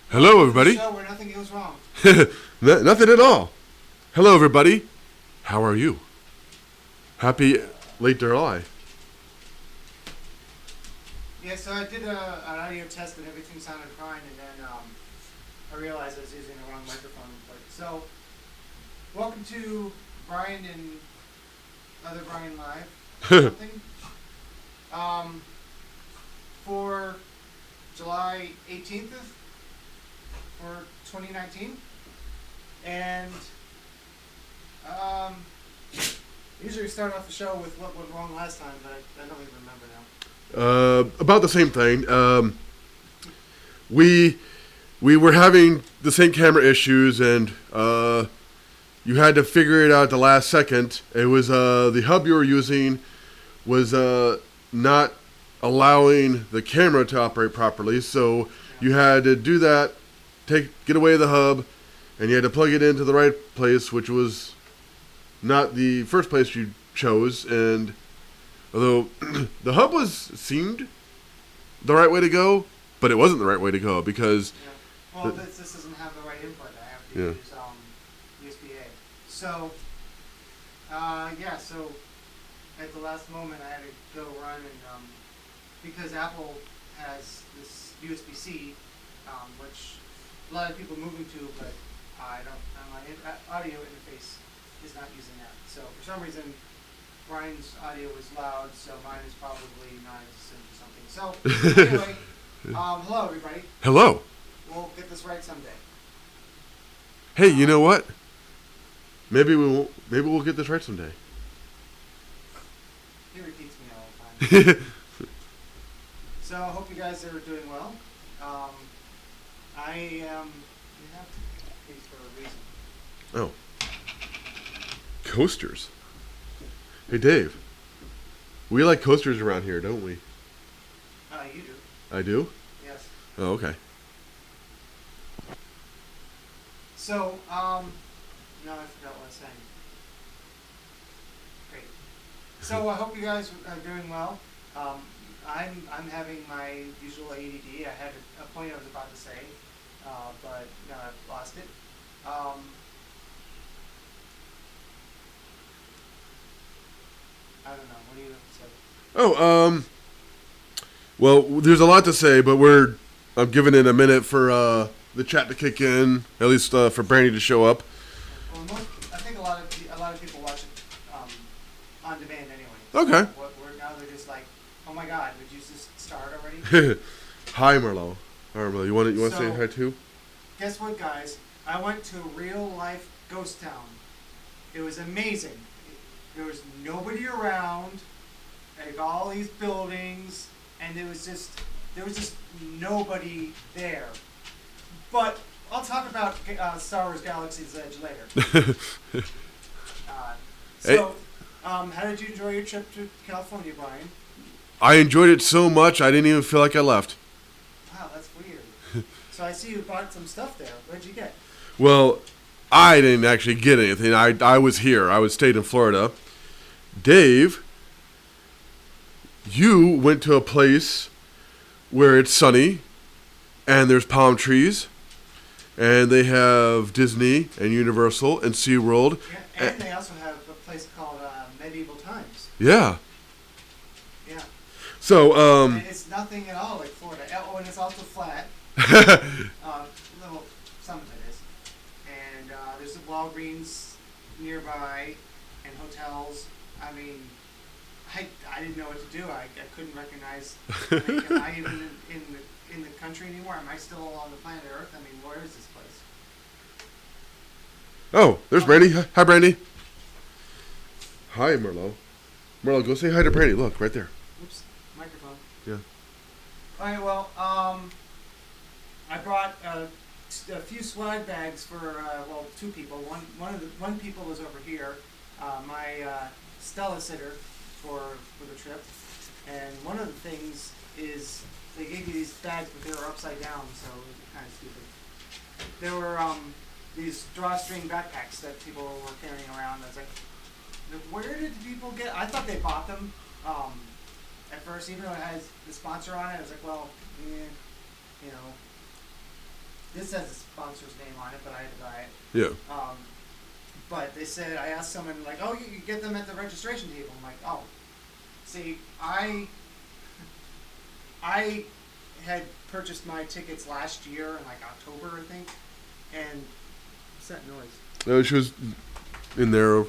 Hello, everybody. Show where nothing goes wrong. Nothing at all. Hello, everybody. How are you? Happy late July. Yeah, so I did an audio test and everything sounded fine, and then I realized I was using the wrong microphone. So, welcome to Brian and Other Brian Live. Something. For July 18th for 2019. And usually we start off the show with what went wrong last time, but I don't even remember now. About the same thing. We were having the same camera issues, and you had to figure it out at the last second. It was the hub you were using was not allowing the camera to operate properly, so you had to do that, get away the hub, and you had to plug it into the right place, which was not the first place you chose. And although the hub seemed the right way to go, but it wasn't the right way to go because well, this doesn't have the right input. I have to use USB-A. So so at the last moment I had to go run and because Apple has this USB-C, which a lot of people are moving to, but I don't. My audio interface is not using that. So for some reason, Brian's audio was loud, so mine is probably non-existent or something. So anyway, hello everybody. Hello. We'll get this right someday. Hey, you know what? Maybe we won't. Maybe we'll get this right someday. He repeats me all the time. So I hope you guys are doing well. I am. We have these for a reason. Oh. Coasters. Hey, Dave. We like coasters around here, don't we? You do. I do? Yes. Oh, okay. So, now I forgot what I was saying. Great. So I hope you guys are doing well. I'm having my usual ADD. I had a point I was about to say, but now I've lost it. I don't know. What do you have to say? Well, there's a lot to say, but I'm giving it a minute for the chat to kick in, at least for Brandy to show up. Well, I think a lot of people watch it on demand anyway. Okay. Now they're just like, oh my God, would you just start already? Hi, Merlot. Hi, Merlot. You want to say hi too? Guess what, guys? I went to a real life ghost town. It was amazing. There was nobody around, like all these buildings, and there was just nobody there. But I'll talk about Star Wars Galaxy's Edge later. How did you enjoy your trip to California, Brian? I enjoyed it so much, I didn't even feel like I left. Wow, that's weird. So I see you bought some stuff there. What'd you get? Well, I didn't actually get anything. I was here. I stayed in Florida. Dave, you went to a place where it's sunny, and there's palm trees, and they have Disney and Universal and SeaWorld. Yeah, and they also have a place called Medieval Times. Yeah. Yeah. So, and it's nothing at all like Florida. Oh, and it's also flat. Little, some of it is. And there's a Walgreens nearby and hotels. I mean, I didn't know what to do. I couldn't recognize. Like, am I even in the country anymore? Am I still on the planet Earth? I mean, where is this place? Oh, there's Brandy. Hi, Brandy. Hi, Merlot. Merlot, go say hi to Brandy. Look, right there. Oops, microphone. Yeah. All right. Well, I brought a few swag bags for two people. One people was over here. My Stella sitter for the trip, and one of the things is they gave you these bags, but they were upside down, so it was kind of stupid. There were these drawstring backpacks that people were carrying around. I was like, where did people get? I thought they bought them at first, even though it has the sponsor on it. I was like, well, you know, this has a sponsor's name on it, but I had to buy it. Yeah. But they said, I asked someone, like, oh, you can get them at the registration table. I'm like, oh. See, I had purchased my tickets last year in, like, October, I think. And, what's that noise? She was in there.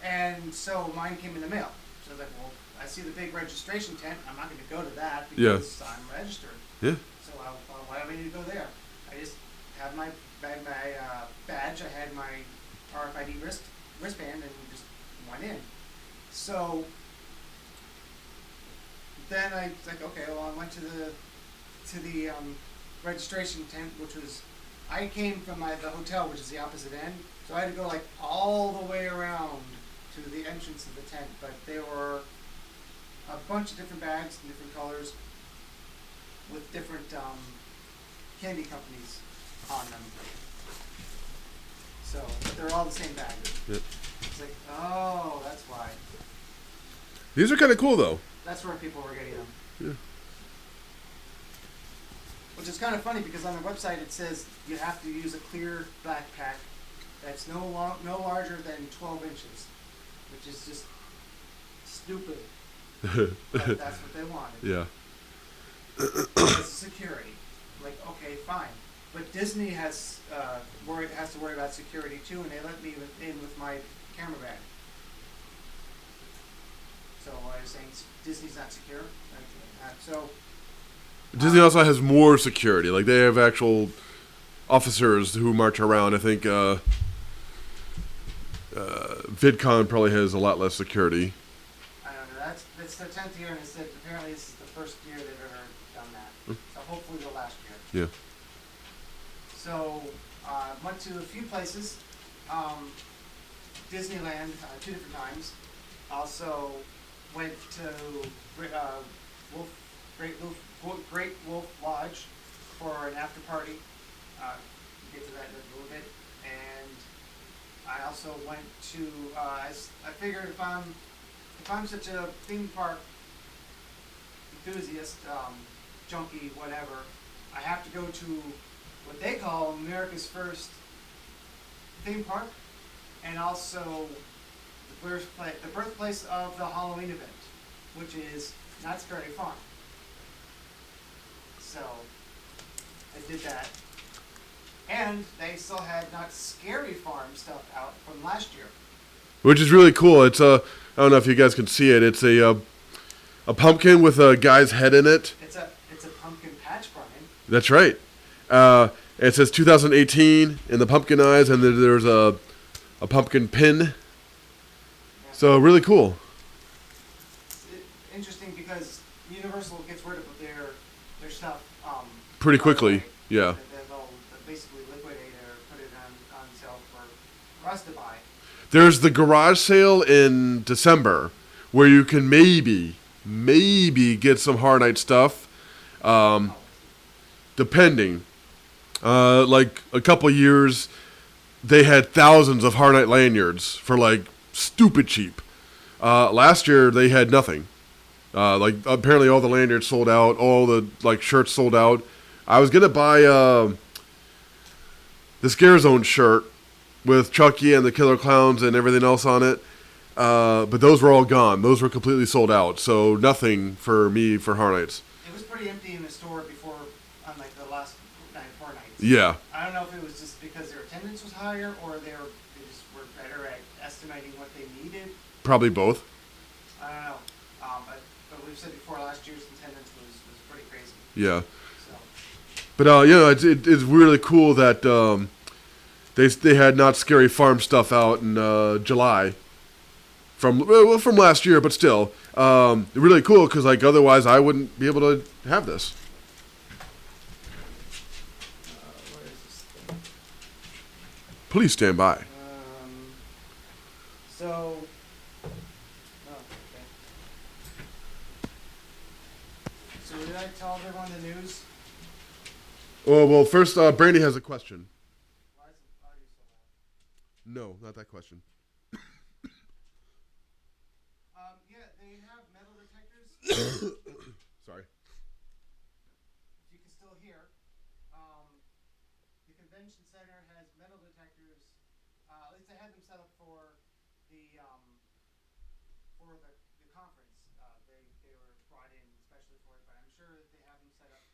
And so mine came in the mail. So I was like, well, I see the big registration tent. I'm not going to go to that Yeah. because I'm registered. Yeah. So why do I need to go there? I just had my badge. I had my RFID wristband and just went in. So then I was like, okay, well, I went to the registration tent, which was, I came from the hotel, which is the opposite end. So I had to go like all the way around to the entrance of the tent. But there were a bunch of different bags in different colors with different candy companies on them. So, but they're all the same bag. Yep. It's like, oh, that's why. These are kind of cool, though. That's where people were getting them. Yeah. Which is kind of funny because on the website it says you have to use a clear backpack that's no larger than 12 inches, which is just stupid. But that's what they wanted. Yeah. It's security. Like, okay, fine. But Disney has to worry about security too, and they let me in with my camera bag. So I was saying Disney's not secure. So Disney also has more security. Like, they have actual officers who march around. I think VidCon probably has a lot less security. I don't know. It's their 10th year, and it said apparently this is the first year they've ever done that. So hopefully the last year. Yeah. So went to a few places. Disneyland 2 different times. Also went to Great Wolf Lodge for an after party. Get to that in a little bit. And I also went to. I figured if I'm such a theme park enthusiast, junkie, whatever, I have to go to what they call America's first theme park, and also the birthplace of the Halloween event, which is Knott's Berry Farm. So I did that, and they still had Knott's Scary Farm stuff out from last year, Which is really cool. It's I don't know if you guys can see it. It's a pumpkin with a guy's head in it. It's a pumpkin patch, Brian. That's right. It says 2018 in the pumpkin eyes, and there's a pumpkin pin. Yeah. So really cool. It's interesting because Universal gets rid of their stuff Pretty right quickly. away. Yeah. They'll basically liquidate it or put it on sale for us to buy. There's the garage sale in December where you can maybe get some Horror Night stuff, depending. Like a couple years, they had thousands of Horror Night lanyards for like stupid cheap. Last year they had nothing. Like apparently all the lanyards sold out, all the like shirts sold out. I was gonna buy the Scare Zone shirt with Chucky and the Killer Clowns and everything else on it, but those were all gone. Those were completely sold out. So nothing for me for Horror Nights. It was pretty empty in the store before, on like the last night, 4 nights. Yeah. I don't know if it was just because their attendance was higher or they just were better at estimating what they needed. Probably both. I don't know. But we've said before, last year's attendance was pretty crazy. Yeah. So But it's really cool that they had Not Scary Farm stuff out in July from last year, but still really cool because like otherwise I wouldn't be able to have this. where is this thing? Please stand by. So. Oh, okay. So did I tell everyone the news? Oh well, first Brandy has a question. Why is the audio so loud? No, not that question. Yeah, they have metal detectors. Sorry. If you can still hear. convention center has metal detectors. At least they had them set up for the the conference. They were brought in especially for it, but I'm sure that they have them set up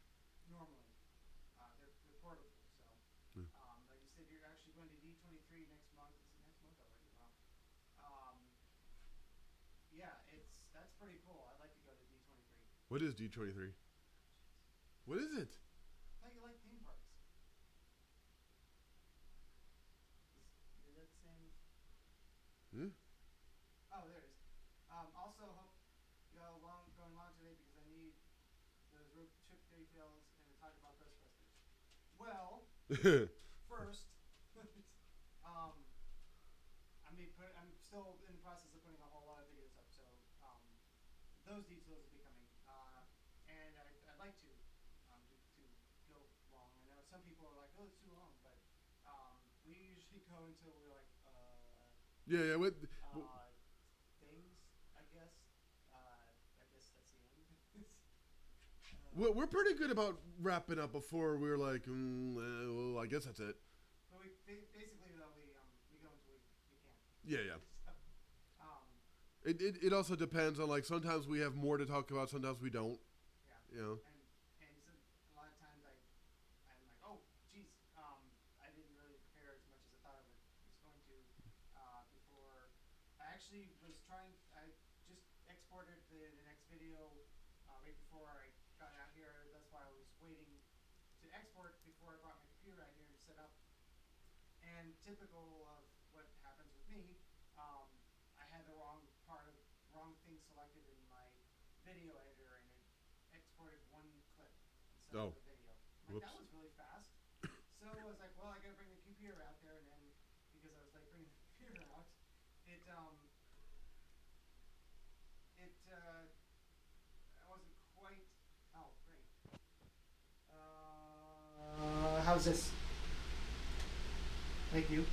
normally. They're portable, so. Like you said, you're actually going to D23 next month. Is it next month already? Wow. Yeah, that's pretty cool. I'd like to go to D23. What is D23? What is it? How you like theme parks? Is that the same? Hmm? Oh, there it is. Also, hope going long today because I need those road trip details and to talk about Ghostbusters. Well, first, I'm still in the process of putting a whole lot of videos up, so those details will be coming. And I'd like to go long. I know some people are like, oh, it's too long, but we usually go until we're like, Yeah. What? things, I guess. I guess that's the end. We're pretty good about wrapping up before we're like, well, I guess that's it. But we basically though we go until we can't. Yeah. So, It also depends on, like, sometimes we have more to talk about, sometimes we don't. yeah. You know. And so a lot of times I'm like, oh, geez, I didn't really prepare as much as I thought I was going to. Before I actually was I just exported the next video right before I got out here. That's why I was waiting to export before I brought my computer out here and set up. And typical of what happens with me, I had the wrong thing selected in my video editor, and it exported one clip instead of the video. I'm like, that was really fast. So I was like, well, I gotta bring the computer out there, and then because I was like bringing the computer out, I wasn't quite. Oh, great. How's this? Thank you.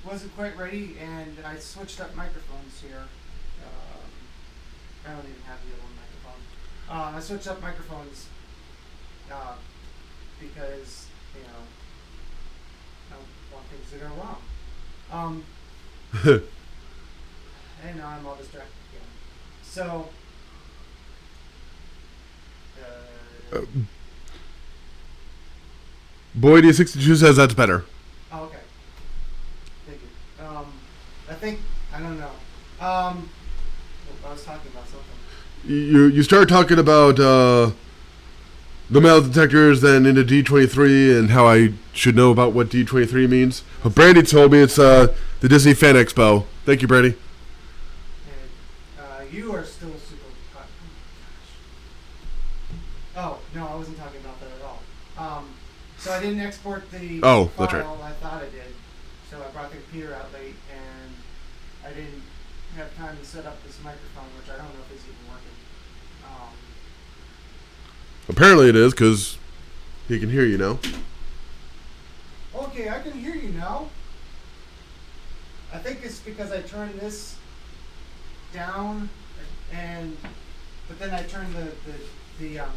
Wasn't quite ready, and I switched up microphones here. I don't even have the other microphone. I switched up microphones because I don't want things to go wrong. And now I'm all distracted again. So. Boyd62 says that's better. Oh, okay. Thank you. I don't know. I was talking about something. You started talking about the metal detectors, then into D23, and how I should know about what D23 means. But Brandy told me it's the Disney Fan Expo. Thank you, Brandy. And you are still super hot. Oh, no, I wasn't talking about that at all. So I didn't export the file that's right. I thought I did. So I brought the computer out late, and I didn't have time to set up this microphone, which I don't know if it's even working. Apparently it is, because he can hear you now. Okay, I can hear you now. I think it's because I turned this down, but then I turned the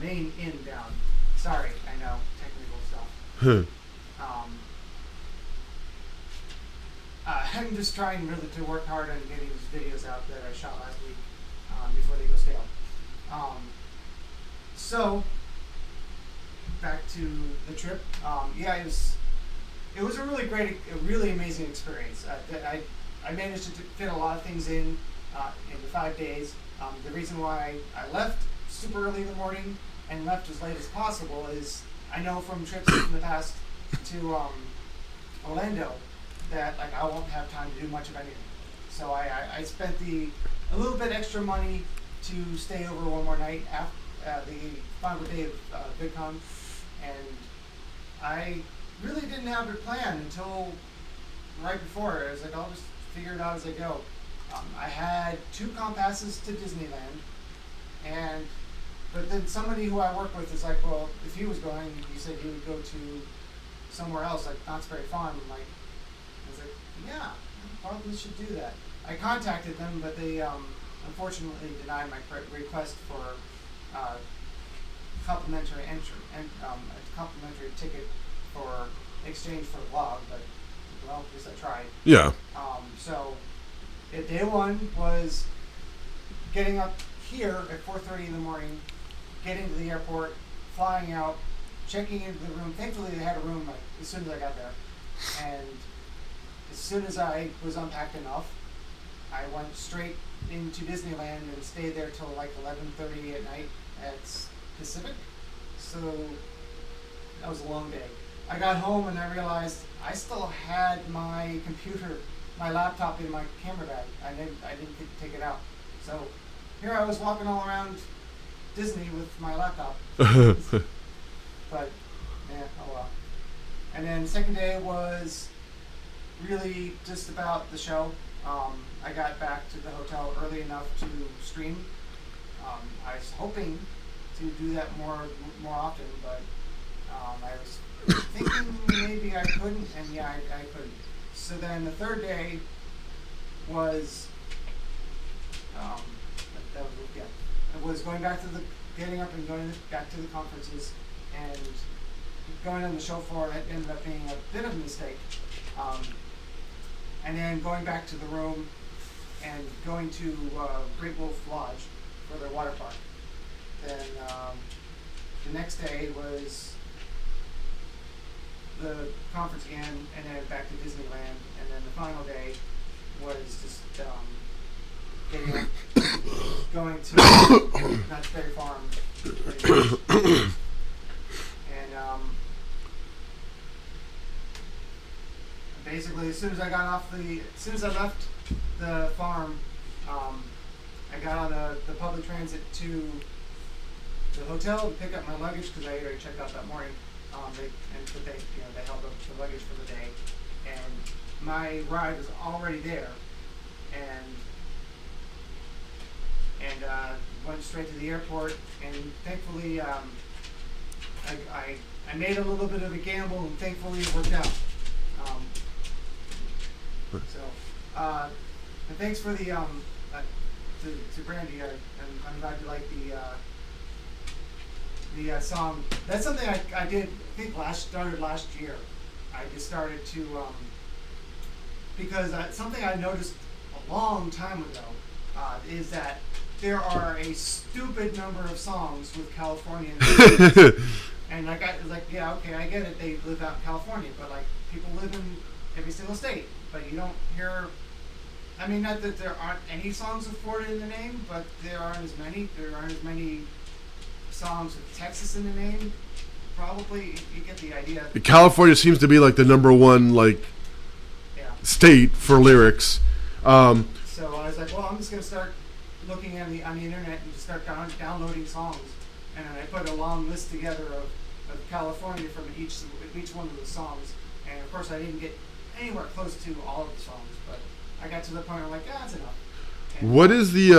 main in down. Sorry, I know, technical stuff. I'm just trying really to work hard on getting these videos out that I shot last week before they go stale. So back to the trip. It was a really amazing experience. I managed to fit a lot of things in the 5 days. The reason why I left super early in the morning and left as late as possible is I know from trips in the past to Orlando that I won't have time to do much of anything. So I spent a little bit extra money to stay over one more night after the final day of vidcon, and I really didn't have it planned until right before. I was like, I'll just figure it out as I go. I had 2 compasses to Disneyland, but then somebody who I work with is like, well, if he was going, he said he would go to somewhere else, like Knott's Berry Farm. I was like, yeah, I probably should do that. I contacted them, but they unfortunately denied my request for complimentary entry and a complimentary ticket for exchange for a vlog, but well, at least I tried. Yeah. So day one was getting up here at 4:30 in the morning, getting to the airport, flying out, checking into the room. Thankfully, they had a room like as soon as I got there, and as soon as I was unpacked enough, I went straight into Disneyland and stayed there till like 11:30 at night at Pacific. So that was a long day. I got home and I realized I still had my computer, my laptop in my camera bag. I didn't take it out. So here I was walking all around Disney with my laptop. But yeah, oh well. And then the second day was really just about the show. I got back to the hotel early enough to stream. I was hoping to do that more often, but I was thinking maybe I couldn't, and yeah, I couldn't. So then the third day was, it was going back to getting up and going back to the conferences, and going on the show floor. It ended up being a bit of a mistake. And then going back to the room and going to Great Wolf Lodge for their water park. Then the next day was the conference again, and then back to Disneyland, and then the final day was just getting up, going to Knott's Berry Farm, and basically as soon as I left the farm, I got on the public transit to the hotel to pick up my luggage because I had already checked out that morning. They held up the luggage for the day, and my ride was already there, and went straight to the airport, and thankfully I made a little bit of a gamble, and thankfully it worked out. And thanks for the to Brandy. I'm glad you like the song. That's something I did. I think started last year. I just started to because something I noticed a long time ago is that there are a stupid number of songs with Californians. And yeah, okay, I get it. They live out in California, but like people live in every single state. But you don't hear. I mean, not that there aren't any songs with Florida in the name, but there aren't as many. There aren't as many songs with Texas in the name. Probably, you get the idea. California seems to be like the number one state for lyrics. So I was like, well, I'm just gonna start looking on the internet and just start downloading songs, and I put a long list together of California from each one of the songs. And of course, I didn't get anywhere close to all of the songs, but I got to the point where I'm like, that's enough. And what is the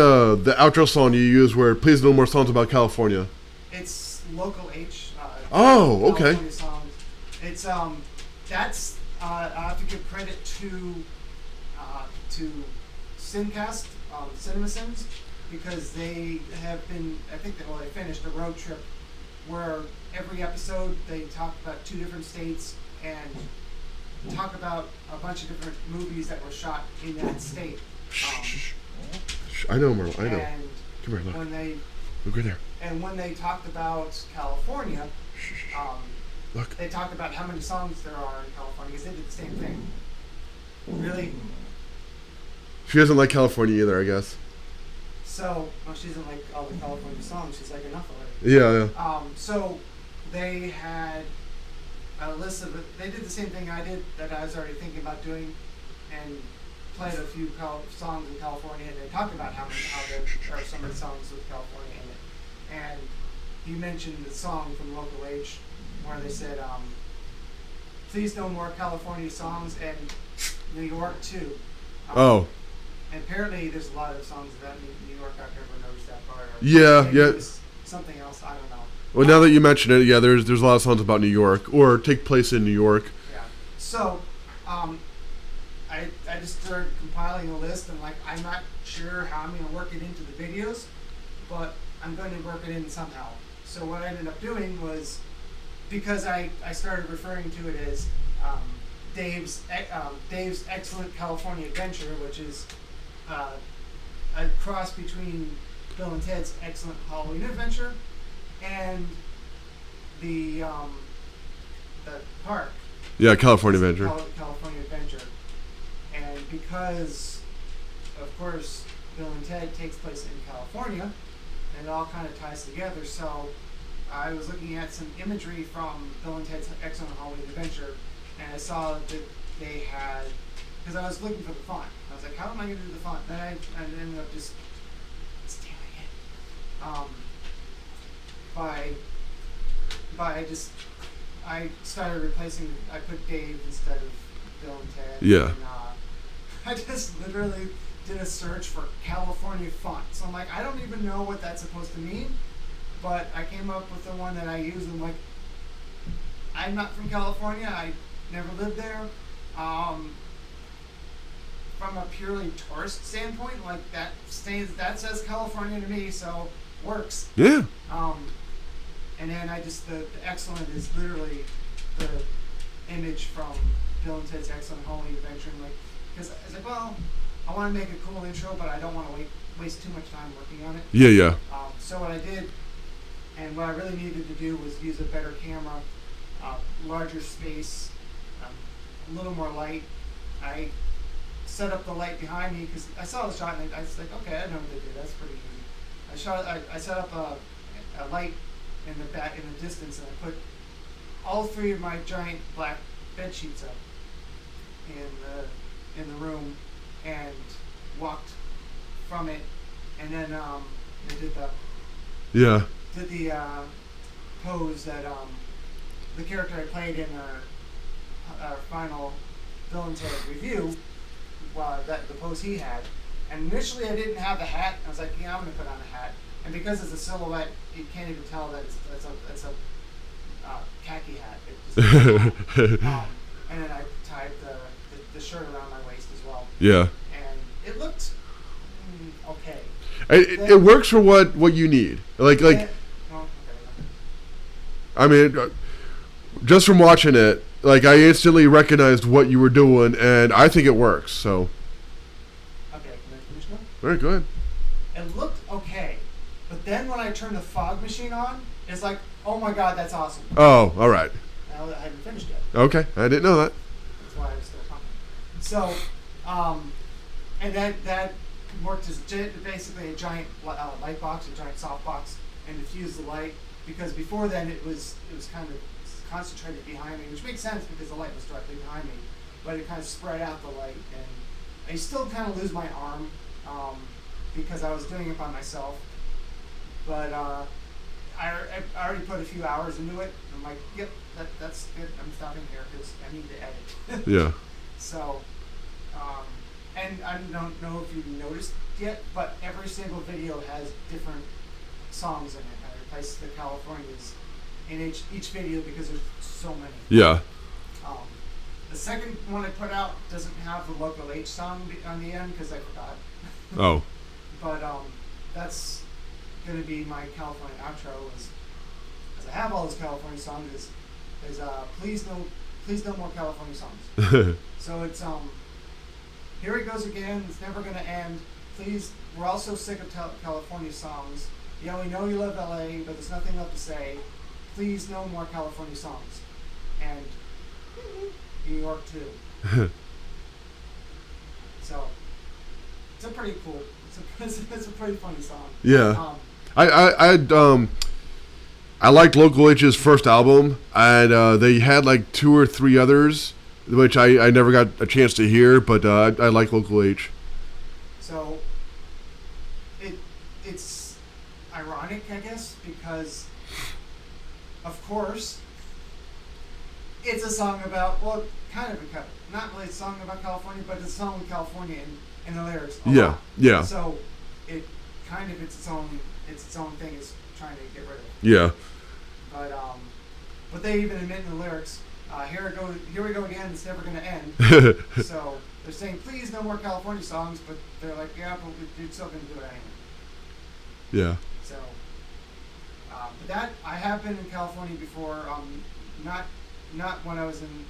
outro song you use where please no more songs about California? It's Local H. Oh, okay. California songs. It's that's I have to give credit to Simcast, CinemaSins, because they have been. I think they finished a road trip where every episode they talk about 2 different states and talk about a bunch of different movies that were shot in that state. I know, Merle. I know. And come here, look. Look right there. And when they talked about California, look. They talked about how many songs there are in California because they did the same thing. Really? She doesn't like California either, I guess. So, she doesn't like all the California songs. She's like, enough of it. Yeah. So they had a list of it. They did the same thing I did that I was already thinking about doing, and played a few songs in California, and they talked about how there are some of the songs with California in it. And he mentioned the song from Local H where they said, please no more California songs, and New York too. And apparently there's a lot of songs about New York. I've never noticed that part. Yeah. Something else, I don't know. Well, now that you mention it, yeah, there's a lot of songs about New York or take place in New York. Yeah. So, I just started compiling a list, and I'm not sure how I'm going to work it into the videos, but I'm going to work it in somehow. So what I ended up doing was, because I started referring to it as um, Dave's Excellent California Adventure, which is uh, a cross between Bill and Ted's Excellent Halloween Adventure and the park. Yeah, California Adventure. California Adventure. And because, of course, Bill and Ted takes place in California, and it all kind of ties together. So I was looking at some imagery from Bill and Ted's Excellent Halloween Adventure, and I saw that they had, because I was looking for the font. I was like, how am I going to do the font? Then I ended up just stealing it. I started replacing, I put Dave instead of Bill and Ted. Yeah. And, I just literally did a search for California font. So I'm like, I don't even know what that's supposed to mean, but I came up with the one that I use. I'm like, I'm not from California. I never lived there. From a purely tourist standpoint, like that says California to me, so works. Yeah. And then the excellent is literally the image from Bill and Ted's Excellent Halloween Adventure. And because I was like, well, I want to make a cool intro, but I don't want to waste too much time working on it. Yeah, yeah. So what I did, and what I really needed to do, was use a better camera, larger space, a little more light. I set up the light behind me because I saw the shot and I was like, okay, I know what they did. That's pretty easy. I set up a light in the distance, and I put all three of my giant black bed sheets up in the room and walked from it, and then I did the pose that the character I played in our final Bill and Ted review, the pose he had. And initially I didn't have the hat. I was like, yeah, I'm going to put on a hat. And because it's a silhouette, you can't even tell that it's a khaki hat. It just, and then I tied the shirt around my waist as well. Yeah. And it looked okay. It works for what you need. Okay. I mean, just from watching it, I instantly recognized what you were doing, and I think it works. So. Okay, can I finish now? Very good. It looked okay, but then when I turned the fog machine on, it's like, oh my god, that's awesome. Oh, all right. I hadn't finished yet. Okay, I didn't know that. That's why I was still talking. So, and that worked as basically a giant light box, a giant soft box, and diffused the light. Because before then it was kind of concentrated behind me, which makes sense because the light was directly behind me, but it kind of spread out the light, and I still kind of lose my arm because I was doing it by myself. But I already put a few hours into it. I'm like, yep, that's good. I'm stopping here because I need to edit. Yeah. So, and I don't know if you've noticed yet, but every single video has different songs in it. I replaced the Californias in each video because there's so many. Yeah. The second one I put out doesn't have the Local H song on the end because I forgot. Oh. But that's going to be my California outro. As I have all those California songs, is please no more California songs. So it's here it goes again. It's never going to end. Please, we're all so sick of California songs. Yeah, we know you love LA, but there's nothing left to say. Please, no more California songs. And New York too. So it's a pretty cool. It's a pretty funny song. Yeah. I liked Local H's first album, and they had like 2 or 3 others, which I never got a chance to hear, but I like Local H. So it's ironic, I guess, because of course it's a song about, well, kind of not really a song about California, but it's a song with California in the lyrics. Yeah, yeah. So it kind of it's its own thing. It's trying to get rid of it. Yeah. But they even admit in the lyrics, here we go again. It's never going to end. So they're saying, please, no more California songs, but they're like, yeah, but we're still going to do it anyway. Yeah. So, but that I have been in California before. Not when I was in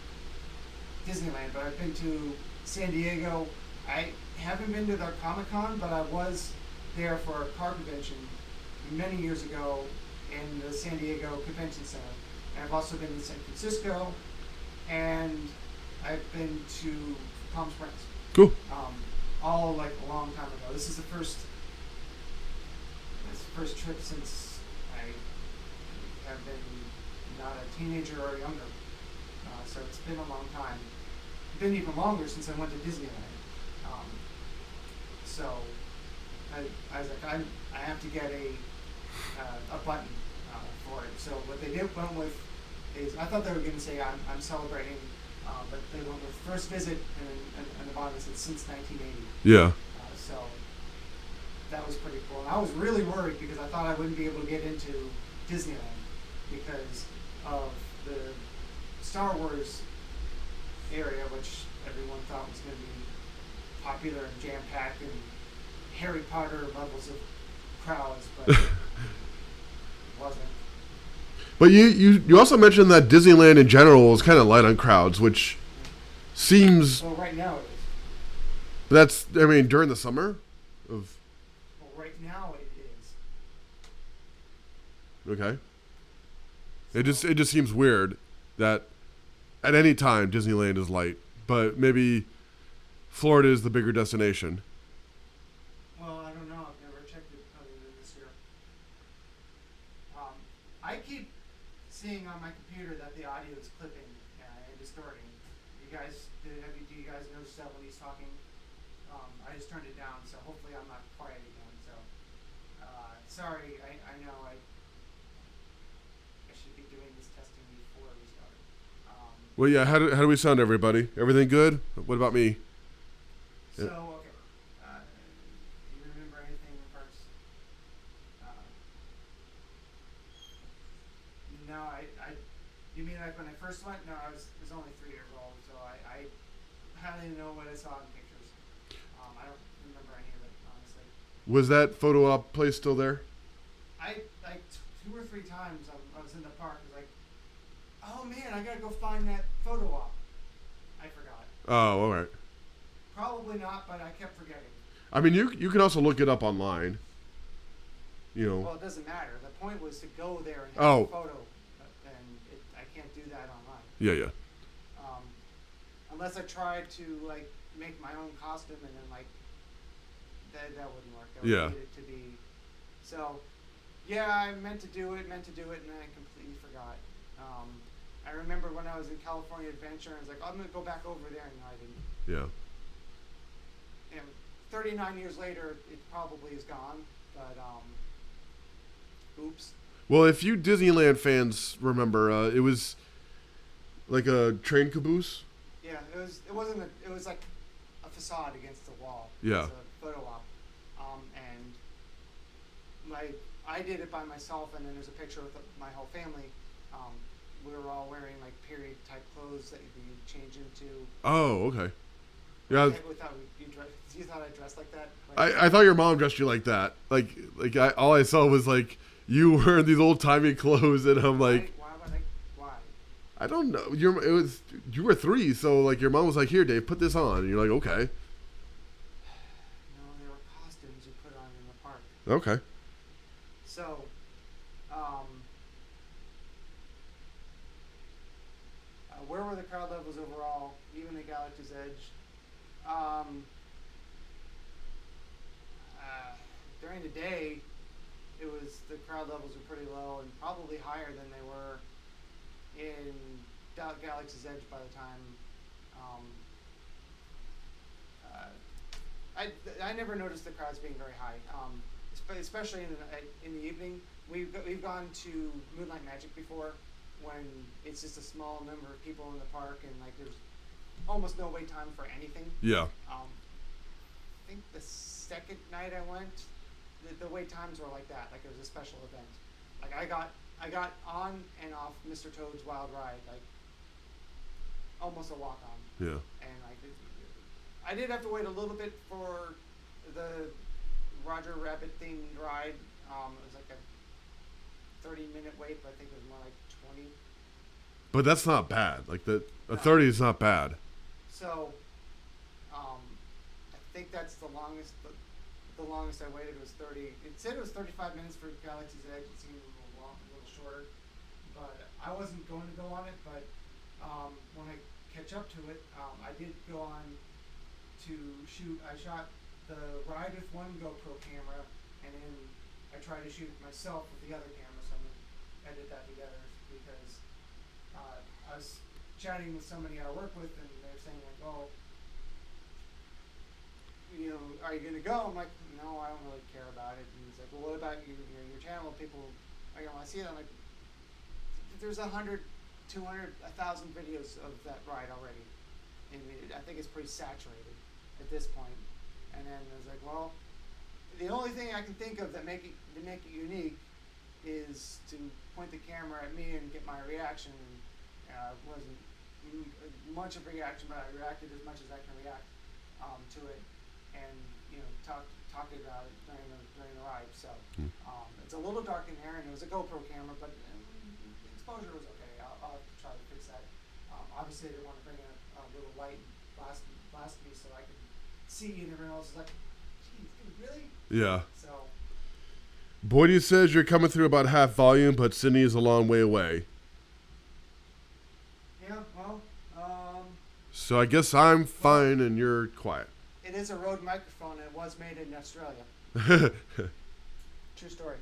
Disneyland, but I've been to San Diego. I haven't been to their Comic-Con, but I was there for a car convention many years ago in the San Diego Convention Center. And I've also been to San Francisco, and I've been to Palm Springs. Cool. All like a long time ago. This is the first trip since I have been not a teenager or younger. So it's been a long time. It's been even longer since I went to Disneyland. So I was like, I have to get a button for it. So what they went with is, I thought they were going to say I'm celebrating, but they went with first visit, and the bottom said since 1980. Yeah. So that was pretty cool. And I was really worried because I thought I wouldn't be able to get into Disneyland because of the Star Wars area, which everyone thought was going to be popular and jam-packed and Harry Potter levels of crowds, but it wasn't. But you also mentioned that Disneyland in general is kind of light on crowds, which seems... Well, right now it is. That's, I mean, during the summer? Well, right now it is. Okay. It just seems weird that at any time Disneyland is light, but maybe Florida is the bigger destination. Well, I don't know. I've never checked it other than this year. I keep seeing on my computer that the audio is clipping and distorting. Do you guys notice that when he's talking? I just turned it down, so hopefully I'm not quiet again. So sorry. I know I should be doing this testing before we start. Well, yeah. How do we sound, everybody? Everything good? What about me? So, okay. Do you remember anything first? No, you mean like when I first went? No, I was only 3 years old, so I hardly know what I saw in pictures. I don't remember any of it, honestly. Was that photo op place still there? I, like, 2 or 3 times I was in the park, I was like, oh man, I gotta go find that photo op. I forgot. Oh, all right. Probably not, but I kept forgetting. I mean, you can also look it up online. You know. Well, it doesn't matter. The point was to go there and have a photo, and I can't do that online. Yeah. Unless I tried to like make my own costume, and then like that wouldn't work. That would need it to be. So, yeah, I meant to do it, and then I completely forgot. I remember when I was in California Adventure, I was like, I'm gonna go back over there, and I didn't. Yeah. And 39 years later, it probably is gone, but oops. Well, if you Disneyland fans remember, it was like a train caboose. Yeah, it wasn't. It was like a facade against the wall. Yeah. It was a photo op, and I did it by myself, and then there's a picture with my whole family. We were all wearing like period type clothes that you change into. Oh, okay. Yeah. You thought I dressed like that? I thought your mom dressed you like that. All I saw was like you wearing these old timey clothes, and I'm like, why? I don't know. You were 3, so like your mom was like, here, Dave, put this on, and you're like, okay. No, they were costumes you put on in the park. Okay. So, where were the crowd levels overall, even at Galaxy's Edge? During the day, the crowd levels were pretty low and probably higher than they were in Galaxy's Edge by the time. I never noticed the crowds being very high, especially in the evening. We've gone to Moonlight Magic before, when it's just a small number of people in the park and like there's almost no wait time for anything. Yeah. I think the second night I went, the wait times were like that. Like it was a special event. Like I got on and off Mr. Toad's Wild Ride, like almost a walk on. Yeah. And I did have to wait a little bit for the Roger Rabbit themed ride. It was like a 30-minute wait, but I think it was more like 20. But that's not bad. Like a 30 is not bad. So, I think that's the longest. The longest I waited was 30. It said it was 35 minutes for Galaxy's Edge. It seemed a little long, a little shorter. But I wasn't going to go on it. But when I catch up to it, I did go on to shoot. I shot the ride with one GoPro camera, and then I tried to shoot it myself with the other camera. So I'm gonna edit that together because I was chatting with somebody I work with, and they're saying like, "Oh, you know, are you gonna go?" I'm like, "No, I don't really care about it." And he's like, "Well, what about your channel? People, I want to see it." I'm like, "There's 100, 200, 1,000 videos of that ride already, and I think it's pretty saturated at this point." And then I was like, "Well, the only thing I can think of that make it unique is to point the camera at me and get my reaction." And wasn't much of a reaction, but I reacted as much as I can react to it, and talked about it during the ride. So it's a little dark in there, and it was a GoPro camera, but the exposure was okay. I'll have to try to fix that. Obviously, I didn't want to bring a little light and blast me so I could see, and everyone else is like, "Geez, dude, really?" Yeah. So. Boydie says you're coming through about half volume, but Sydney is a long way away. Yeah, well, so I guess I'm fine and you're quiet. it is a Rode microphone, and it was made in Australia. True story.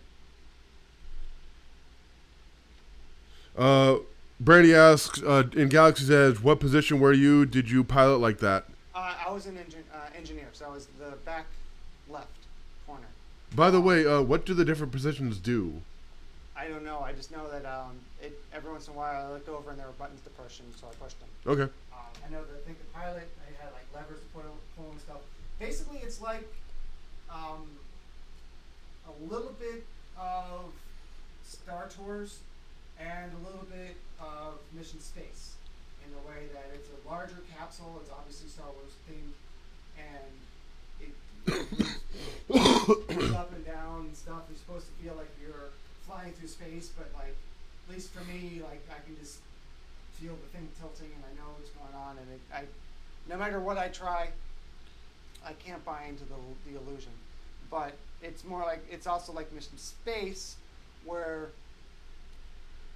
Brandy asks, in Galaxy's Edge, what position were you? Did you pilot like that? I was an engineer, so I was the back left corner. By the way, what do the different positions do? I don't know. I just know that every once in a while I looked over and there were buttons to push, and so I pushed them. Okay. I know that I think the pilot, they had like levers to pull and stuff. Basically, it's like a little bit of Star Tours and a little bit of Mission Space in the way that it's a larger capsule. It's obviously Star Wars themed, and it goes up and down and stuff. You're supposed to feel like you're flying through space, but like, at least for me, like I can just feel the thing tilting, and I know what's going on, and no matter what I try, I can't buy into the illusion. But it's more like, it's also like Mission Space, where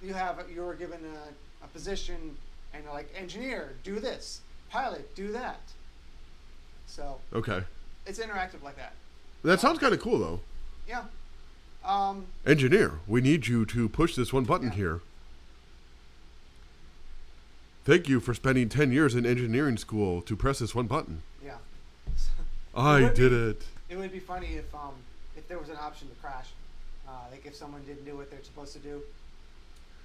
you're given a position, and you're like, engineer, do this, pilot, do that. So okay, it's interactive like that. That sounds kind of cool, though. Yeah. Engineer, we need you to push this one button here. Thank you for spending 10 years in engineering school to press this one button. Yeah. I did it. It would be funny if there was an option to crash, like if someone didn't do what they're supposed to do.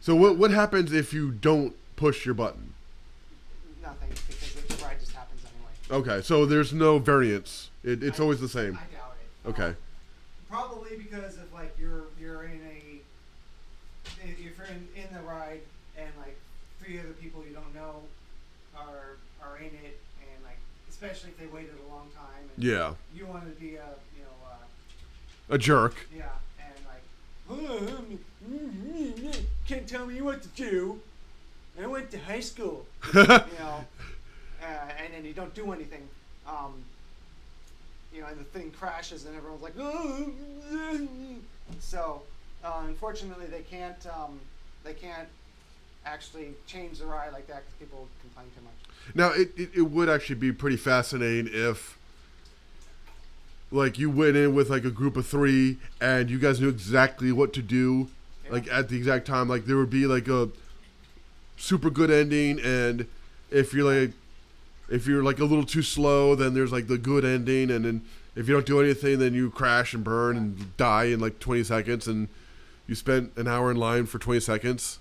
So what happens if you don't push your button? Nothing, because the ride just happens anyway. Okay, so there's no variance. It's always the same. I doubt it. Okay. Probably because of like you're in the ride, and like 3 other people you don't know are in it, and like especially if they waited a long time. And Yeah. You want to be A jerk. Yeah, and like, can't tell me what to do. I went to high school. And then you don't do anything. And the thing crashes, and everyone's like, oh. So, unfortunately, they can't actually change the ride like that because people complain too much. Now, it would actually be pretty fascinating if, like, you went in with like a group of 3 and you guys knew exactly what to do, like at the exact time. Like, there would be like a super good ending, and if you're like a little too slow, then there's like the good ending, and then if you don't do anything, then you crash and burn and die in like 20 seconds, and you spent an hour in line for 20 seconds.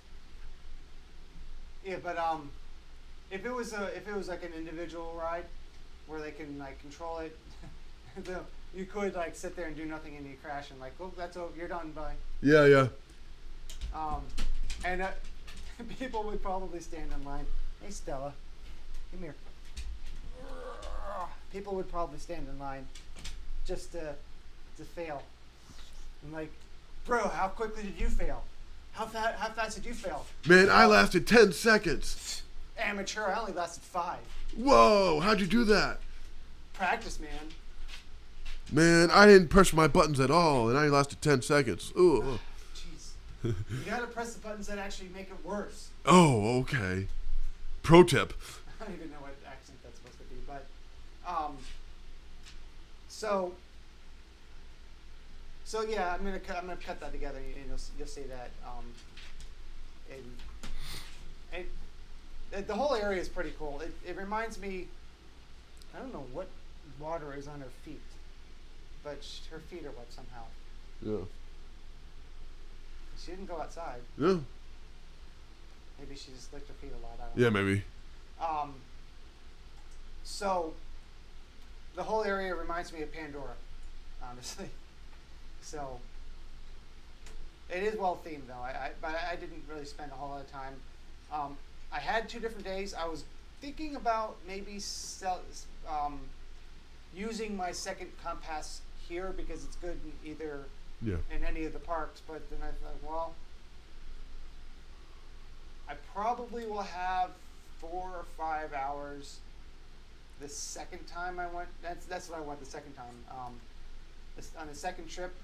Yeah, but if it was like an individual ride where they can like control it, you could like sit there and do nothing and you crash and like, oh, that's over, you're done, bye. Yeah. And people would probably stand in line. Hey, Stella, come here. People would probably stand in line just to fail. I'm like, bro, how quickly did you fail? How fast did you fail? Man, I lasted 10 seconds. amateur. I only lasted 5. Whoa! How'd you do that? Practice, man. Man, I didn't press my buttons at all, and I lasted 10 seconds. Ooh. Jeez. You gotta press the buttons that actually make it worse. Oh, okay. Pro tip. I don't even know what accent that's supposed to be, but so yeah, I'm gonna cut that together, and you'll see that. The whole area is pretty cool. It reminds me. I don't know what water is on her feet, but her feet are wet somehow. Yeah. She didn't go outside. Yeah. Maybe she just licked her feet a lot. I don't Yeah, know. maybe. So the whole area reminds me of Pandora, honestly. So it is well themed though. But I didn't really spend a whole lot of time. I had 2 different days. I was thinking about maybe using my second compass here because it's good in any of the parks. But then I thought, well, I probably will have 4 or 5 hours the second time I went. That's what I went the second time. On the second trip,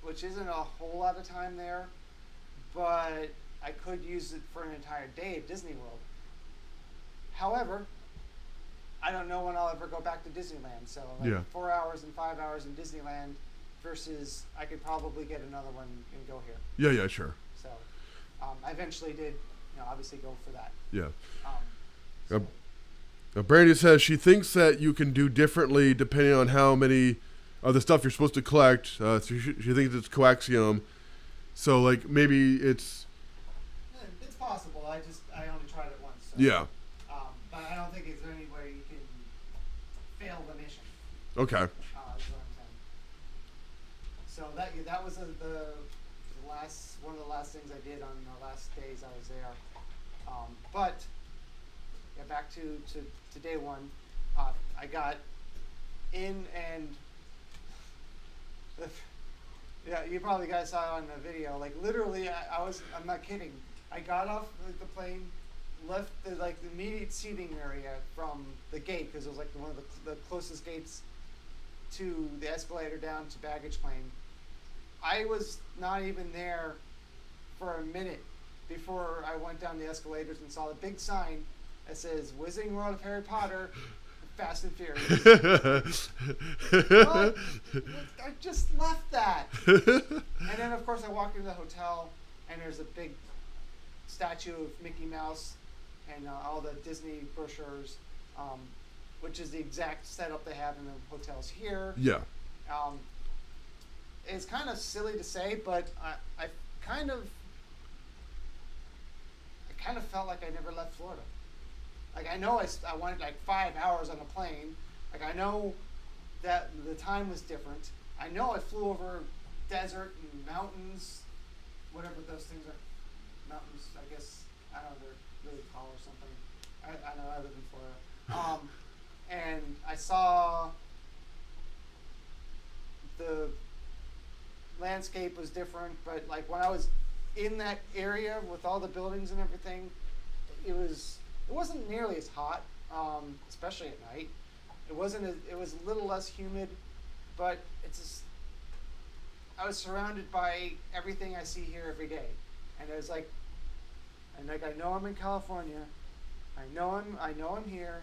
which isn't a whole lot of time there, but I could use it for an entire day at Disney World. However, I don't know when I'll ever go back to Disneyland. So 4 hours and 5 hours in Disneyland versus I could probably get another one and go here. Yeah, sure. So I eventually did, obviously go for that. Yeah. So. Brandy says she thinks that you can do differently depending on how many of the stuff you're supposed to collect. So she thinks it's coaxium. So, like, maybe it's... It's possible. I only tried it once. So. Yeah. But I don't think there's any way you can fail the mission. Okay. That's what I'm saying. So that was the last one of the last things I did on the last days I was there. But yeah, back to day one. I got in and yeah, you probably guys saw it on the video. Like literally, I'm not kidding. I got off the plane, left the immediate seating area from the gate because it was like one of the closest gates to the escalator down to baggage claim. I was not even there for a minute before I went down the escalators and saw the big sign that says Wizarding World of Harry Potter, Fast and Furious. Well, I just left that. And then, of course, I walked into the hotel, and there's a big statue of Mickey Mouse and all the Disney brochures, which is the exact setup they have in the hotels here. Yeah. It's kind of silly to say, but I kind of felt like I never left Florida. Like I know I went like 5 hours on a plane. Like I know that the time was different. I know I flew over desert and mountains, whatever those things are. Mountains, I guess. I don't know, they're really tall or something. I know I live in Florida. And I saw the landscape was different, but like when I was in that area with all the buildings and everything, it wasn't nearly as hot, especially at night. It was a little less humid, but I was surrounded by everything I see here every day, and it was like, I know I'm in California, I know I'm here.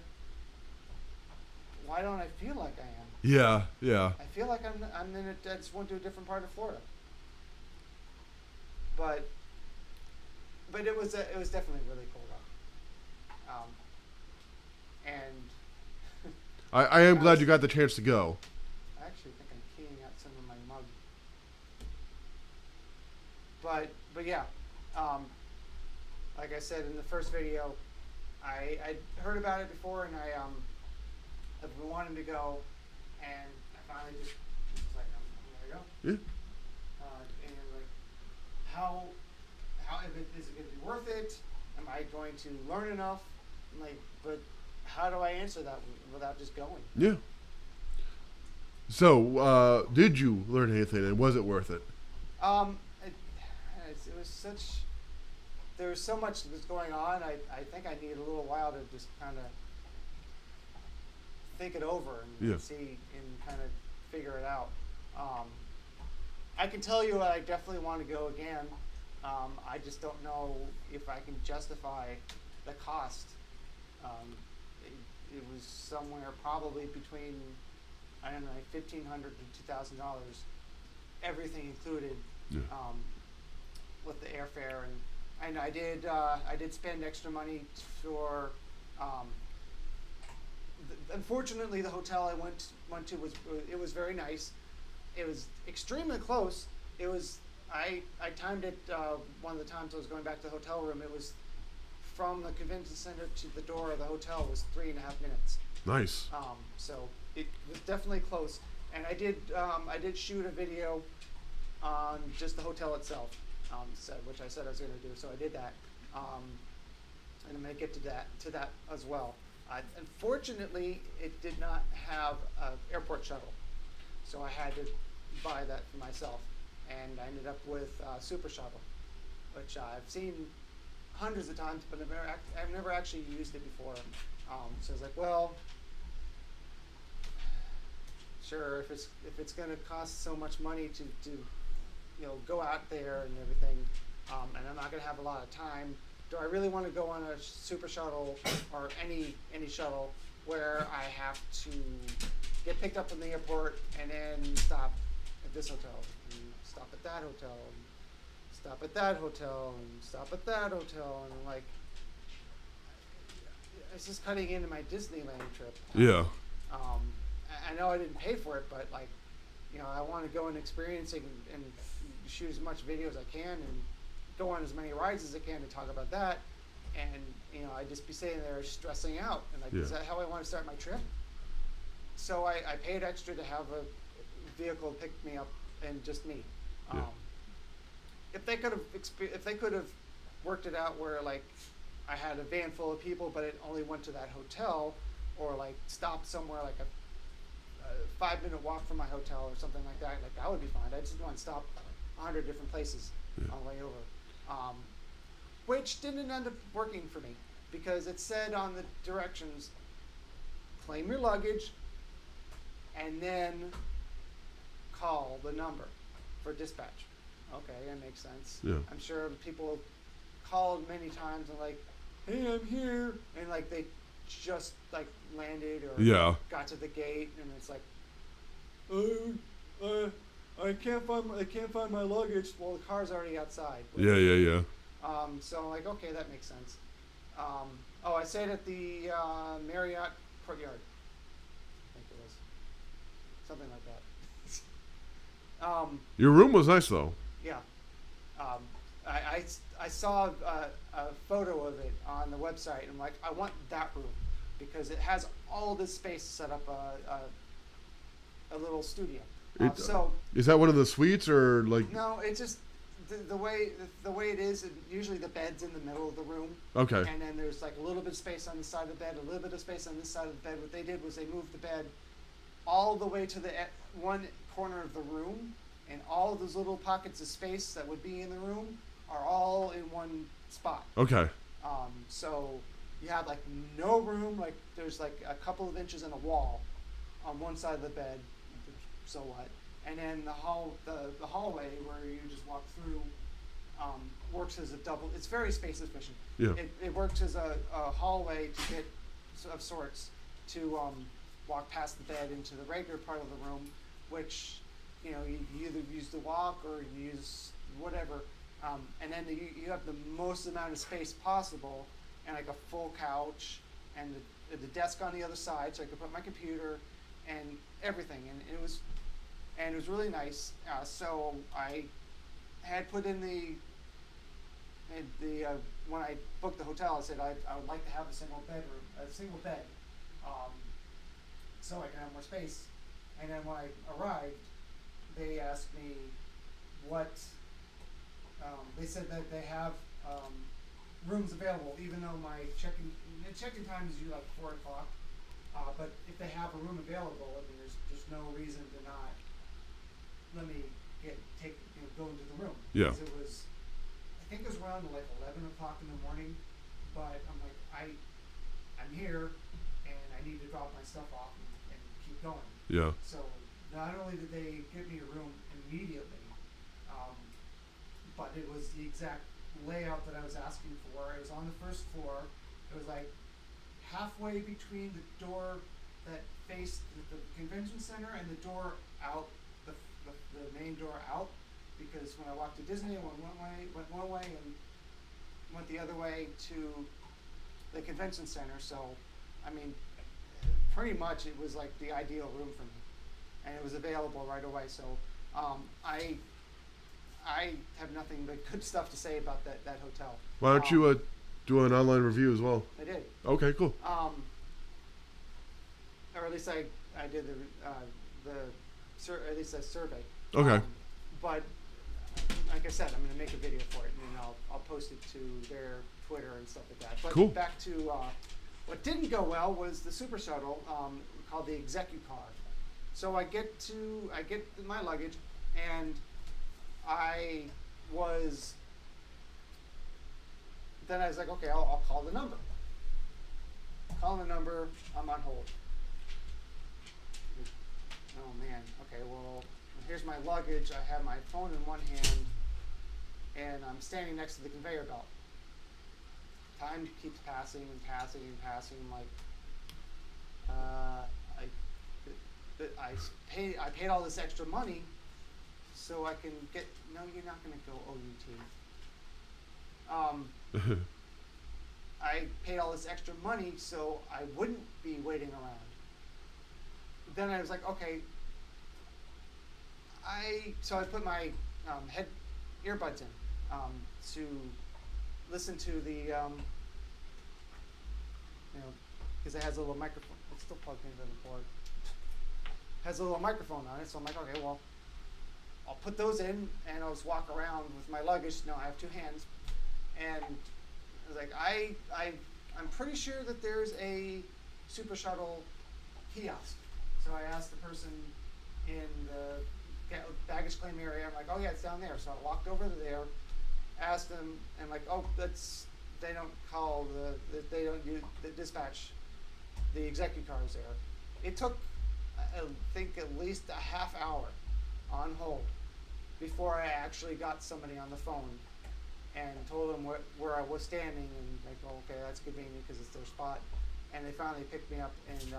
Why don't I feel like I am? Yeah. I feel like I just went to a different part of Florida. But it was definitely really cool though. And I am glad you got the chance to go. I actually think I'm keying out some of my mug. But yeah, like I said in the first video, I heard about it before, and I've been wanting to go, and I finally just was like, I'm gonna go. Yeah. And like, how is it going to be worth it? Am I going to learn enough? But how do I answer that without just going? Yeah. So, did you learn anything, and was it worth it? It was such. there's so much that's going on. I think I need a little while to just kind of think it over and see and kind of figure it out. I can tell you I definitely want to go again. I just don't know if I can justify the cost. It was somewhere probably between, I don't know, $1,500 to $2,000, everything included, with the airfare, and I did spend extra money for. Unfortunately, the hotel I went to was very nice. It was extremely close. It was I timed it one of the times I was going back to the hotel room. It was from the convention center to the door of the hotel was 3.5 minutes. Nice. So it was definitely close. And I did shoot a video on just the hotel itself, which I said I was going to do. So I did that, and I'm going to get to that as well. Unfortunately, it did not have an airport shuttle, so I had to buy that for myself, and I ended up with Super Shuttle, which I've seen hundreds of times, but I've never actually used it before. So I was like, well, sure, if it's going to cost so much money to go out there and everything, and I'm not going to have a lot of time. Do I really want to go on a Super Shuttle or any shuttle where I have to get picked up from the airport and then stop at this hotel and stop at that hotel and stop at that hotel and stop at that hotel, and like it's just cutting into my Disneyland trip. Yeah. I know I didn't pay for it, but like, I want to go and experience it and shoot as much video as I can and go on as many rides as I can to talk about that, and I'd just be sitting there stressing out and like, is that how I want to start my trip? So I paid extra to have a vehicle pick me up and just me. If they could have worked it out where like I had a van full of people, but it only went to that hotel, or like stopped somewhere like a 5-minute walk from my hotel or something like that would be fine. I just want to stop 100 different places on the way over. Which didn't end up working for me because it said on the directions, claim your luggage and then call the number for dispatch. Okay, that makes sense. Yeah. I'm sure people called many times and like, hey, I'm here, and like they just like landed or got to the gate, and it's like, I can't find my luggage. Well, the car's already outside. Yeah. So I'm like, okay, that makes sense. I stayed at the Marriott Courtyard. I think it was something like that. Your room was nice though. Yeah. I saw a photo of it on the website, and I'm like, I want that room because it has all this space to set up a little studio. So is that one of the suites or like? No, it's just the way it is. Usually the bed's in the middle of the room. Okay. And then there's like a little bit of space on the side of the bed, a little bit of space on this side of the bed. What they did was they moved the bed all the way to the one corner of the room, and all of those little pockets of space that would be in the room are all in one spot. Okay. So you have like no room. Like there's like a couple of inches in a wall on one side of the bed. So what? And then the hallway where you just walk through works as a double. It's very space efficient. Yeah. It works as a hallway to get of sorts to walk past the bed into the regular part of the room, which you either use to walk or you use whatever, and then you have the most amount of space possible, and like a full couch and the desk on the other side, so I could put my computer and everything, and it was really nice. So I had put in the when I booked the hotel, I said I would like to have a single bed, so I can have more space. And then when I arrived, they asked me what. They said that they have rooms available, even though my check-in time is usually like 4 o'clock. But if they have a room available, I mean, there's no reason to not let me go into the room. Yeah. Because it was, I think it was around like 11 o'clock in the morning, but I'm like, I'm here, and I need to drop my stuff off and keep going. Yeah. So not only did they give me a room immediately, but it was the exact layout that I was asking for. It was on the first floor. It was like halfway between the door that faced the convention center and the door out, the main door out. Because when I walked to Disney, I went one way and went the other way to the convention center. So, I mean, pretty much it was like the ideal room for me, and it was available right away. So, I have nothing but good stuff to say about that hotel. Why don't you do an online review as well? I did. Okay, cool. Or at least I did at least a survey. Okay. But like I said, I'm going to make a video for it, and then I'll post it to their Twitter and stuff like that. But cool. Back to what didn't go well was the super shuttle called the Execucar. So I get my luggage, and then I was like, okay, I'll call the number. Call the number. I'm on hold. Oh man. Okay. Well, here's my luggage. I have my phone in one hand, and I'm standing next to the conveyor belt. Time keeps passing and passing and passing. I'm like, I paid all this extra money, so I can get. No, you're not going to go OUT. I paid all this extra money so I wouldn't be waiting around. Then I was like, okay. So I put my head earbuds in to listen to the, because it has a little microphone. It's still plugged into the board. Has a little microphone on it, so I'm like, okay, well, I'll put those in and I'll just walk around with my luggage. No, I have two hands, and I was like, I'm pretty sure that there's a super shuttle kiosk. So I asked the person in the baggage claim area. I'm like, oh yeah, it's down there. So I walked over to there, asked them, and like, oh, they don't call they don't use the dispatch. The Execucar is there. It took, I think, at least a half hour on hold before I actually got somebody on the phone and told them where I was standing, and like, oh, okay, that's convenient because it's their spot. And they finally picked me up and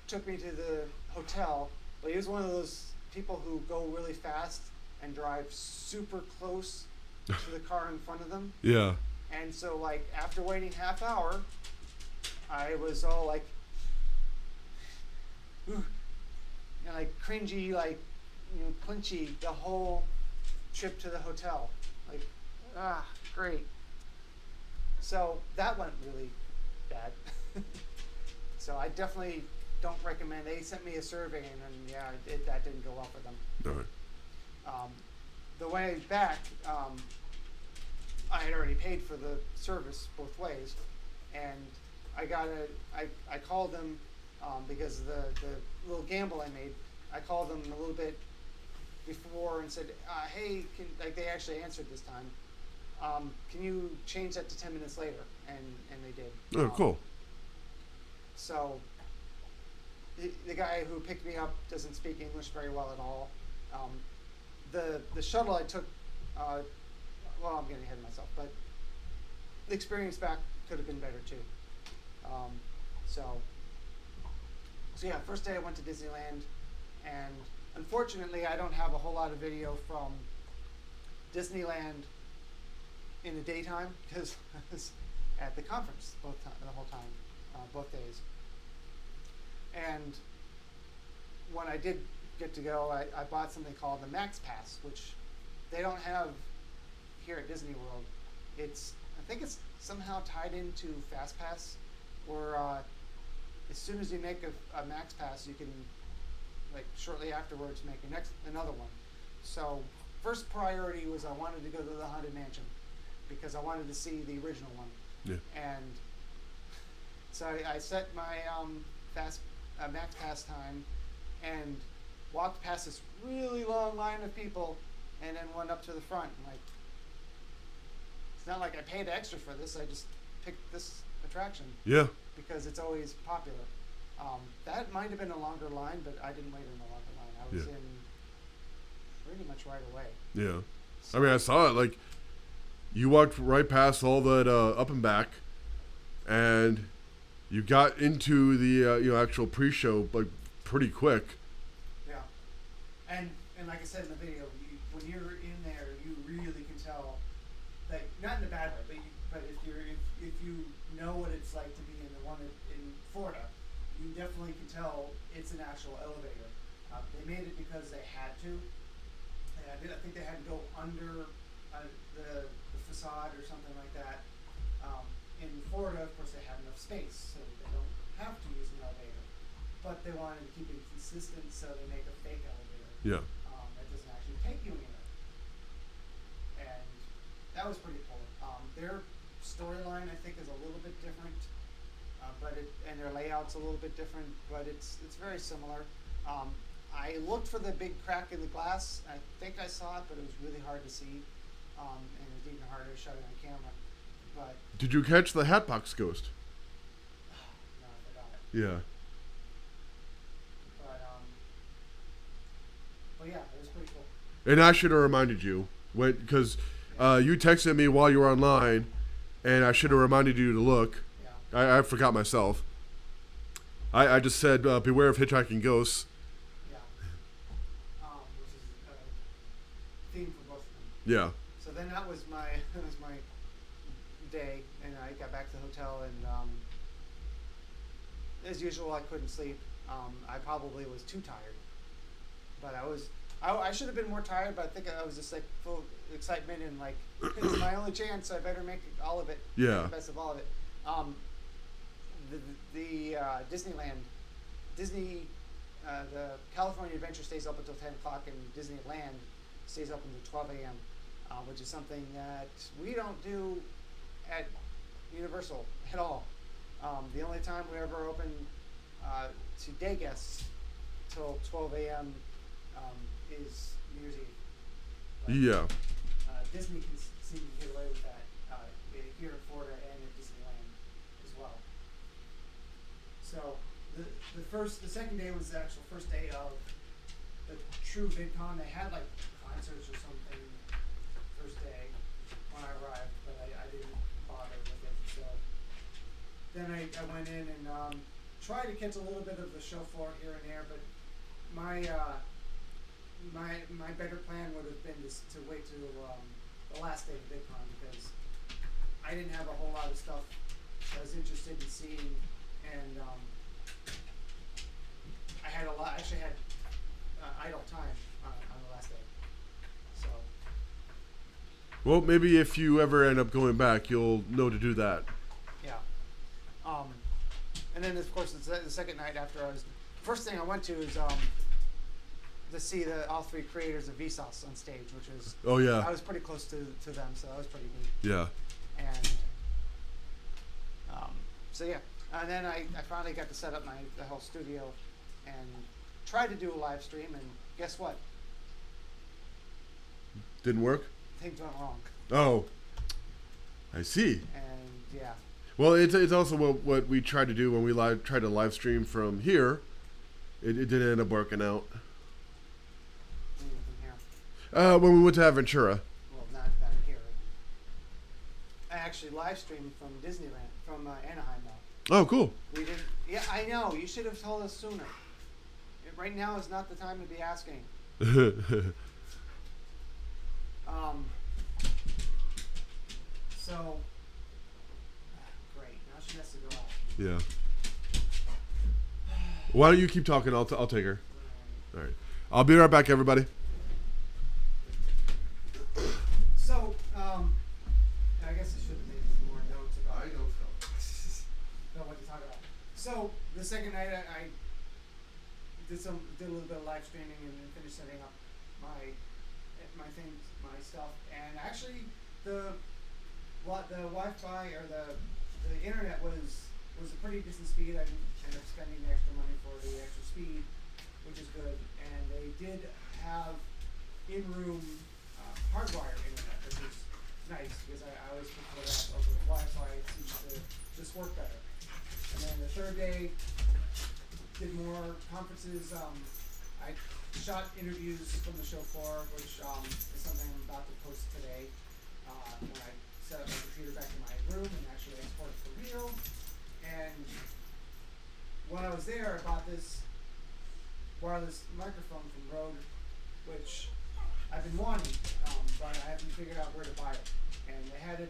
took me to the hotel. But he was one of those people who go really fast and drive super close to the car in front of them. Yeah. And so, like, after waiting half hour, I was all like, ooh, like cringy, like, clinchy the whole trip to the hotel. Like, great. So that went really bad. So I definitely don't recommend. They sent me a survey, and then that didn't go well for them. All right. The way back, I had already paid for the service both ways, and I called them because of the little gamble I made. I called them a little bit before and said, hey, they actually answered this time. Can you change that to 10 minutes later? And they did. Oh, cool. So the guy who picked me up doesn't speak English very well at all. The shuttle I took, I'm getting ahead of myself, but the experience back could have been better too. So yeah, first day I went to Disneyland, and unfortunately I don't have a whole lot of video from Disneyland in the daytime because I was at the conference the whole time, both days. And when I did get to go, I bought something called the Max Pass, which they don't have here at Disney World. I think it's somehow tied into Fast Pass, where as soon as you make a Max Pass, you can, like, shortly afterwards make another one. So first priority was I wanted to go to the Haunted Mansion because I wanted to see the original one. Yeah. And so I set my Max Pass time and walked past this really long line of people, and then went up to the front and like, It's not like I paid extra for this. I just picked this attraction Yeah. because it's always popular. That might have been a longer line, but I didn't wait in a longer line. I was Yeah. in pretty much right away. Yeah. So, I mean, I saw it. Like, you walked right past all that up and back, and you got into the actual pre-show like pretty quick. yeah, and like I said in the video, when you're in there, you really can tell, like not in a bad way, but if you know what it's like to be in the one in Florida, you definitely can tell it's an actual elevator. They made it because they had to. And I think they had to go under the facade or something like that. In Florida, of course, they have enough space, so they don't have to use an elevator. But they wanted to keep it consistent, so they make a fake elevator. Yeah. That doesn't actually take you anywhere. And that was pretty cool. Their storyline, I think, is a little bit different, and their layout's a little bit different, but it's very similar. I looked for the big crack in the glass. I think I saw it, but it was really hard to see, and it was even harder to show it on camera. But Did you catch the Hatbox Ghost? no, I forgot it. Yeah. But yeah, it was pretty cool. And I should have reminded you because you texted me while you were online, and I should have reminded you to look. Yeah. I forgot myself. I just said beware of hitchhiking ghosts. Yeah. Which is a theme for both of them. Yeah. So then that was my day, and I got back to the hotel, and as usual, I couldn't sleep. I probably was too tired, but I should have been more tired, but I think I was just like full of excitement and like it's my only chance. So I better make all of it. Yeah. The best of all of it. The Disneyland, the California Adventure stays up until 10 o'clock, and Disneyland stays up until 12 a.m., which is something that we don't do at Universal at all. The only time we ever open to day guests till 12 a.m. Is New Year's Eve. But, Yeah. Disney can seem to get away with that here in Florida and in Disneyland as well. So the second day was the actual first day of the true VidCon. They had like concerts or something first day when I arrived, but I didn't bother with it. So then I went in and tried to catch a little bit of the show floor here and there, but my better plan would have been to wait till the last day of VidCon, because I didn't have a whole lot of stuff I was interested in seeing, and I had actually had idle time on the last day. So. Well, maybe if you ever end up going back, you'll know to do that. Yeah. And then of course the second night after first thing I went to is to see all three creators of Vsauce on stage, which was Oh yeah. I was pretty close to them, so that was pretty neat. Yeah. And so yeah, and then I finally got to set up the whole studio and tried to do a live stream, and guess what? Didn't work? Things went wrong. Oh. I see. And yeah. Well, it's also what we tried to do when we tried to live stream from here. It didn't end up working out. From here. When we went to Aventura. Well, not here. I actually live streamed from Disneyland, from Anaheim though. Oh, cool. We didn't. Yeah, I know. You should have told us sooner. Right now is not the time to be asking. So, great. Now she has to go out. Yeah. Why don't you keep talking? I'll take her. All right. I'll be right back, everybody. So, I guess I should have made some more notes about. I know so. Know what to talk about. So the second night, I did a little bit of live streaming and then finished setting up my things, my stuff, and actually the Wi-Fi or the internet was a pretty decent speed. I didn't end up spending the extra money for the extra speed, which is good. And they did have in-room hardwire internet, which is nice because I always prefer that over Wi-Fi. It seems to just work better. And then the third day, did more conferences. I shot interviews from the show floor, which is something I'm about to post today. When I set up my computer back in my room and actually export it for real. And when I was there, I bought this wireless microphone from Rode, which I've been wanting, but I haven't figured out where to buy it. And they had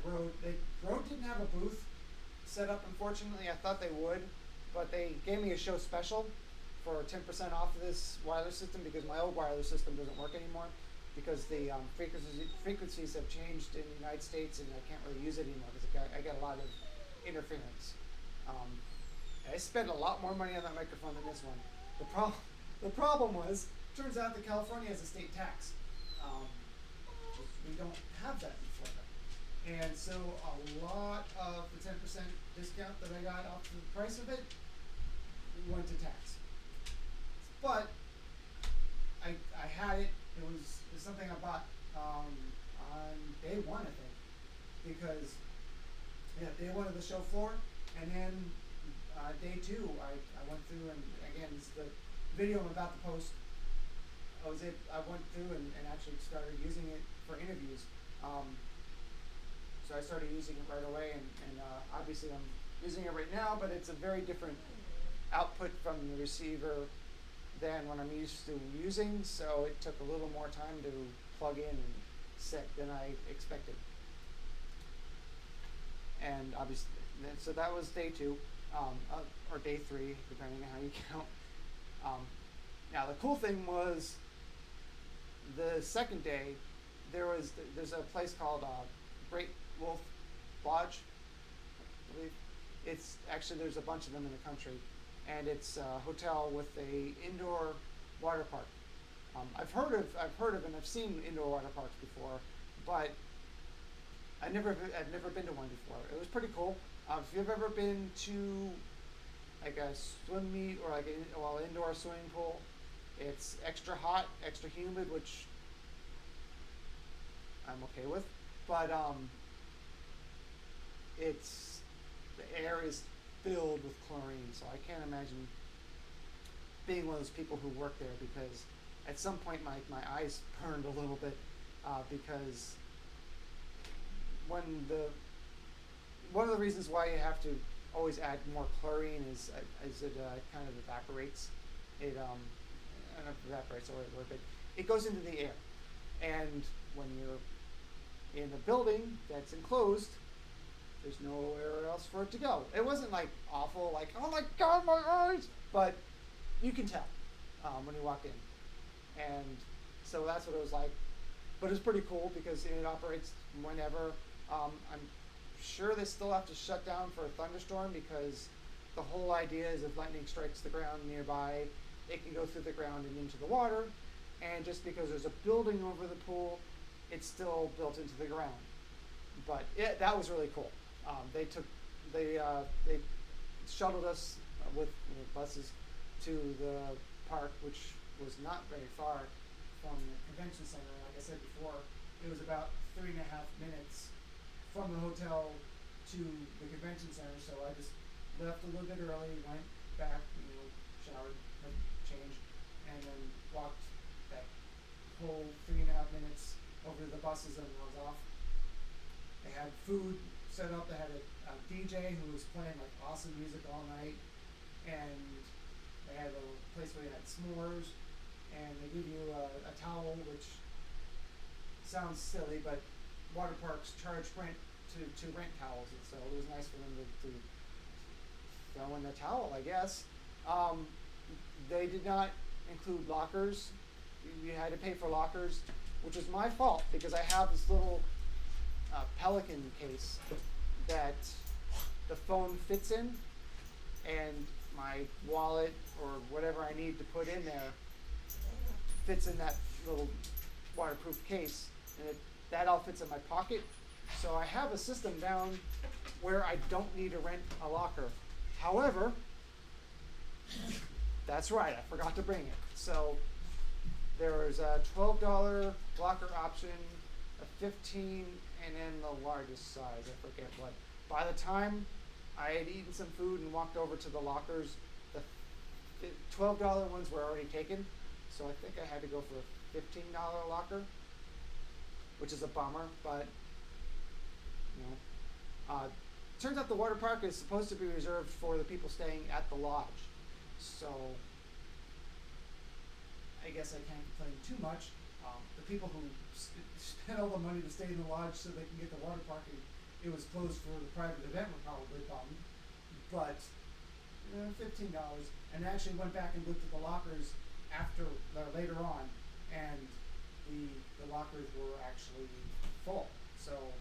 Rode. Rode didn't have a booth set up, unfortunately. I thought they would, but they gave me a show special for 10% off of this wireless system because my old wireless system doesn't work anymore because the frequencies have changed in the United States and I can't really use it anymore because I got a lot of interference. I spent a lot more money on that microphone than this one. The problem was, turns out that California has a state tax. We don't have that in Florida. And so a lot of the 10% discount that I got off the price of it went to tax. But I had it. It was something I bought on day one, I think, because day one of the show floor, and then day two I went through and again it's the video I'm about to post. I went through and actually started using it for interviews. So I started using it right away, and obviously I'm using it right now, but it's a very different output from the receiver than what I'm used to using, so it took a little more time to plug in and set than I expected. And obviously, so that was day two, or day three, depending on how you count. Now the cool thing was the second day, there's a place called Great Wolf Lodge, I believe. It's actually, there's a bunch of them in the country, and it's a hotel with a indoor water park. I've heard of and I've seen indoor water parks before, but I've never been to one before. It was pretty cool. If you've ever been to like a swim meet or like an indoor swimming pool, it's extra hot, extra humid, which I'm okay with, but the air is filled with chlorine, so I can't imagine being one of those people who work there, because at some point my eyes burned a little bit because one of the reasons why you have to always add more chlorine is it kind of evaporates. I don't know if evaporates the right word, but it goes into the air, and when you're in a building that's enclosed, there's nowhere else for it to go. It wasn't like awful, like, oh my god, my eyes, but you can tell when you walk in. And so that's what it was like. But it's pretty cool because it operates whenever. I'm sure they still have to shut down for a thunderstorm, because the whole idea is if lightning strikes the ground nearby, it can go through the ground and into the water. And just because there's a building over the pool, it's still built into the ground. But that was really cool. They shuttled us with buses to the park, which was not very far from the convention center. Like I said before, it was about 3.5 minutes from the hotel to the convention center. So I just left a little bit early, went back, showered, changed, and then walked that whole 3.5 minutes over to the buses, and I was off. They had food set up. They had a DJ who was playing like awesome music all night, and they had a place where they had s'mores, and they give you a towel, which sounds silly, but water parks charge rent to rent towels, and so it was nice for them to throw in the towel, I guess. They did not include lockers. You had to pay for lockers, which is my fault, because I have this little Pelican case that the phone fits in, and my wallet or whatever I need to put in there fits in that little waterproof case, and that all fits in my pocket. So I have a system down where I don't need to rent a locker. However, that's right, I forgot to bring it. So there was a $12 locker option, a $15, and then the largest size, I forget what. By the time I had eaten some food and walked over to the lockers, the $12 ones were already taken, so I think I had to go for a $15 locker, which is a bummer, but turns out the water park is supposed to be reserved for the people staying at the lodge, so I guess I can't complain too much. The people who spent all the money to stay in the lodge so they can get the water park, it was closed for the private event, were probably bummed, but $15, and I actually went back and looked at the lockers later on, and the lockers were actually full. So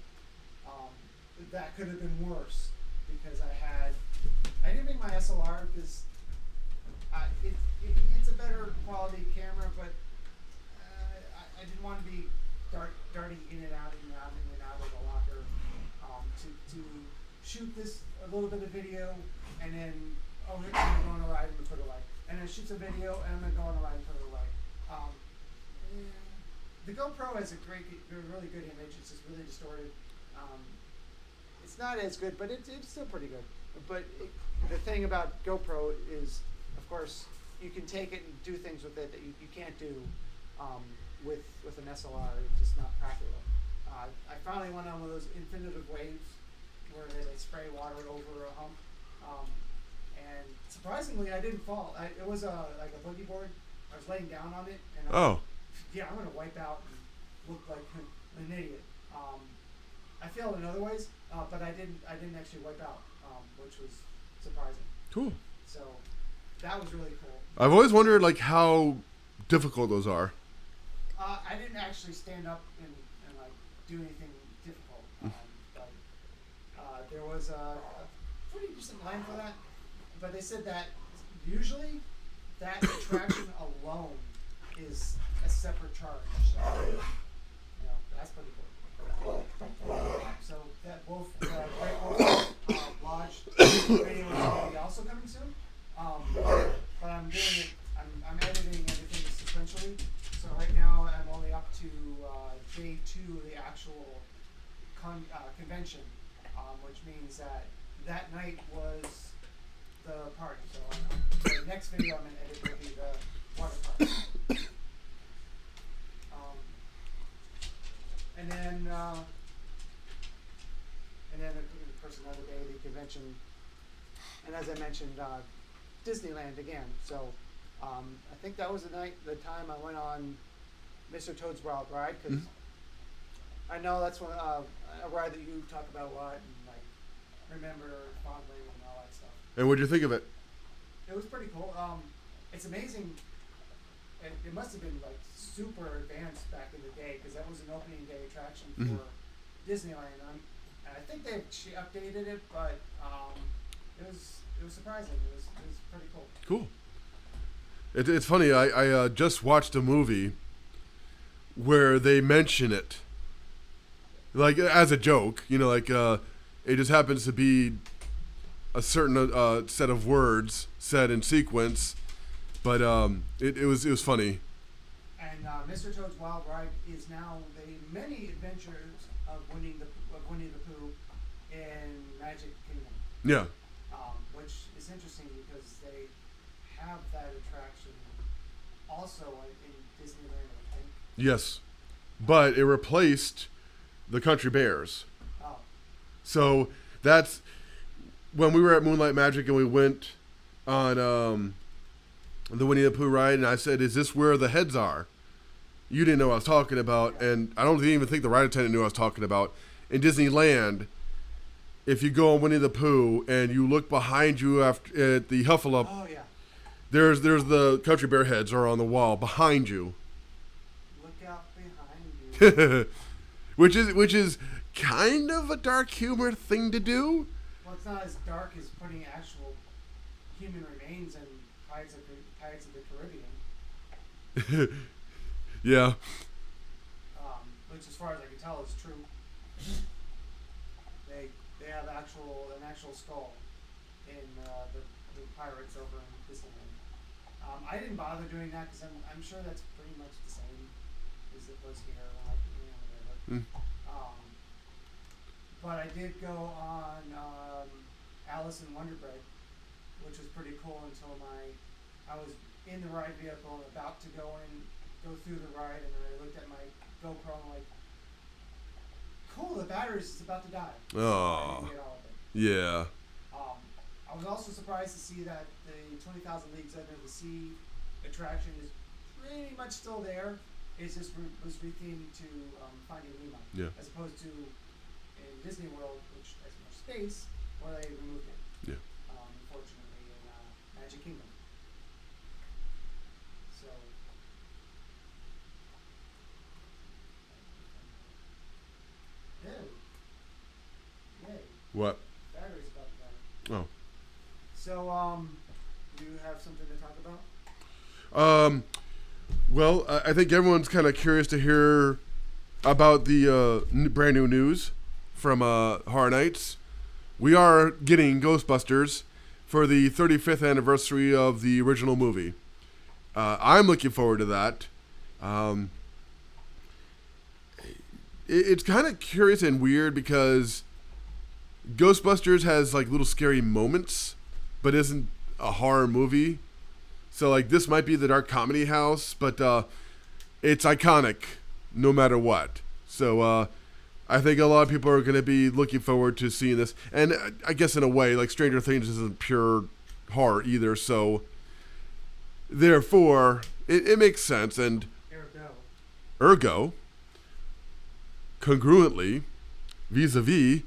that could have been worse because I didn't bring my SLR because it's a better quality camera, but I didn't want to be darting in and out of the locker to shoot this a little bit of video and then I'm going to go on a ride and put it away, and then shoot some video and I'm going to go on a ride and put it away. The GoPro has a really good image. It's just really distorted. It's not as good, but it's still pretty good. But the thing about GoPro is, of course, you can take it and do things with it that you can't do with an SLR. It's just not practical. I finally went on one of those infinitive waves where they spray water over a hump. And surprisingly, I didn't fall. It was like a boogie board. I was laying down on it, and I'm going to wipe out and look like an idiot. I failed in other ways, but I didn't actually wipe out, which was surprising. Cool. So that was really cool. I've always wondered like how difficult those are. I didn't actually stand up and like do anything difficult, but there was a pretty decent line for that. But they said that usually that attraction alone is a separate charge. So that's pretty cool. So that both Great Wolf Lodge video will be also coming soon. But I'm doing it. I'm editing everything sequentially. So right now I'm only up to day 2 of the actual convention, which means that night was the party. So the next video I'm going to edit will be the water park. And then of course another day the convention, and as I mentioned, Disneyland again. So I think that was the time I went on Mr. Toad's Wild Ride, because I know that's one a ride that you talk about a lot and like remember fondly and all that stuff. And what'd you think of it? It was pretty cool. It's amazing. It must have been like super advanced back in the day, because that was an opening day attraction for Disneyland. And I think they've updated it, but it was surprising. It was pretty cool. Cool. It's funny. I just watched a movie where they mention it, like as a joke. Like it just happens to be a certain set of words said in sequence. But it was funny. And Mr. Toad's Wild Ride is now the many adventures of Winnie the Pooh in Magic Kingdom. Yeah. Which is interesting because they have that attraction also in Disneyland, I think. Yes, but it replaced the Country Bears. Oh. So that's when we were at Moonlight Magic and we went on the Winnie the Pooh ride, and I said, "Is this where the heads are?" You didn't know what I was talking about, and I don't even think the ride attendant knew what I was talking about. In Disneyland, if you go on Winnie the Pooh and you look behind you at the Hufflepuff, there's the Country Bear heads are on the wall behind you. Look out behind you. which is kind of a dark humor thing to do. Well, it's not as dark as putting actual human remains in Pirates of the Caribbean. Yeah. Which, as far as I can tell, is true. They have an actual skull in the Pirates over in Disneyland. I didn't bother doing that because I'm sure that's pretty much the same as it was here. but I did go on Alice in Wonderbread, which was pretty cool until I was in the ride vehicle and about to go through the ride, and I looked at my GoPro and I'm like, cool, the battery's just about to die. Oh. I didn't get all of it. Yeah. I was also surprised to see that the 20,000 Leagues Under the Sea attraction is pretty much still there. It just was rethemed to Finding Nemo, Yeah. as opposed to in Disney World, which has more space, where they removed it. Yeah. Unfortunately, in Magic Kingdom. So. Yay. What? Battery's about to die. Oh. So, do you have something to talk about? Well, I think everyone's kind of curious to hear about the brand new news from Horror Nights. We are getting Ghostbusters for the 35th anniversary of the original movie. I'm looking forward to that. It's kind of curious and weird because Ghostbusters has like little scary moments, but isn't a horror movie. So like this might be the dark comedy house, but it's iconic no matter what. So I think a lot of people are going to be looking forward to seeing this. And I guess in a way, like Stranger Things isn't pure horror either. So therefore, it makes sense. And ergo, congruently, vis-a-vis,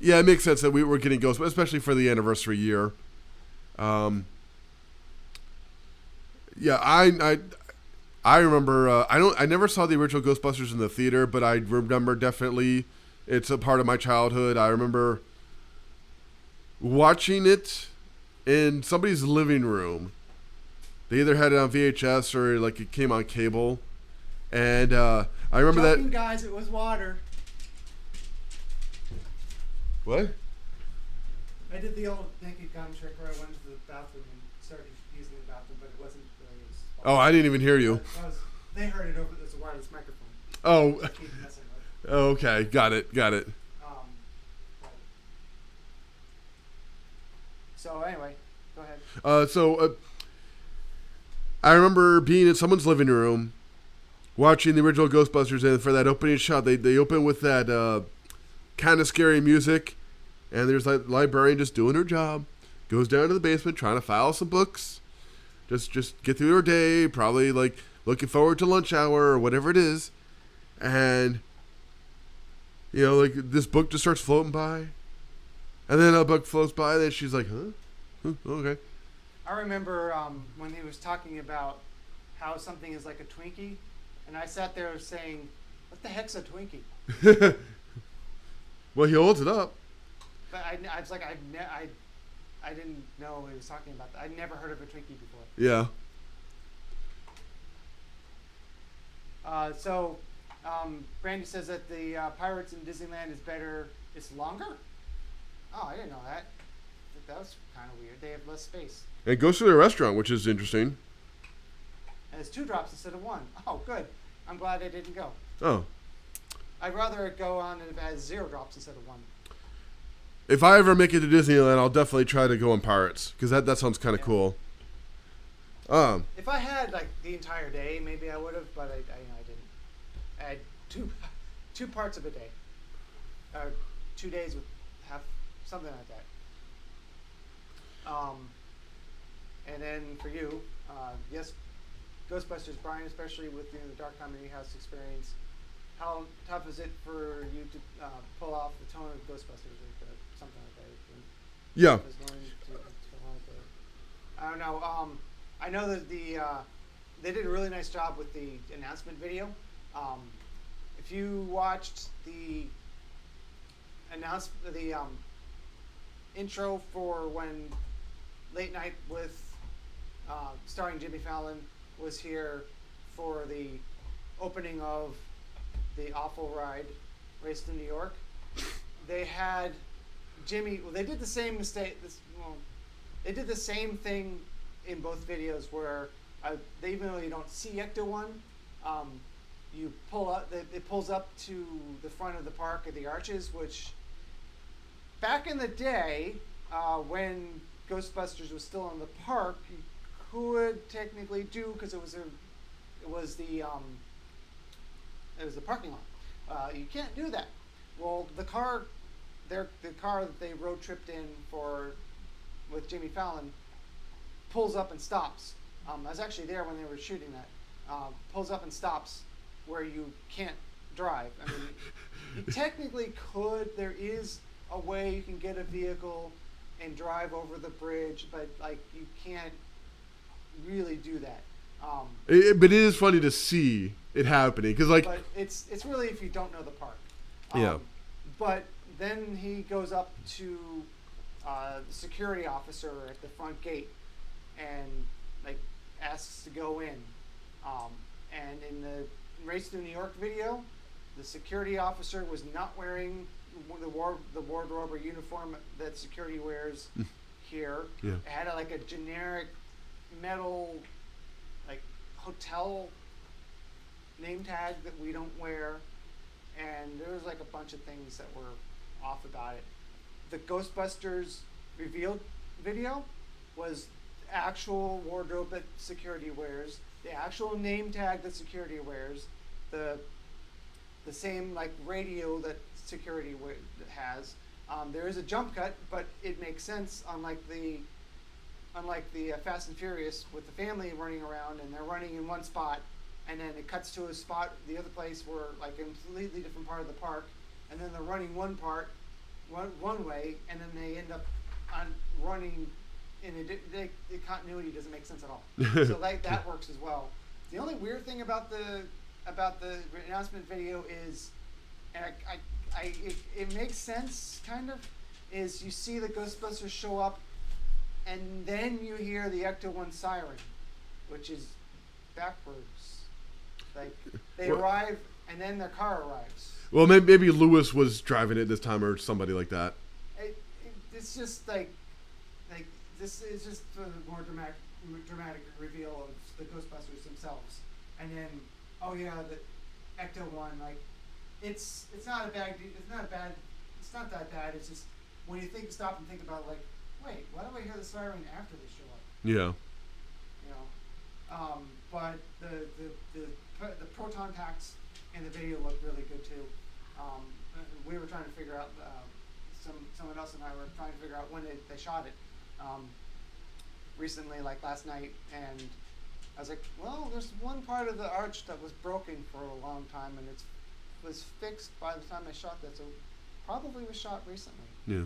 yeah, it makes sense that we were getting Ghostbusters, especially for the anniversary year. Yeah, I remember. I never saw the original Ghostbusters in the theater, but I remember definitely. It's a part of my childhood. I remember watching it in somebody's living room. They either had it on VHS or like it came on cable, and I remember Joking, that. Guys, it was water. What? I did the old naked gun trick where I went to the bathroom and started using the bathroom, but it wasn't really used. Oh, I didn't even hear you. They heard it over this wireless microphone. Oh. I keep messing with. Oh, okay, got it. But- so anyway, go ahead. I remember being in someone's living room, watching the original Ghostbusters, and for that opening shot, they open with that kind of scary music, and there's that librarian just doing her job, goes down to the basement trying to file some books, just get through her day, probably like looking forward to lunch hour or whatever it is, and like this book just starts floating by, and then a book floats by, and then she's like, huh, okay. I remember when he was talking about how something is like a Twinkie, and I sat there saying, "What the heck's a Twinkie?" Well, he holds it up. But I was like, I didn't know he was talking about that. I'd never heard of a Twinkie before. Yeah. Brandy says that the Pirates in Disneyland is better. It's longer? Oh, I didn't know that. That was kind of weird. They have less space. And it goes to the restaurant, which is interesting. And it's 2 drops instead of 1. Oh, good. I'm glad I didn't go. Oh. I'd rather it go on and it has 0 drops instead of 1. If I ever make it to Disneyland, I'll definitely try to go on Pirates, because that sounds kind of cool. If I had like the entire day, maybe I would have, but I didn't. I had two parts of a day, 2 days with half something like that. And then for you, yes, Ghostbusters, Brian, especially with the Dark Comedy House experience. How tough is it for you to pull off the tone of Ghostbusters or something like that? Yeah. I don't know. I know that they did a really nice job with the announcement video. If you watched the intro for when Late Night with starring Jimmy Fallon was here for the opening of the awful ride, Race to New York, they had Jimmy. Well, they did the same mistake. They did the same thing in both videos where even though you don't see Ecto One, you pull up. It pulls up to the front of the park at the arches, which back in the day, when Ghostbusters was still in the park, you could technically do because it was the parking lot. You can't do that. Well, the car that they road tripped in with Jimmy Fallon pulls up and stops. I was actually there when they were shooting that. Pulls up and stops where you can't drive. I mean, you technically could. There is a way you can get a vehicle and drive over the bridge, but like you can't really do that. But it is funny to see it happening because, like, but it's really if you don't know the park. Yeah. But then he goes up to the security officer at the front gate and like asks to go in. And in the Race to New York video, the security officer was not wearing the wardrobe or uniform that security wears here. Yeah. It had like a generic metal like hotel name tag that we don't wear, and there was like a bunch of things that were off about it. The Ghostbusters revealed video was actual wardrobe that security wears, the actual name tag that security wears, the same like radio that security has. There is a jump cut, but it makes sense. Unlike the Fast and Furious with the family running around and they're running in one spot, and then it cuts to a spot, the other place where like a completely different part of the park, and then they're running one way, and then they end up running. And the continuity doesn't make sense at all. So like that works as well. The only weird thing about the announcement video is, and it makes sense kind of, is you see the Ghostbusters show up, and then you hear the Ecto-1 siren, which is backwards. Like they arrive, and then their car arrives. Well, maybe Lewis was driving it this time, or somebody like that. It's just like this is just a more dramatic reveal of the Ghostbusters themselves, and then the Ecto-1, like it's not a bad, it's not bad, it's not that bad. It's just when you stop and think about it, like, wait, why do I hear the siren after they show up? Yeah. But the proton packs in the video look really good too. We were trying to figure out, someone else and I were trying to figure out when they shot it recently, like last night, and I was like, well, there's one part of the arch that was broken for a long time, and it was fixed by the time I shot that, so probably was shot recently. Yeah.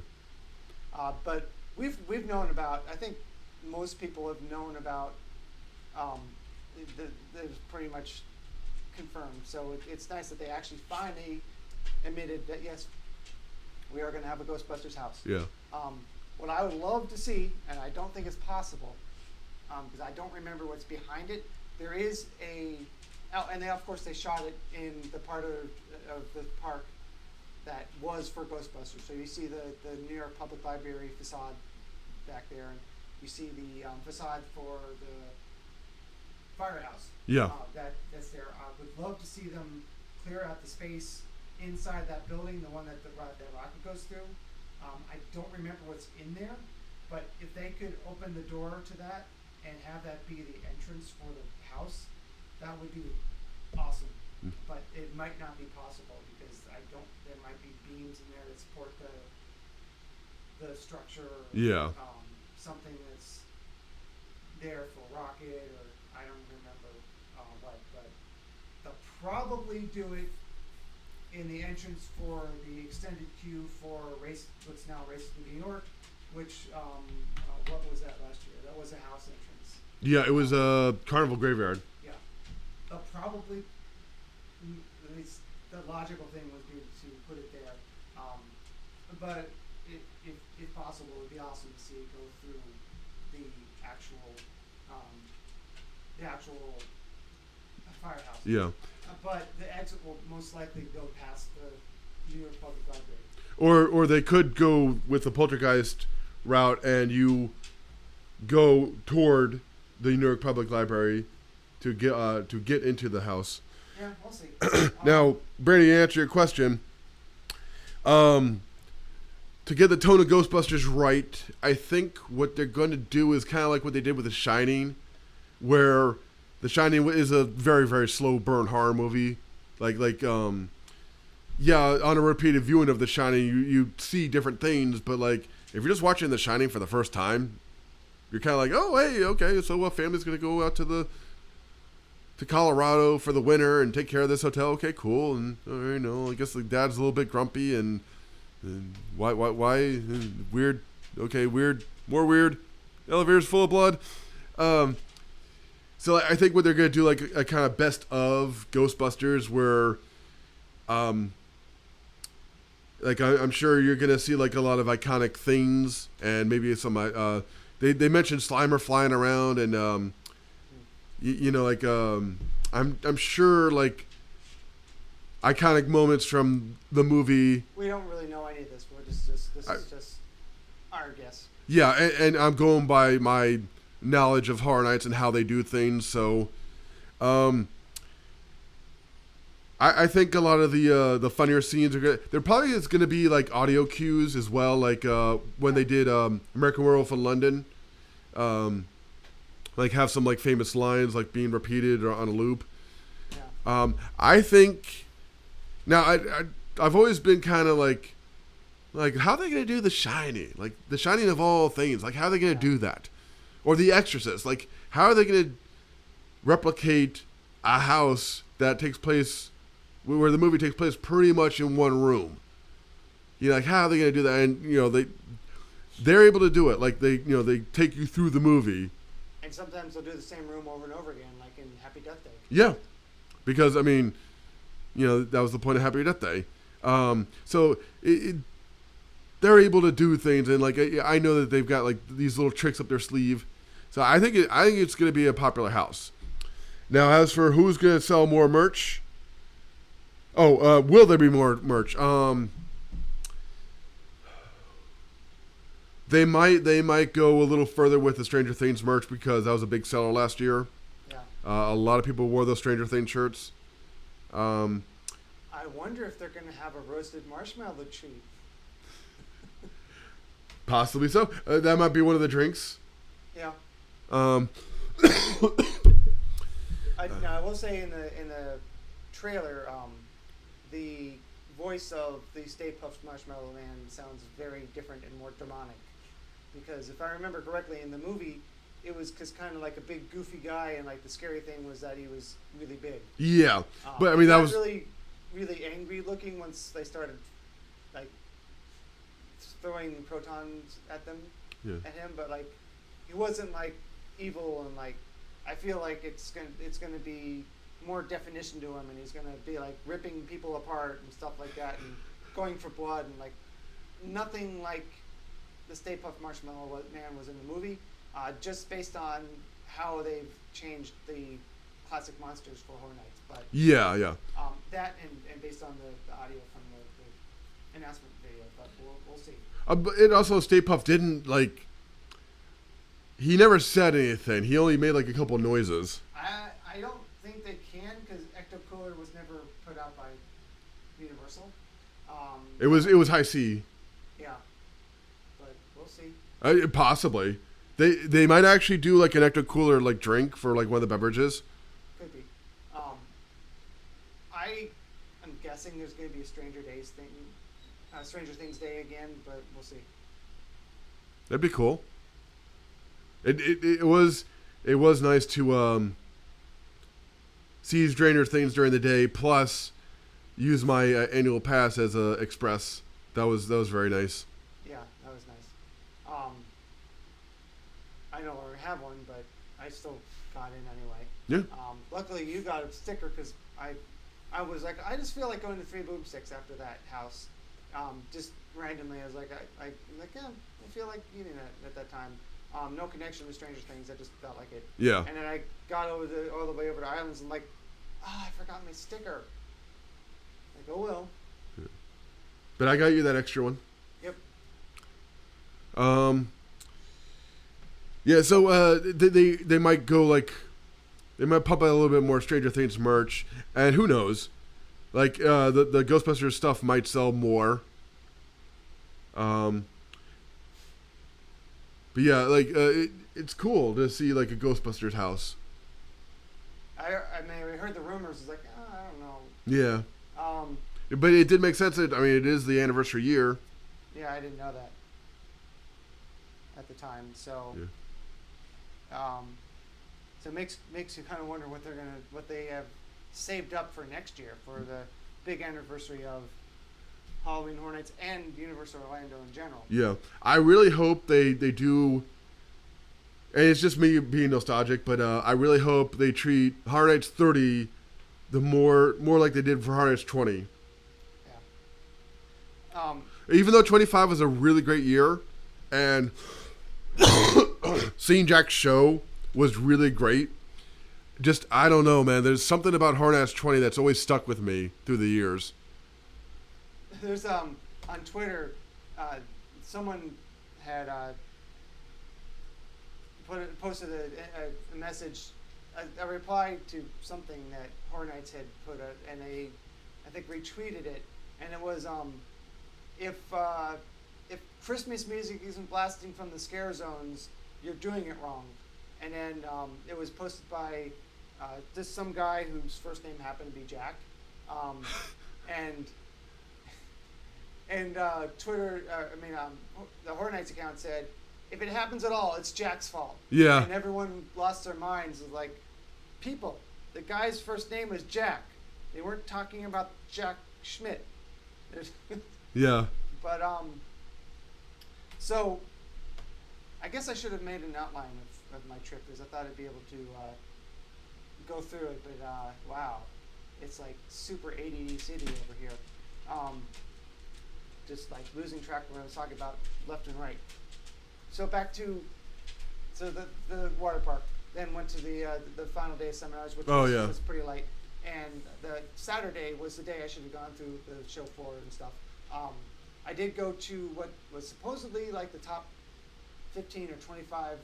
But we've known about, I think most people have known about, it's pretty much confirmed. So it's nice that they actually finally admitted that yes, we are going to have a Ghostbusters house. Yeah. What I would love to see, and I don't think it's possible, because I don't remember what's behind it. There is and they of course they shot it in the part of the park that was for Ghostbusters. So you see the New York Public Library facade back there, and you see the facade for the firehouse. Yeah. That's there. I would love to see them clear out the space inside that building, the one that the rocket goes through. I don't remember what's in there, but if they could open the door to that and have that be the entrance for the house, that would be awesome. But it might not be possible because there might be beams in there that support the structure. Or, Yeah. Something that's there for rocket, or I don't remember what, but they'll probably do it in the entrance for the extended queue for what's now Race to New York, which what was that last year? That was a house entrance. Yeah, it was a Carnival Graveyard. Yeah, they'll probably, at least the logical thing would be to put it there, but if possible, it would be awesome to see it go through the actual firehouse. Yeah. But the exit will most likely go past the New York Public Library. Or they could go with the Poltergeist route, and you go toward the New York Public Library to get into the house. Yeah, we'll see. Now, Brady, to answer your question, to get the tone of Ghostbusters right, I think what they're going to do is kind of like what they did with The Shining, where The Shining is a very, very slow burn horror movie. Yeah, on a repeated viewing of The Shining, you see different things, but like if you're just watching The Shining for the first time, you're kind of like, oh, hey, okay, so a family's going to go out to Colorado for the winter and take care of this hotel. Okay, cool. And I guess the dad's a little bit grumpy and why weird. Okay, weird, more weird. Elevator's full of blood. So I think what they're gonna do, like a kind of best of Ghostbusters, where, like I'm sure you're gonna see like a lot of iconic things and maybe some they mentioned Slimer flying around and I'm sure like iconic moments from the movie. We don't really know any of this. This is just our guess. Yeah, and I'm going by my knowledge of Horror Nights and how they do things. So, I think a lot of the funnier scenes are good. There probably is going to be like audio cues as well, like when they did American Werewolf in London. Like have some like famous lines like being repeated or on a loop. Yeah. I think now I've always been kind of like how are they gonna do The Shining? Like The Shining of all things. Like how are they gonna do that? Or The Exorcist? Like how are they gonna replicate a house that takes place where the movie takes place pretty much in one room? Like how are they gonna do that? And they're able to do it. Like they take you through the movie. And sometimes they'll do the same room over and over again, like in Happy Death Day. Yeah, because that was the point of Happy Death Day. So they're able to do things, and like I know that they've got like these little tricks up their sleeve. So I think it's going to be a popular house. Now, as for who's going to sell more merch, will there be more merch? They might go a little further with the Stranger Things merch because that was a big seller last year. Yeah. A lot of people wore those Stranger Things shirts. I wonder if they're going to have a roasted marshmallow treat. Possibly so. That might be one of the drinks. Yeah. Now I will say in the trailer, the voice of the Stay Puft Marshmallow Man sounds very different and more demonic. Because if I remember correctly, in the movie, it was kind of like a big goofy guy, and like the scary thing was that he was really big. Yeah, but I mean that was really, really angry looking once they started like throwing protons at him. But like he wasn't like evil, and like I feel like it's gonna be more definition to him, and he's gonna be like ripping people apart and stuff like that, and going for blood, and like nothing like the Stay Puft Marshmallow Man was in the movie, just based on how they've changed the classic monsters for Horror Nights. But yeah. That and based on the audio from the announcement video, but we'll see. But it also Stay Puft didn't like. He never said anything. He only made like a couple noises. I don't think they can because Ecto Cooler was never put out by Universal. It was High C. Yeah, but we'll see. Possibly, they might actually do like an Ecto Cooler like drink for like one of the beverages. Could be. I'm guessing there's going to be a Stranger Things Day again, but we'll see. That'd be cool. It was nice to see Stranger Things during the day, plus use my annual pass as a express. That was very nice. Yeah, that was nice. I no longer have one, but I still got in anyway. Yeah. Luckily, you got a sticker because I was like, I just feel like going to Three Boomsticks after that house. Just randomly, I was like, I feel like eating it at that time. No connection with Stranger Things. I just felt like it. Yeah. And then I got all the way over to Islands and like, I forgot my sticker. Like, oh well. Yeah. But I got you that extra one. Yep. Yeah. So they might go like, they might pump out a little bit more Stranger Things merch, and who knows, like the Ghostbusters stuff might sell more. Um, but yeah, like it's cool to see like a Ghostbusters house. I mean, we heard the rumors. It's like, oh, I don't know. Yeah, Um, but it did make sense. That I mean, it is the anniversary year. yeah, I didn't know that at the time. So, Yeah. so it makes you kind of wonder what they have saved up for next year for the big anniversary of Halloween Horror Nights and Universal Orlando in general. Yeah, I really hope they do. And it's just me being nostalgic, but I really hope they treat Horror Nights 30 the more like they did for Horror Nights 20. Yeah. Even though 25 was a really great year, and seeing Jack's show was really great. Just, I don't know, man. There's something about Horror Nights 20 that's always stuck with me through the years. There's on Twitter, someone had posted a message, a reply to something that Horror Nights had put, and they, I think, retweeted it, and it was if Christmas music isn't blasting from the scare zones, you're doing it wrong. And then it was posted by just some guy whose first name happened to be Jack, and Twitter, the Horror Nights account said, if it happens at all, it's Jack's fault. Yeah. And everyone lost their minds. It was like, people, the guy's first name was Jack. They weren't talking about Jack Schmidt. Yeah. But so I guess I should have made an outline of my trip because I thought I'd be able to go through it. But wow, it's like super ADD city over here. Just like losing track of what I was talking about left and right. So back to the water park. Then went to the final day of seminars, which was pretty light. And the Saturday was the day I should have gone through the show floor and stuff. I did go to what was supposedly like the top 15 or 25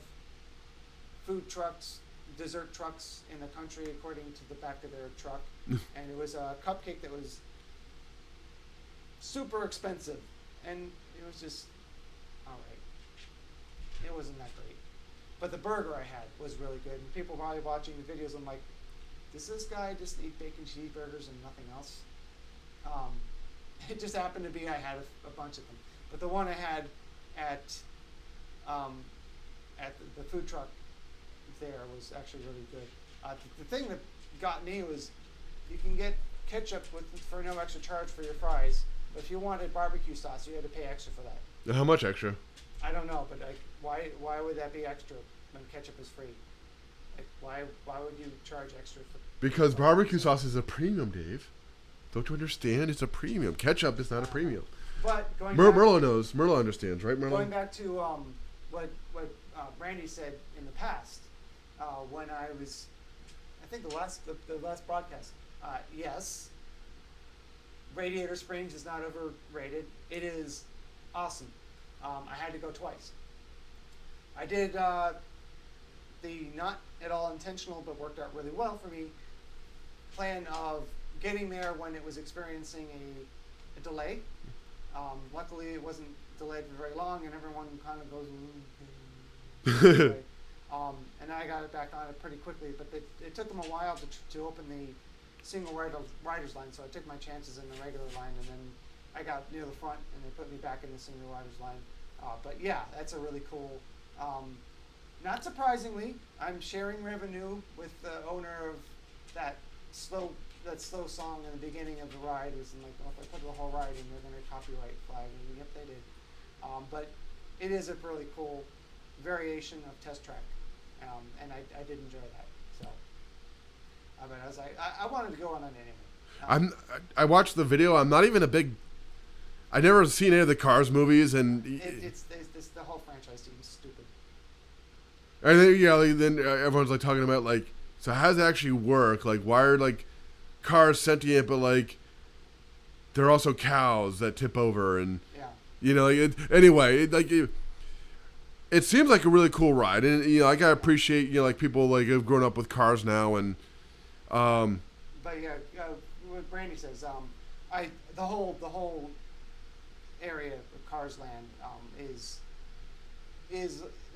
food trucks, dessert trucks in the country, according to the back of their truck. And it was a cupcake that was super expensive, and it was just all right. It wasn't that great, but the burger I had was really good. And people probably watching the videos, I'm like, does this guy just eat bacon cheeseburgers and nothing else? It just happened to be I had a bunch of them, but the one I had at the food truck there was actually really good. The thing that got me was you can get ketchup for no extra charge for your fries, but if you wanted barbecue sauce, you had to pay extra for that. How much extra? I don't know, but like, why would that be extra when ketchup is free? Like, why would you charge extra for? Because barbecue sauce is a premium, Dave. Don't you understand? It's a premium. Ketchup is not a premium. But going Merlo knows. Merlo understands, right, Merlo? Going back to what Brandy said in the past, when I was, I think the last broadcast. Yes, Radiator Springs is not overrated. It is awesome. I had to go twice. I did the not at all intentional, but worked out really well for me, plan of getting there when it was experiencing a delay. Luckily, it wasn't delayed for very long, and everyone kind of goes, and I got it back on it pretty quickly, but it took them a while to open the single rider's line, so I took my chances in the regular line, and then I got near the front, and they put me back in the single rider's line. But yeah, that's a really cool. Not surprisingly, I'm sharing revenue with the owner of that slow song in the beginning of the ride. It was like, oh, if I put the whole ride in, they're going to copyright flag, and yep, they did. But it is a really cool variation of Test Track, and I did enjoy that. So, but I was like, I wanted to go on it anyway. I watched the video. I'm not even a big. I never seen any of the Cars movies, and it's the whole franchise seems stupid. And then, then everyone's like talking about like, so how does it actually work? Like, why are like cars sentient, but like they're also cows that tip over, and it seems like a really cool ride, and I gotta appreciate like people like have grown up with cars now, and But yeah, what Brandy says, the whole area, Cars Land is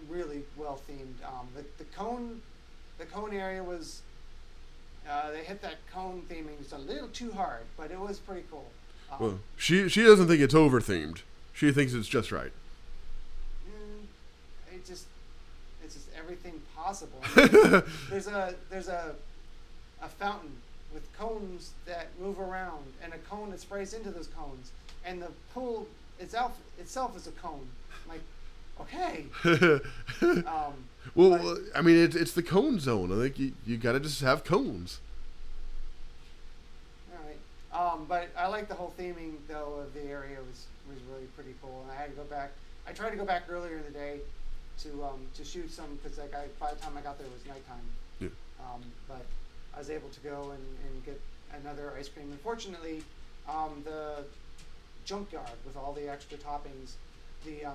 really well themed. The cone area was they hit that cone theming just a little too hard, but it was pretty cool. Well, she doesn't think it's over themed. She thinks it's just right. It's just everything possible. I mean, there's a fountain with cones that move around, and a cone that sprays into those cones, and the pool itself is a cone. I'm like, okay. Well, I mean, it's the cone zone. I think you got to just have cones. All right. But I like the whole theming though of the area was really pretty cool, and I had to go back. I tried to go back earlier in the day to shoot some because by the time I got there it was nighttime. Yeah. But I was able to go and get another ice cream. Unfortunately, the junkyard with all the extra toppings, the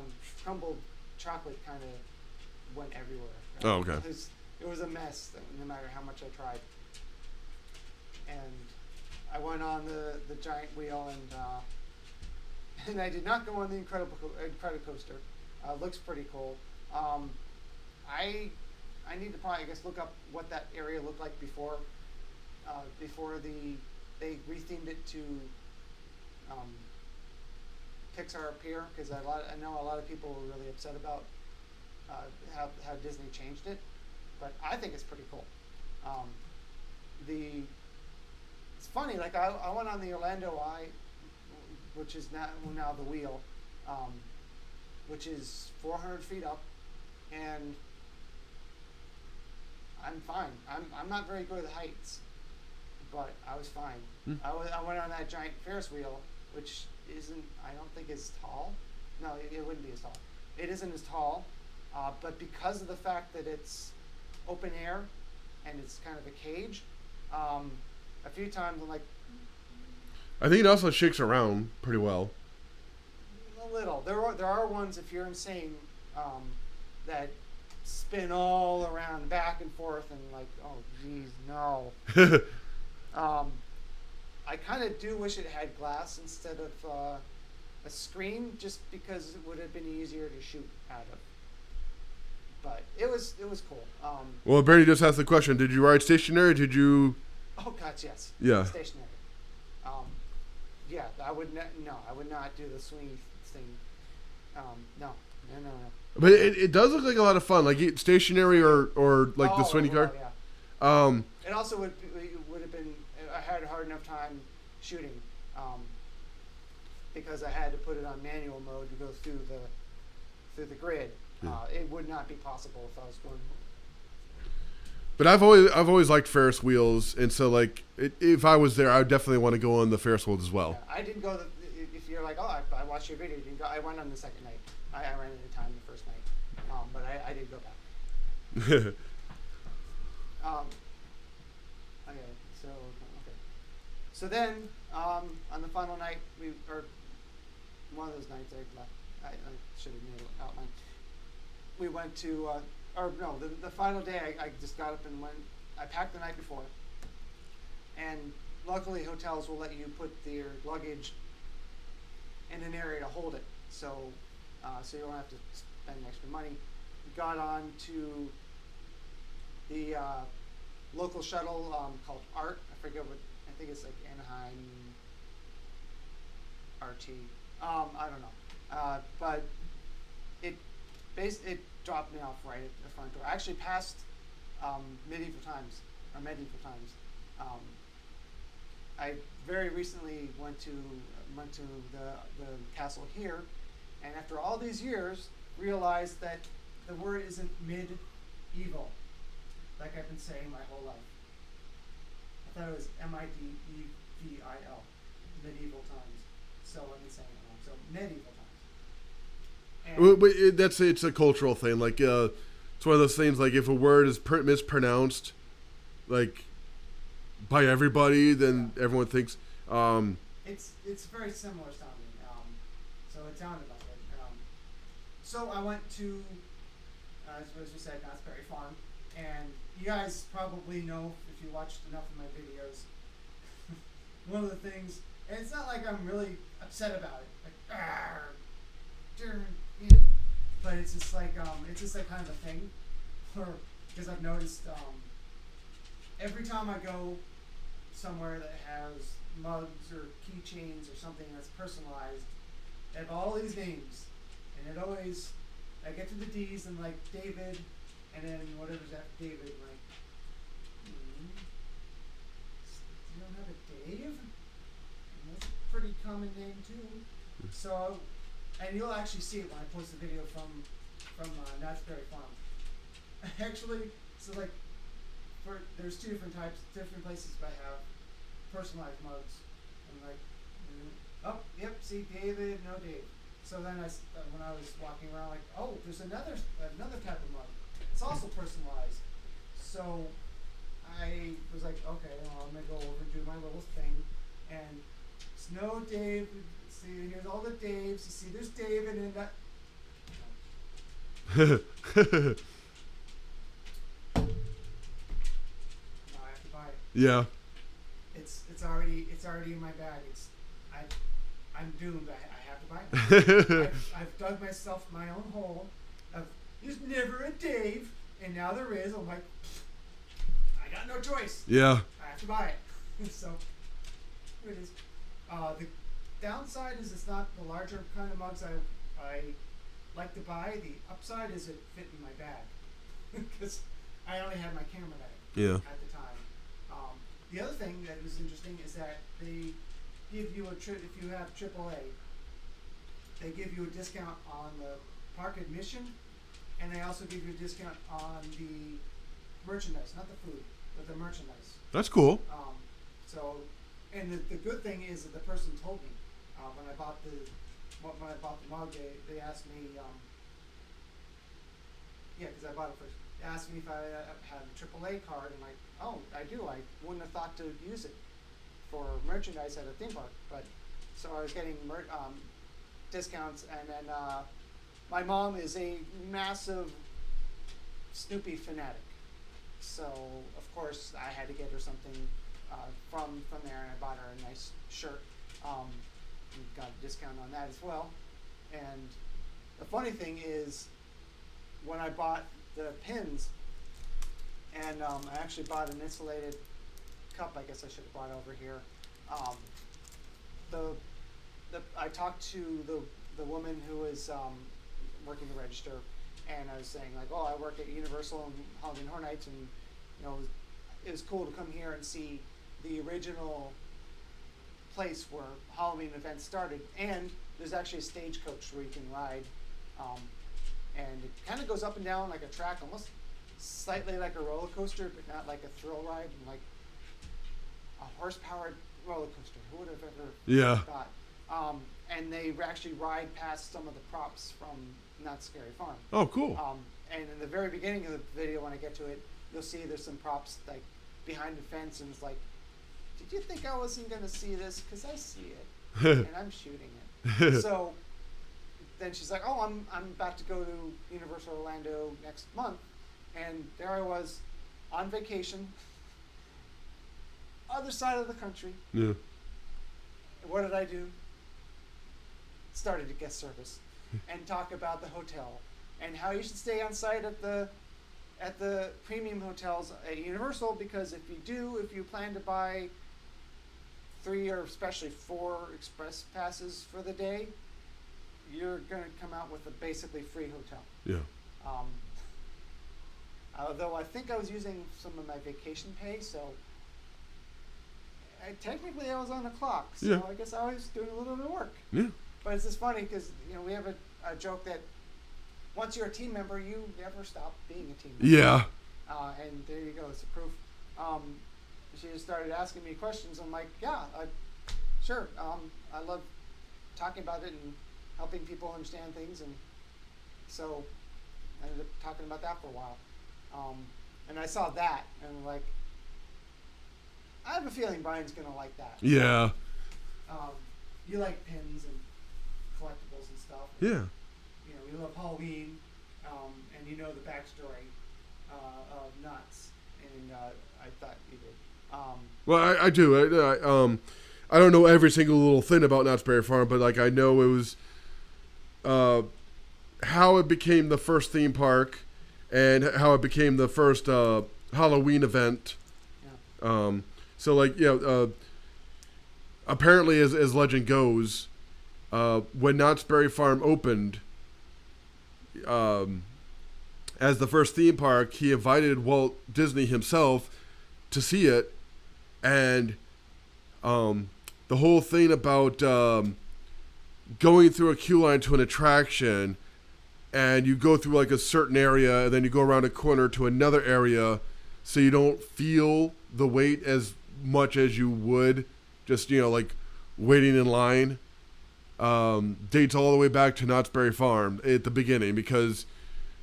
crumbled chocolate kind of went everywhere. Right? Oh, okay. It was a mess no matter how much I tried. And I went on the giant wheel and I did not go on the Incredicoaster. Looks pretty cool. I need to probably, I guess, look up what that area looked like before they rethemed it to Pixar Pier, because I know a lot of people were really upset about how Disney changed it, but I think it's pretty cool. It's funny, like I went on the Orlando Eye, which is now the wheel, which is 400 feet up, and I'm fine. I'm not very good at heights, but I was fine. I went on that giant Ferris wheel, which I don't think is tall. No, it wouldn't be as tall. It isn't as tall, but because of the fact that it's open air and it's kind of a cage, a few times I'm like, I think it also shakes around pretty well. a little. There are ones, if you're insane, that spin all around, back and forth, and like, oh geez, no. I kind of do wish it had glass instead of a screen, just because it would have been easier to shoot out of. But it was cool. Well, Bernie just asked the question: did you ride stationary? Or did you? Oh God, yes. Yeah. Stationary. Yeah, I would not do the swing thing. No. But it does look like a lot of fun, like stationary or like the swingy car. Yeah. It also would have been. I had a hard enough time shooting, because I had to put it on manual mode to go through the grid. Yeah. It would not be possible if I was going. But I've always liked Ferris wheels, and so like if I was there, I would definitely want to go on the Ferris wheels as well. Yeah, I didn't go. If you're like, oh, I watched your video, you didn't go. I went on the second night. I ran into time the first night, but I did go back. Okay, so then on the final night, or one of those nights I left. I should have made an outline. We went to, the final day I just got up and went. I packed the night before, and luckily hotels will let you put your luggage in an area to hold it, so you don't have to spend extra money. We got on to the local shuttle called ART. I think it's like Anaheim RT. I don't know, but it dropped me off right at the front door. I actually passed medieval times. I very recently went to the castle here, and after all these years, realized that the word isn't medieval, like I've been saying my whole life. I thought it was MIDEVIL, medieval times. So I've been saying it wrong. So medieval times. But it's a cultural thing. Like it's one of those things. Like if a word is mispronounced, like by everybody, then everyone thinks. It's very similar sounding. So it sounded like it. So I went to, as we said, Knott's Berry Farm, and you guys probably know if you watched enough of my videos. One of the things, and it's not like I'm really upset about it. Like, darn, but it's just like kind of a thing, because I've noticed every time I go somewhere that has mugs or keychains or something that's personalized, they have all these names, and it always I get to the D's and like David, and then whatever's after David, like, you don't have a Dave? And that's a pretty common name too. So, and you'll actually see it when I post the video from Knott's Berry Farm. Actually, so like, there's two different places I have personalized mugs. I'm like, oh, yep, see David, no Dave. So then when I was walking around, like, oh, there's another type of mug. It's also personalized. So I was like, okay, well, I'm gonna go over and do my little thing, and it's no Dave. See, here's all the Daves. You see, there's David and that. No, I have to buy it. Yeah. It's already in my bag. I'm doomed. I have to buy it. I've dug myself my own hole. There's never a Dave, and now there is. I'm like, I got no choice. Yeah. I have to buy it. So here it is. The downside is it's not the larger kind of mugs I like to buy. The upside is it fit in my bag because I only had my camera bag at the time. The other thing that was interesting is that they give you if you have AAA, they give you a discount on the park admission, and they also give you a discount on the merchandise, not the food, but the merchandise. That's cool. And the good thing is that the person told me when I bought the mug, they asked me, because I bought it first. They asked me if I had a AAA card, and like, oh, I do. I wouldn't have thought to use it for merchandise at a theme park, but so I was getting discounts, and then my mom is a massive Snoopy fanatic, so of course I had to get her something from there, and I bought her a nice shirt. And got a discount on that as well. And the funny thing is, when I bought the pins, and I actually bought an insulated cup. I guess I should have brought over here. I talked to the woman who was working the register, and I was saying like, oh, I work at Universal and Halloween Horror Nights, and it was cool to come here and see the original place where Halloween events started. And there's actually a stagecoach where you can ride, and it kind of goes up and down like a track, almost slightly like a roller coaster, but not like a thrill ride, like a horse-powered roller coaster. Who would have ever thought? And they actually ride past some of the props from Not Scary Farm. Oh, cool. And in the very beginning of the video, when I get to it, you'll see there's some props like behind the fence, and it's like, did you think I wasn't going to see this? Because I see it, and I'm shooting it. So then she's like, oh, I'm about to go to Universal Orlando next month. And there I was on vacation, other side of the country. Yeah. What did I do? Started to guest service and talk about the hotel and how you should stay on site at the premium hotels at Universal, because if you plan to buy 3 or especially 4 express passes for the day, you're going to come out with a basically free hotel. Yeah. Although I think I was using some of my vacation pay, so technically I was on the clock. So I guess I was doing a little bit of work. Yeah. But it's just funny because we have a joke that once you're a team member, you never stop being a team member. Yeah. And there you go. It's a proof. She just started asking me questions. I'm like, yeah, sure. I love talking about it and helping people understand things, and so I ended up talking about that for a while. And I saw that, and I'm like, I have a feeling Brian's gonna like that. Yeah. You like pins and collectibles and stuff. Yeah. You love Halloween, and you know the backstory of Nuts, and I thought you did. Well, I do. I don't know every single little thing about Knott's Berry Farm, but like I know it was how it became the first theme park and how it became the first Halloween event. Yeah. So like apparently as legend goes, when Knott's Berry Farm opened, as the first theme park, he invited Walt Disney himself to see it, and the whole thing about going through a queue line to an attraction, and you go through like a certain area, and then you go around a corner to another area, so you don't feel the wait as much as you would just like waiting in line. Dates all the way back to Knott's Berry Farm at the beginning, because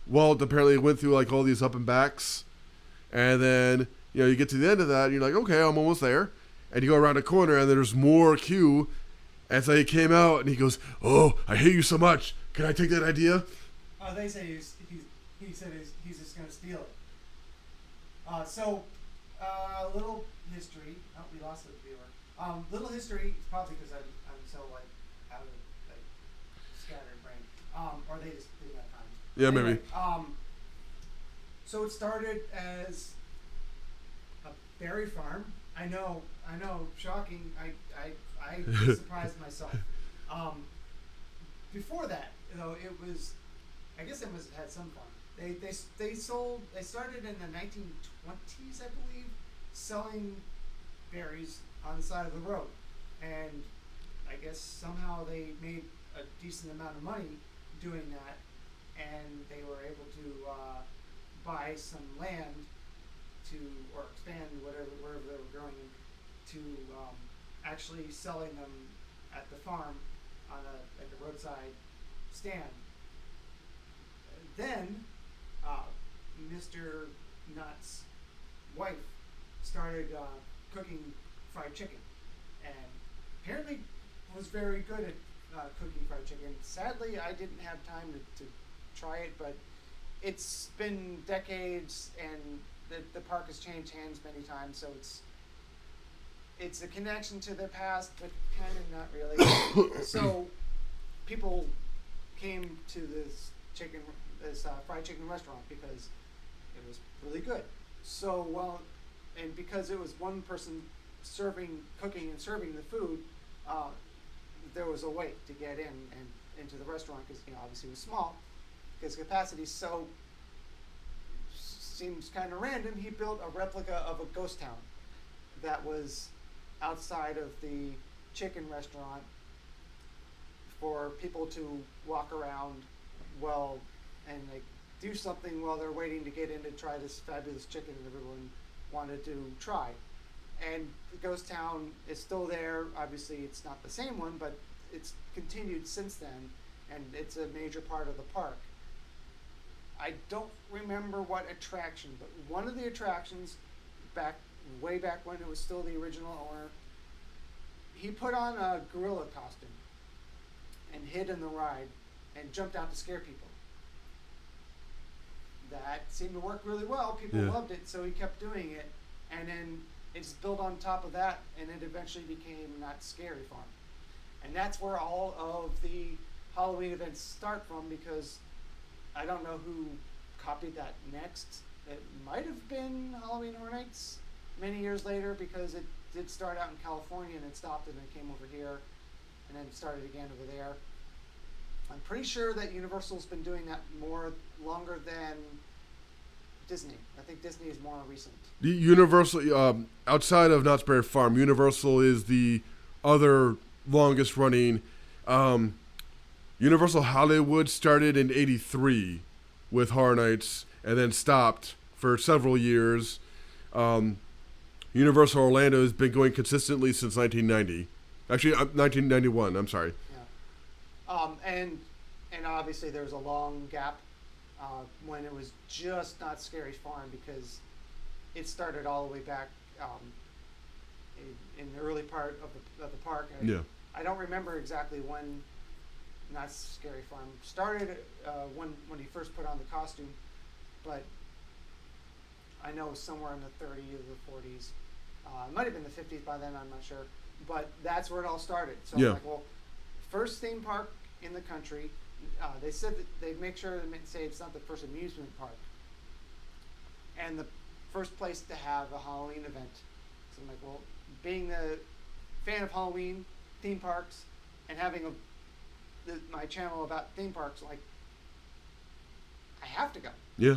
Walt apparently went through like all these up and backs, and then you get to the end of that and you're like, okay, I'm almost there, and you go around a corner and there's more queue, and so he came out and he goes, oh, I hate you so much, can I take that idea? They say he said he's just going to steal it. Little history. Oh, we lost the viewer. Little history, probably because I'm so like out of like scattered brain. Or they just didn't have time. Yeah, anyway, maybe. So it started as a berry farm. I know, shocking. I surprised myself. Before that, it was, I guess it had some fun. They started in the 1920s, I believe, selling berries on the side of the road, and I guess somehow they made a decent amount of money doing that, and they were able to buy some land or expand wherever they were growing to actually selling them at the farm on a roadside stand. Then Mr. Knott's wife started cooking fried chicken, and apparently was very good at cooking fried chicken. Sadly, I didn't have time to try it, but it's been decades, and the park has changed hands many times, so it's a connection to the past, but kind of not really. So people came to this fried chicken restaurant because it was really good. So and because it was one person cooking and serving the food, there was a wait to get in and into the restaurant because obviously it was small because capacity. So seems kind of random. He built a replica of a ghost town that was outside of the chicken restaurant for people to walk around and like do something while they're waiting to get in to try this fabulous chicken that everyone wanted to try. And the ghost town is still there. Obviously it's not the same one, but it's continued since then, and it's a major part of the park. I don't remember what attraction, but one of the attractions way back when it was still the original owner, he put on a gorilla costume and hid in the ride and jumped out to scare people. That seemed to work really well. People loved it, so he kept doing it, and then it's built on top of that, and it eventually became Knott's Scary Farm. And that's where all of the Halloween events start from, because I don't know who copied that next. It might have been Halloween Horror Nights many years later, because it did start out in California and it stopped and then came over here and then started again over there. I'm pretty sure that Universal's been doing that longer than Disney. I think Disney is more recent. The Universal, outside of Knott's Berry Farm, Universal is the other longest running. Universal Hollywood started in '83 with Horror Nights and then stopped for several years. Universal Orlando has been going consistently since 1990. Actually, 1991. I'm sorry. Yeah. And obviously there was a long gap when it was just Knott's Scary Farm, because it started all the way back in the early part of the park. I don't remember exactly when Knott's Scary Farm started, when he first put on the costume, but I know somewhere in the 30s or the 40s. It might have been the 50s by then, I'm not sure. But that's where it all started. So I'm like, well, first theme park in the country, they said that they make sure to say it's not the first amusement park and the first place to have a Halloween event. So I'm like, well, being the fan of Halloween theme parks and having my channel about theme parks, like, I have to go. Yeah.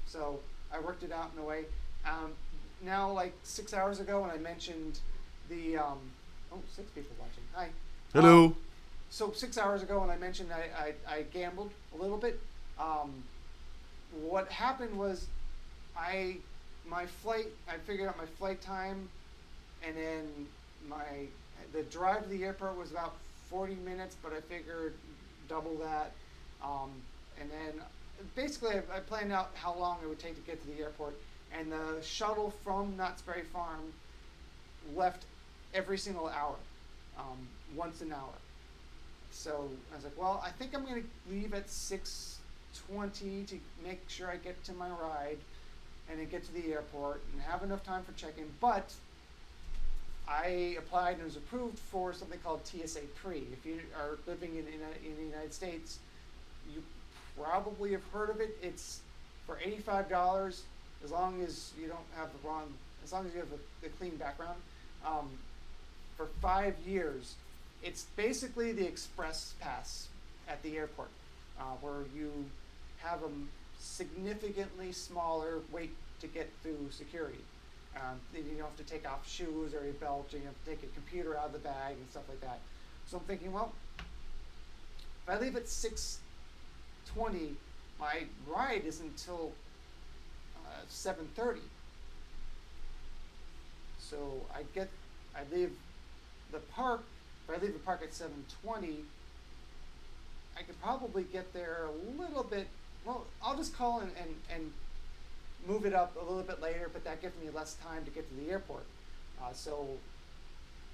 So I worked it out in a way. Now, like 6 hours ago, when I mentioned the 6 people watching. Hi. Hello. So 6 hours ago, when I mentioned I gambled a little bit, what happened was I figured out my flight time, and then the drive to the airport was about 40 minutes, but I figured double that, and then basically I planned out how long it would take to get to the airport, and the shuttle from Knott's Berry Farm left every single hour, once an hour. So I was like, well, I think I'm going to leave at 6:20 to make sure I get to my ride and then get to the airport and have enough time for check-in. But I applied and was approved for something called TSA Pre. If you are living in the United States, you probably have heard of it. It's for $85 as long as you don't have as long as you have a clean background. For 5 years. It's basically the express pass at the airport, where you have a significantly smaller wait to get through security. You don't have to take off shoes or your belt, or you have to take your computer out of the bag and stuff like that. So I'm thinking, well, if I leave at 6:20, my ride isn't until 7:30. So I leave the park. If I leave the park at 7:20, I could probably get there a little bit. Well, I'll just call and move it up a little bit later, but that gives me less time to get to the airport. So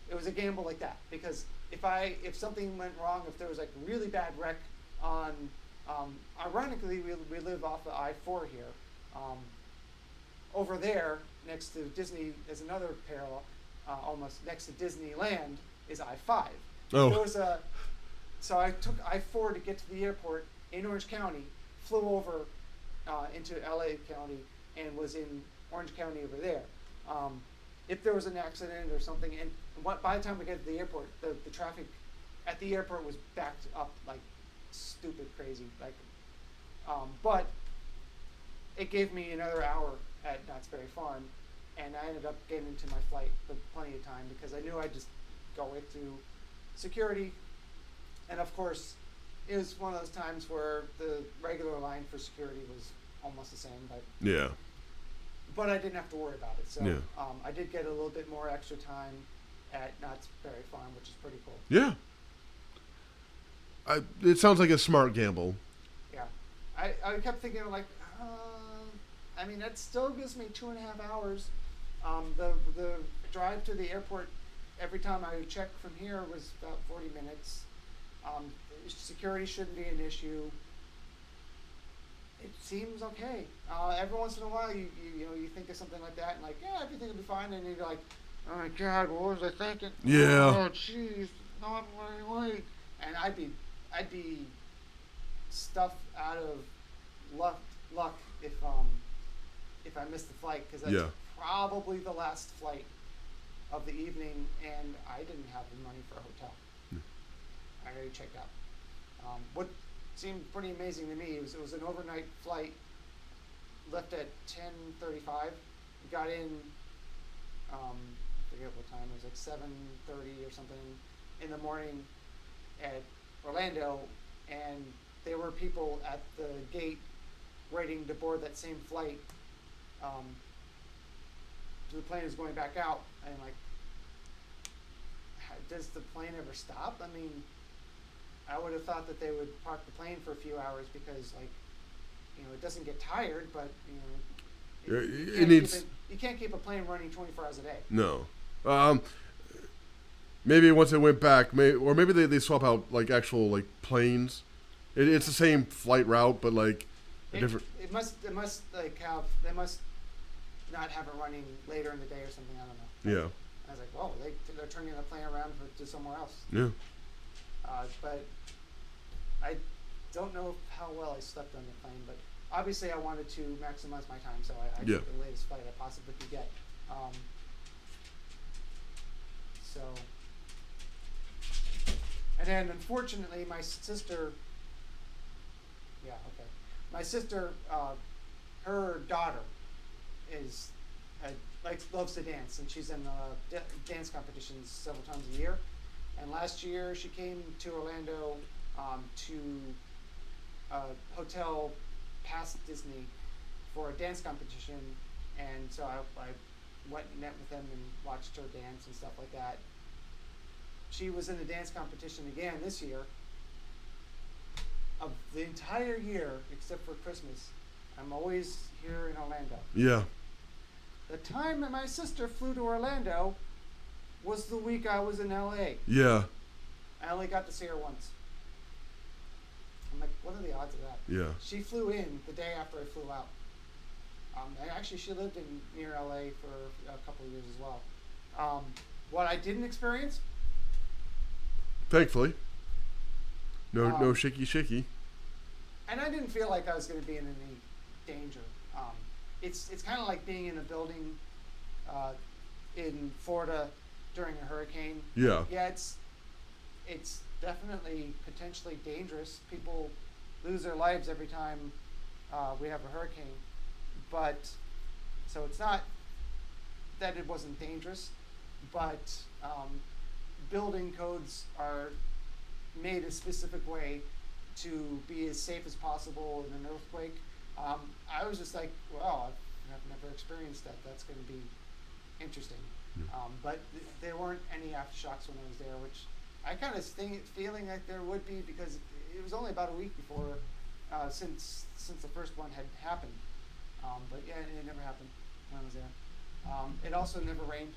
it was a gamble like that, because if something went wrong, if there was like really bad wreck on, ironically, we live off of I-4 here. Over there, next to Disney, is another parallel, almost next to Disneyland, is I-5. Oh. So I took I-4 to get to the airport in Orange County, flew over into LA County, and was in Orange County over there. If there was an accident or something, and by the time we got to the airport, the traffic at the airport was backed up like stupid crazy. But it gave me another hour at Knott's Berry Farm, and I ended up getting to my flight with plenty of time, because I knew I'd just go right through security. And of course, it was one of those times where the regular line for security was almost the same, but I didn't have to worry about it. So yeah. I did get a little bit more extra time at Knott's Berry Farm, which is pretty cool. Yeah. It sounds like a smart gamble. Yeah. I kept thinking, like, that still gives me 2.5 hours. The drive to the airport, every time I would check from here, was about 40 minutes. Security shouldn't be an issue. It seems okay. Every once in a while, you think of something like that, and like, yeah, everything will be fine, and you're like, oh my God, what was I thinking? Yeah. Oh jeez, not wait. And I'd be stuffed out of luck if I missed the flight, because that's probably the last flight of the evening, and I didn't have the money for a hotel. I already checked out. What seemed pretty amazing to me was it was an overnight flight, left at 10:35. We got in, I forget what time, it was like 7:30 or something in the morning at Orlando, and there were people at the gate waiting to board that same flight. The plane is going back out, and like, does the plane ever stop? I mean, I would have thought that they would park the plane for a few hours, because, like, it doesn't get tired, but you can't keep a plane running 24 hours a day. No. Maybe once it went back, or maybe they swap out like actual like planes. It's the same flight route, but like different. They must not have it running later in the day or something. I don't know. Yeah. I was like, whoa, they're turning the plane around to somewhere else. Yeah. But don't know how well I slept on the plane, but obviously I wanted to maximize my time, so I Yeah. took the latest flight I possibly could get. So, and then unfortunately my sister, my sister, her daughter is loves to dance, and she's in dance competitions several times a year. And last year she came to Orlando to a hotel past Disney for a dance competition, and so I went and met with them and watched her dance and stuff like that. She was in the dance competition again this year. Of the entire year, except for Christmas, I'm always here in Orlando. Yeah. The time that my sister flew to Orlando was the week I was in LA. Yeah. I only got to see her once. I'm like, what are the odds of that? Yeah. She flew in the day after I flew out. And actually, she lived near LA for a couple of years as well. What I didn't experience, Thankfully. No shaky. and I didn't feel like I was going to be in any danger. It's kind of like being in a building in Florida during a hurricane. Yeah. Yeah, it's definitely potentially dangerous. People lose their lives every time we have a hurricane, but so it's not that it wasn't dangerous, but building codes are made a specific way to be as safe as possible in an earthquake. I was just like, well, I've never experienced that. That's going to be interesting. But there weren't any aftershocks when I was there, which I kind of feeling like there would be, because it was only about a week before since the first one had happened. But yeah, it never happened when I was there. It also never rained,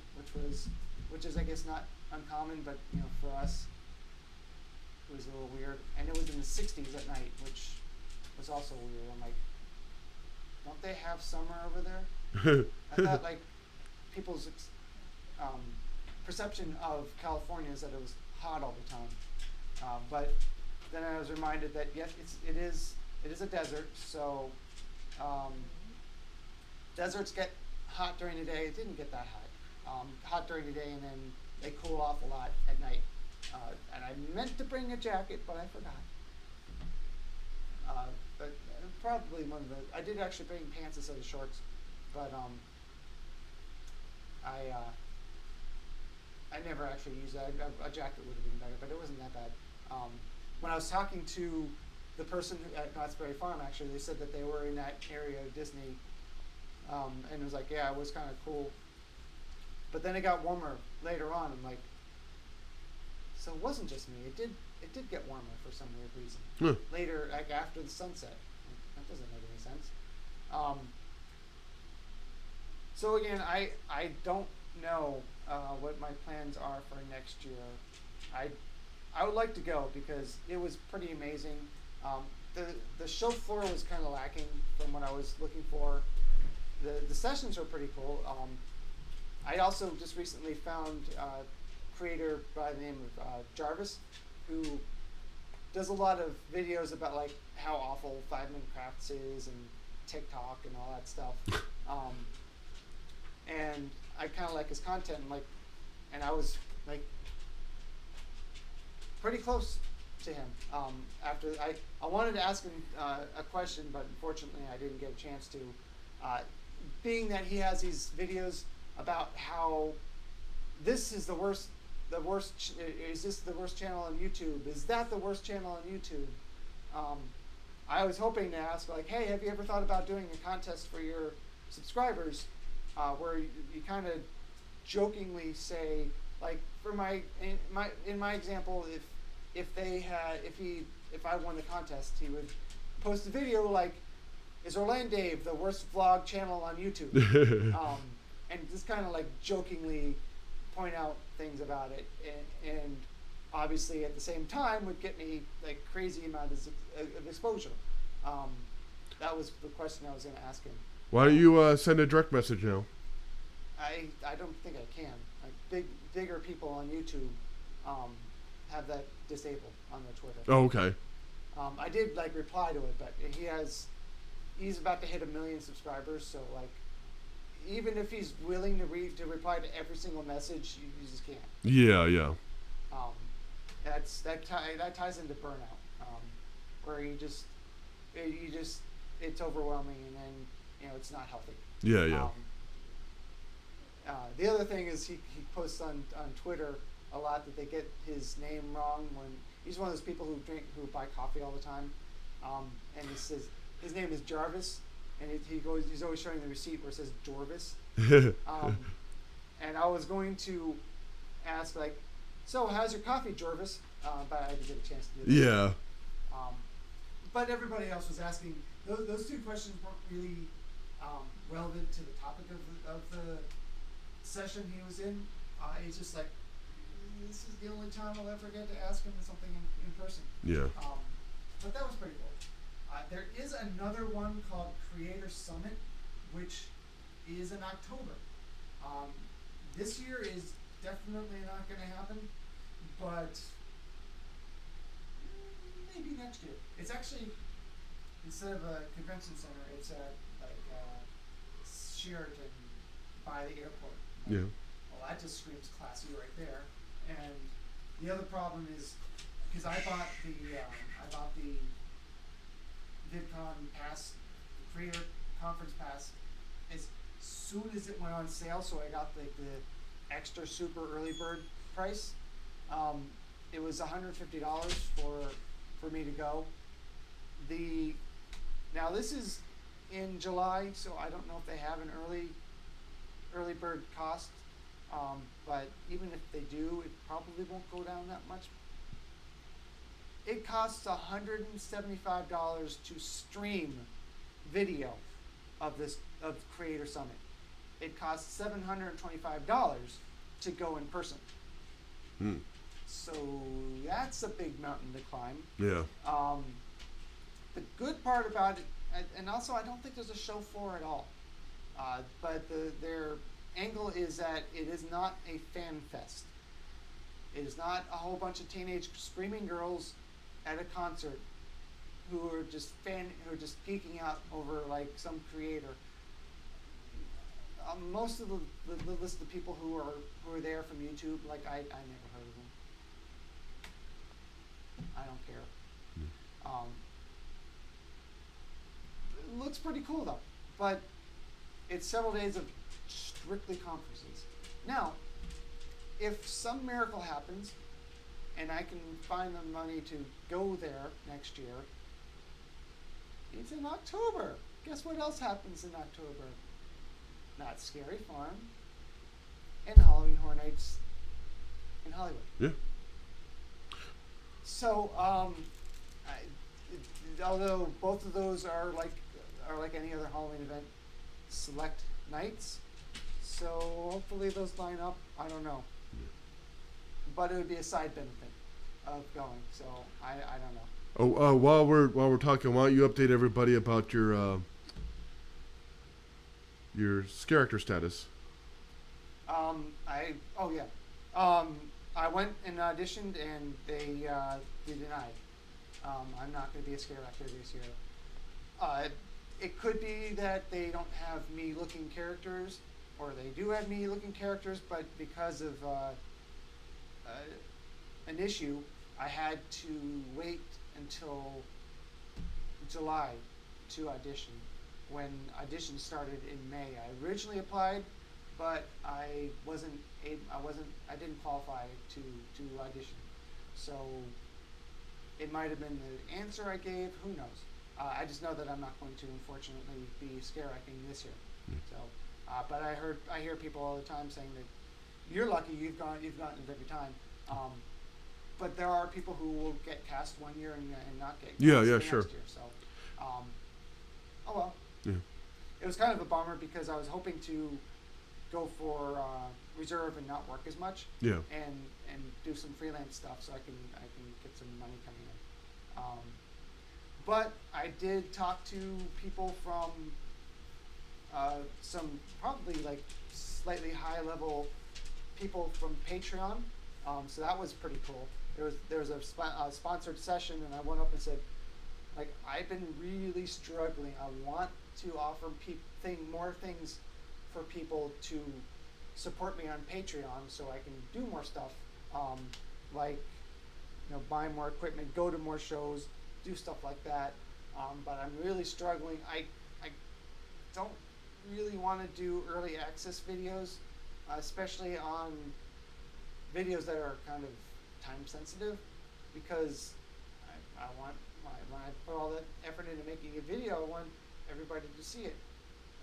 which is I guess not uncommon, but for us it was a little weird. And it was in the 60s at night, which was also weird. I'm like, don't they have summer over there? I thought like people's perception of California is that it was hot all the time. But then I was reminded that yes, it is a desert, so deserts get hot during the day. It didn't get that hot. Hot during the day, and then they cool off a lot at night. And I meant to bring a jacket, but I forgot. But probably I did actually bring pants instead of shorts, but I never actually used that. A jacket would have been better, but it wasn't that bad. When I was talking to the person at Knott's Berry Farm, actually, they said that they were in that area of Disney, and it was like, yeah, it was kind of cool. But then it got warmer later on. I'm like, so it wasn't just me. It did get warmer for some weird reason. Later, like after the sunset. That doesn't make any sense. So again, I don't know what my plans are for next year. I would like to go because it was pretty amazing. The show floor was kind of lacking from what I was looking for. The sessions were pretty cool. I also just recently found a creator by the name of Jarvis, who does a lot of videos about like how awful 5-Minute Crafts is and TikTok and all that stuff. And I kind of like his content, and I was like pretty close to him. After I wanted to ask him a question, but unfortunately I didn't get a chance to. Being that he has these videos about how this is the worst. Is this the worst channel on YouTube? Is that the worst channel on YouTube? I was hoping to ask, like, hey, have you ever thought about doing a contest for your subscribers, where you kind of jokingly say, like, in my example, if I won the contest, he would post a video like, is Orlandave the worst vlog channel on YouTube? And just kind of like jokingly point out things about it, and obviously at the same time would get me like crazy amount of exposure. That was the question I was going to ask him. Why don't you send a direct message now? I don't think I can. Like bigger people on YouTube have that disabled on their Twitter. Oh, okay. I did like reply to it, but he's about to hit 1 million subscribers, so like, even if he's willing to reply to every single message, you just can't. Yeah, yeah. That ties into burnout, where it's overwhelming, and then it's not healthy. Yeah, yeah. The other thing is he posts on Twitter a lot that they get his name wrong when he's one of those people who buy coffee all the time, and he says his name is Jarvis, and he's always showing the receipt where it says Jorvis. And I was going to ask like, so how's your coffee, Jorvis? But I didn't get a chance to do that. Yeah. But everybody else was asking those two questions weren't really relevant to the topic of the session he was in. He's just like, this is the only time I'll ever get to ask him something in person. Yeah. But that was pretty cool. There is another one called Creator Summit, which is in October. This year is definitely not going to happen, but maybe next year. It's actually, instead of a convention center, it's at like Sheraton by the airport. Yeah. Well, that just screams classy right there. And the other problem is, because I bought the vidcon pass, the creator conference pass, as soon as it went on sale, so I got like the extra super early bird price. It was $150 for me to go. Now this is in July, so I don't know if they have an early bird cost. But even if they do, it probably won't go down that much. It costs $175 to stream video of Creator Summit. It costs $725 to go in person. So that's a big mountain to climb. Yeah. The good part about it, and also I don't think there's a show floor at all. But their angle is that it is not a fan fest. It is not a whole bunch of teenage screaming girls at a concert who are just geeking out over like some creator. Most of the list of people who are there from YouTube, like I never heard of them. I don't care. It looks pretty cool though, but it's several days of strictly conferences. Now, if some miracle happens and I can find the money to go there next year, it's in October. Guess what else happens in October? Not Scary Farm and Halloween Horror Nights in Hollywood. Yeah. So, although both of those are like any other Halloween event, select nights. So hopefully those line up. I don't know, but it would be a side benefit of going. So I don't know. Oh, while we're talking, why don't you update everybody about your character status? I went and auditioned, and they denied. I'm not going to be a scare actor this year. It could be that they don't have me-looking characters, or they do have me-looking characters, but because of an issue, I had to wait until July to audition, when auditions started in May. I originally applied, but I didn't qualify to audition. So it might have been the answer I gave, who knows. I just know that I'm not going to, unfortunately, be scare acting this year. So, but I hear people all the time saying that you're lucky you've gotten it every time. But there are people who will get cast one year and not get cast the next year. So, oh well. Yeah. It was kind of a bummer because I was hoping to go for reserve and not work as much. Yeah. And do some freelance stuff so I can get some money coming in. But I did talk to people from some probably like slightly high level people from Patreon. So that was pretty cool. There was a sponsored session, and I went up and said, like I've been really struggling. I want to offer more things for people to support me on Patreon, so I can do more stuff, like buy more equipment, go to more shows, do stuff like that. But I'm really struggling. I don't really want to do early access videos, especially on videos that are kind of time sensitive, because I want when I put all that effort into making a video, I want everybody to see it.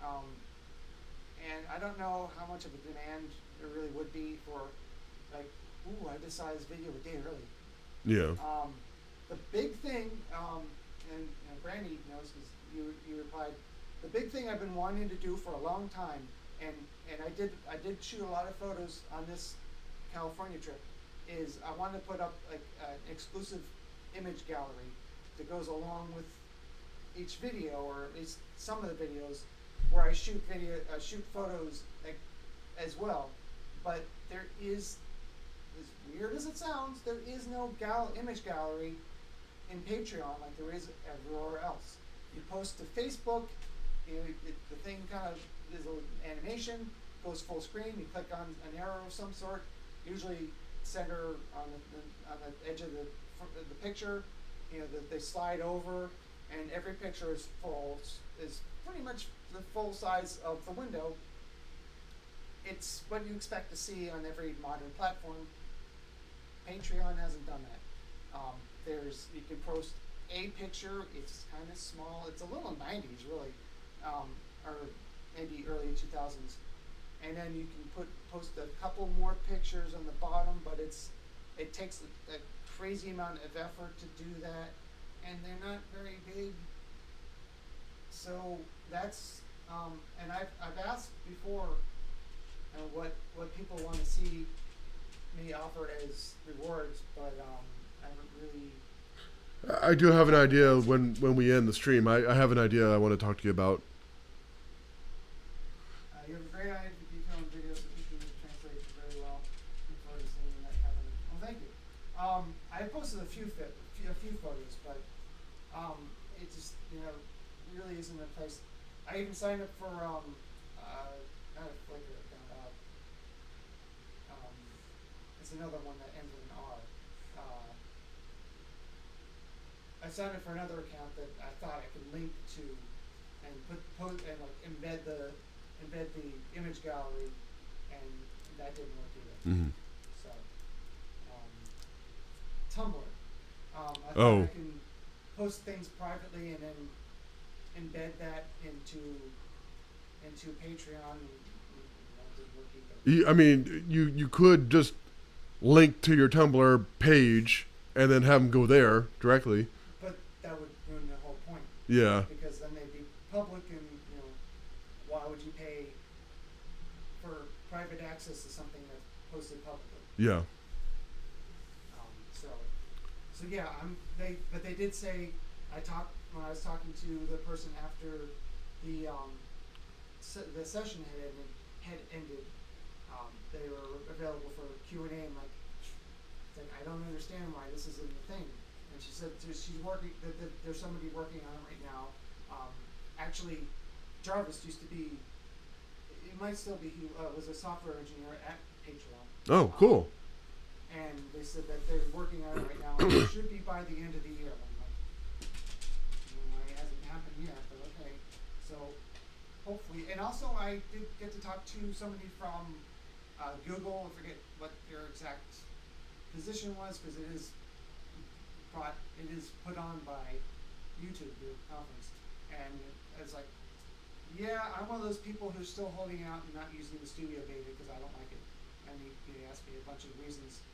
And I don't know how much of a demand there really would be for, like, ooh, I decided this video a day early. Yeah. The big thing, and Brandy knows because you replied, the big thing I've been wanting to do for a long time, and I did shoot a lot of photos on this California trip, is I wanted to put up like an exclusive image gallery that goes along with each video, or at least some of the videos, where I shoot photos as well. But there is, as weird as it sounds, there is no image gallery in Patreon like there is everywhere else. You post to Facebook, the thing kind of is an animation, goes full screen. You click on an arrow of some sort, usually center on the edge of the picture. They slide over, and every picture is pretty much the full size of the window. It's what you expect to see on every modern platform. Patreon hasn't done that. You can post a picture. It's kind of small. It's a little 90s really, or maybe early 2000s. And then you can post a couple more pictures on the bottom, but it takes a crazy amount of effort to do that, and they're not very big. So that's and I've asked before what people want to see me offer as rewards, but I haven't really. I do have an idea when we end the stream. I have an idea I want to talk to you about. You have a great eye for detail in videos that you can translate very well. Look forward to seeing that happen. Well, thank you. I posted a few photos, but it just really isn't a place. I even signed up for not a Flickr account. It's another one that ends with an R. I signed up for another account that I thought I could link to, and embed the image gallery, and that didn't work either. Mm-hmm. So, Tumblr. I thought I can post things privately and then embed that into Patreon. I mean, you could just link to your Tumblr page and then have them go there directly. But that would ruin the whole point. Yeah. Because then they'd be public, and why would you pay for private access to something that's posted publicly? Yeah. So yeah, but they did say, when I was talking to the person after the session had ended, they were available for Q&A. I'm like, I don't understand why this isn't a thing. And she said she's working. That there's somebody working on it right now. Actually, Jarvis used to be. It might still be. He was a software engineer at Patreon. Oh, cool. And they said that they're working on it right now. And it should be by the end of the year. I'm like, well, it hasn't happened yet, but okay. So hopefully, and also I did get to talk to somebody from Google. I forget what their exact position was, because it is put on by YouTube, the conference. And it's like, yeah, I'm one of those people who's still holding out and not using the studio beta because I don't like it. And he asked me a bunch of reasons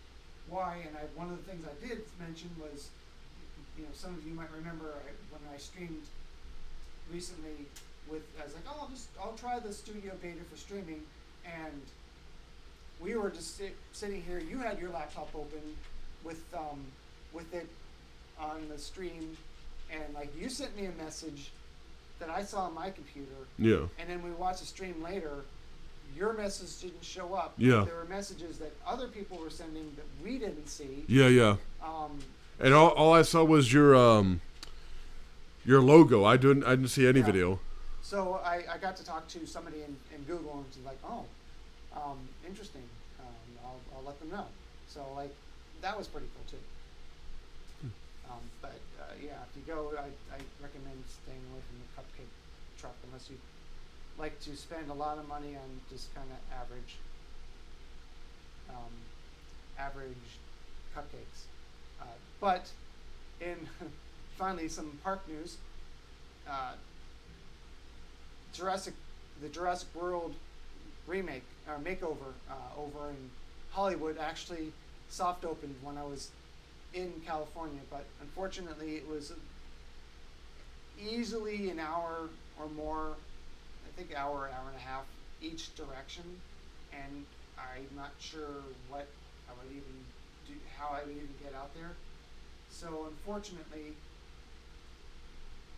why, and one of the things I did mention was, some of you might remember when I streamed recently I was like, oh, I'll try the studio beta for streaming, and we were just sitting here. You had your laptop open with it on the stream, and like you sent me a message that I saw on my computer. Yeah. And then we watched the stream later. Your message didn't show up. Yeah. There were messages that other people were sending that we didn't see. Yeah, yeah. And all I saw was your your logo. I didn't see any Yeah. video. So I got to talk to somebody in Google and was like, oh, interesting. I'll let them know. So like that was pretty cool too. But yeah, if you go, I recommend staying away from the cupcake truck unless you like to spend a lot of money on just kind of average cupcakes. But in finally some park news, the Jurassic World remake or makeover over in Hollywood actually soft opened when I was in California, but unfortunately it was easily an hour or more, I think hour and a half each direction, and I'm not sure what I would even do, how I would even get out there. So unfortunately,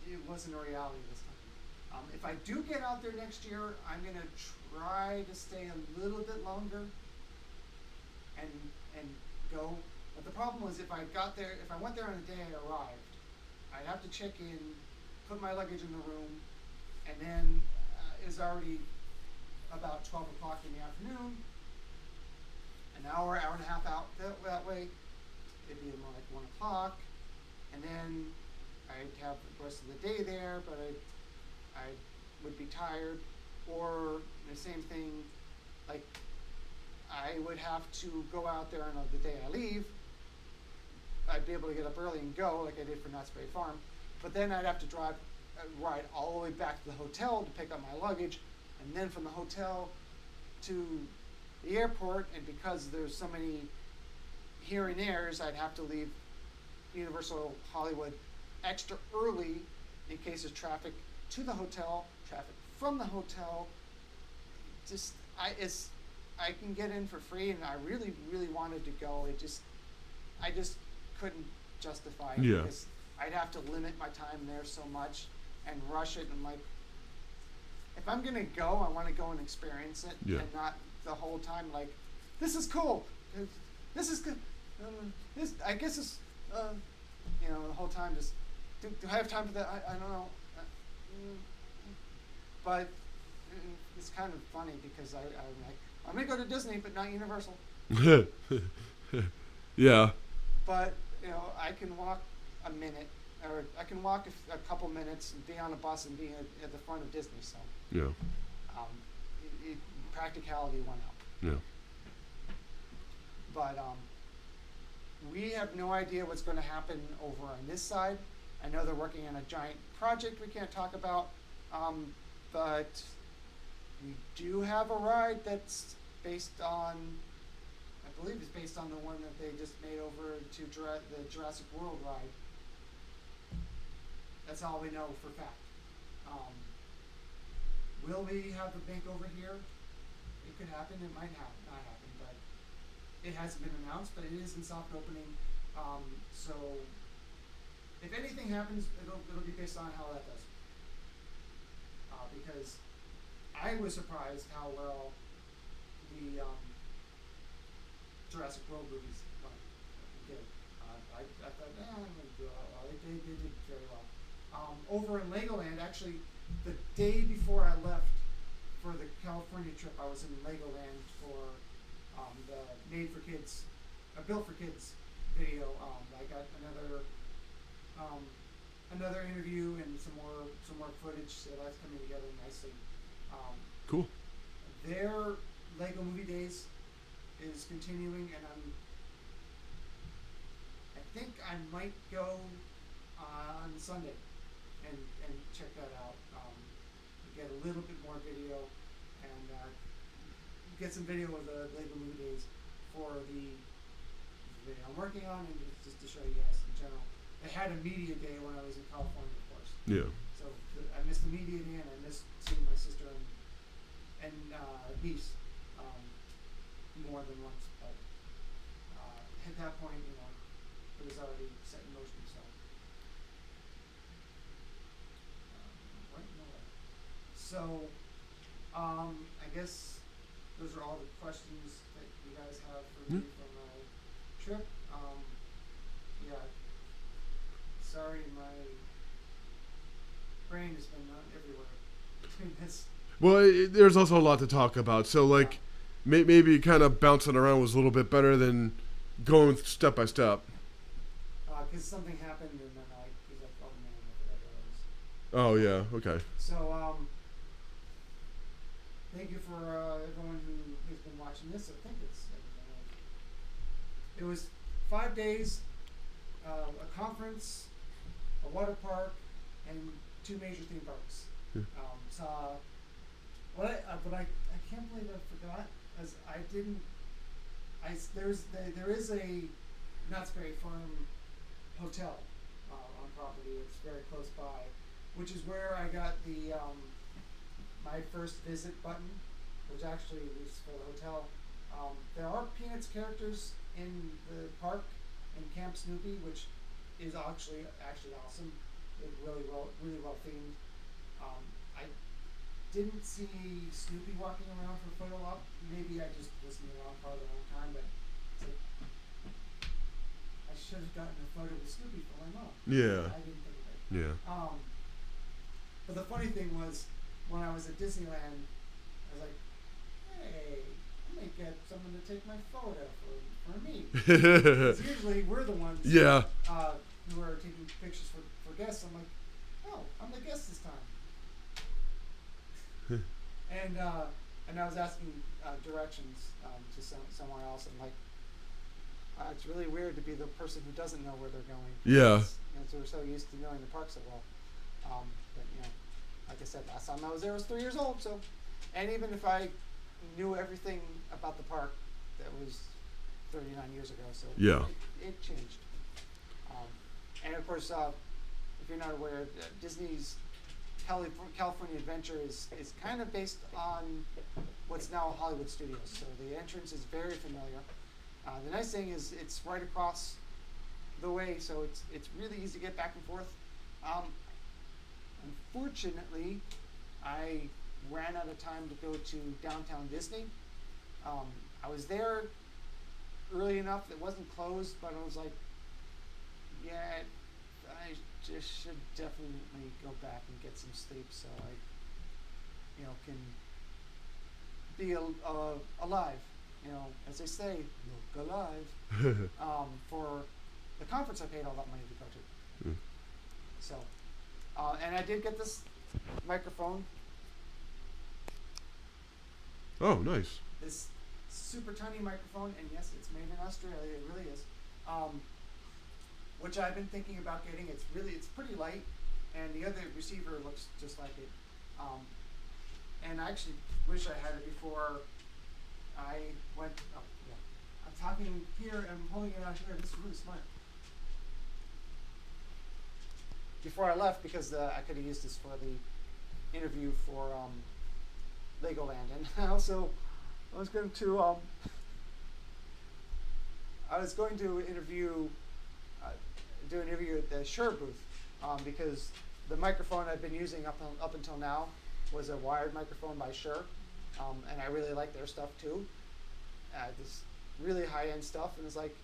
it wasn't a reality this time. If I do get out there next year, I'm gonna try to stay a little bit longer and go. But the problem was if I went there on the day I arrived, I'd have to check in, put my luggage in the room, and then it was already about 12 o'clock in the afternoon. An hour and a half out that way, it'd be more like 1 o'clock, and then I'd have the rest of the day there, but I would be tired, or the same thing, like I would have to go out there on the day I leave. I'd be able to get up early and go like I did for Knott's Berry Farm, but then I'd have to ride all the way back to the hotel to pick up my luggage, and then from the hotel to the airport, and because there's so many here and there's, I'd have to leave Universal Hollywood extra early in case there's traffic to the hotel, traffic from the hotel. I can get in for free, and I really, really wanted to go. I just couldn't justify it because I'd have to limit my time there so much and rush it. And like, if I'm gonna go, I want to go and experience it, and not the whole time like, this is cool, this is good. This I guess is, the whole time just do I have time for that? I don't know. But it's kind of funny because I'm like, I'm gonna go to Disney, but not Universal. Yeah. But I can walk a minute, or I can walk a couple minutes and be on a bus and be at the front of Disney. So yeah. Practicality won out. Yeah. But we have no idea what's going to happen over on this side. I know they're working on a giant project we can't talk about, but we do have a ride that's based on, I believe it's based on the one that they just made over to the Jurassic World ride. That's all we know for fact. Will we have a makeover here? It could happen. It might not happen, but it hasn't been announced. But it is in soft opening. So if anything happens, it'll be based on how that does. Because I was surprised how well the Jurassic World movies did. I thought, they did very well. Over in Legoland, actually, the day before I left for the California trip, I was in Legoland for the Made for Kids, Built for Kids video. I got another interview and some more footage, so that's coming together nicely. Cool. Their Lego Movie Days is continuing, and I think I might go on Sunday and check that out. Get a little bit more video and get some video of the Lego Movie Days for the video I'm working on, and just to show you guys in general. They had a media day when I was in California, of course. Yeah. So I missed the media day, and I missed seeing my sister and niece more than once. But at that point, it was already set in motion. So right nowhere. So I guess those are all the questions that you guys have for me from my trip. Yeah. Sorry, my brain has been everywhere between this. Well, there's also a lot to talk about. So, like, maybe kind of bouncing around was a little bit better than going step by step. Because something happened, and then he's like, oh man, I forgot what it was. Oh, yeah. Okay. So, thank you for everyone who has been watching this. I think it was 5 days, a conference, a water park, and 2 major theme parks. Yeah. But I can't believe I forgot, as I didn't. There is a Knott's Berry Farm hotel on property. It's very close by, which is where I got the my first visit button, which actually was for the hotel. There are Peanuts characters in the park in Camp Snoopy, which is actually awesome. It's really well themed. I didn't see Snoopy walking around for photo op. Maybe I just was in the wrong part at the wrong time, but it's like, I should have gotten a photo with Snoopy for my mom. Yeah. I didn't think of it. Yeah. But the funny thing was, when I was at Disneyland, I was like, hey, I might get someone to take my photo for me. Because usually we're the ones Yeah. Who are taking pictures for guests. I'm like, oh, I'm the guest this time. And I was asking directions to somewhere else. And like, it's really weird to be the person who doesn't know where they're going. Yeah. So we're so used to knowing the park so well. But you know, like I said, last time I was there I was 3 years old. So, and even if I knew everything about the park, that was 39 years ago. So Yeah. it changed. And of course, if you're not aware, Disney's California Adventure is kind of based on what's now Hollywood Studios. So the entrance is very familiar. The nice thing is it's right across the way, so it's really easy to get back and forth. Unfortunately, I ran out of time to go to downtown Disney. I was there early enough that it wasn't closed, but I was like, yeah, I just should definitely go back and get some sleep so I, can be alive. As they say, look alive. For the conference I paid all that money to go to. Mm. So, and I did get this microphone. Oh, nice. This super tiny microphone, and yes, it's made in Australia. It really is. Which I've been thinking about getting. It's pretty light, and the other receiver looks just like it. And I actually wish I had it before I went. Oh, yeah. I'm talking here. I'm holding it out here. This is really smart. Before I left, because I could have used this for the interview for Legoland, and I was going to interview. Do an interview at the Shure booth because the microphone I've been using up until now was a wired microphone by Shure, and I really like their stuff too. This really high-end stuff, and it's like,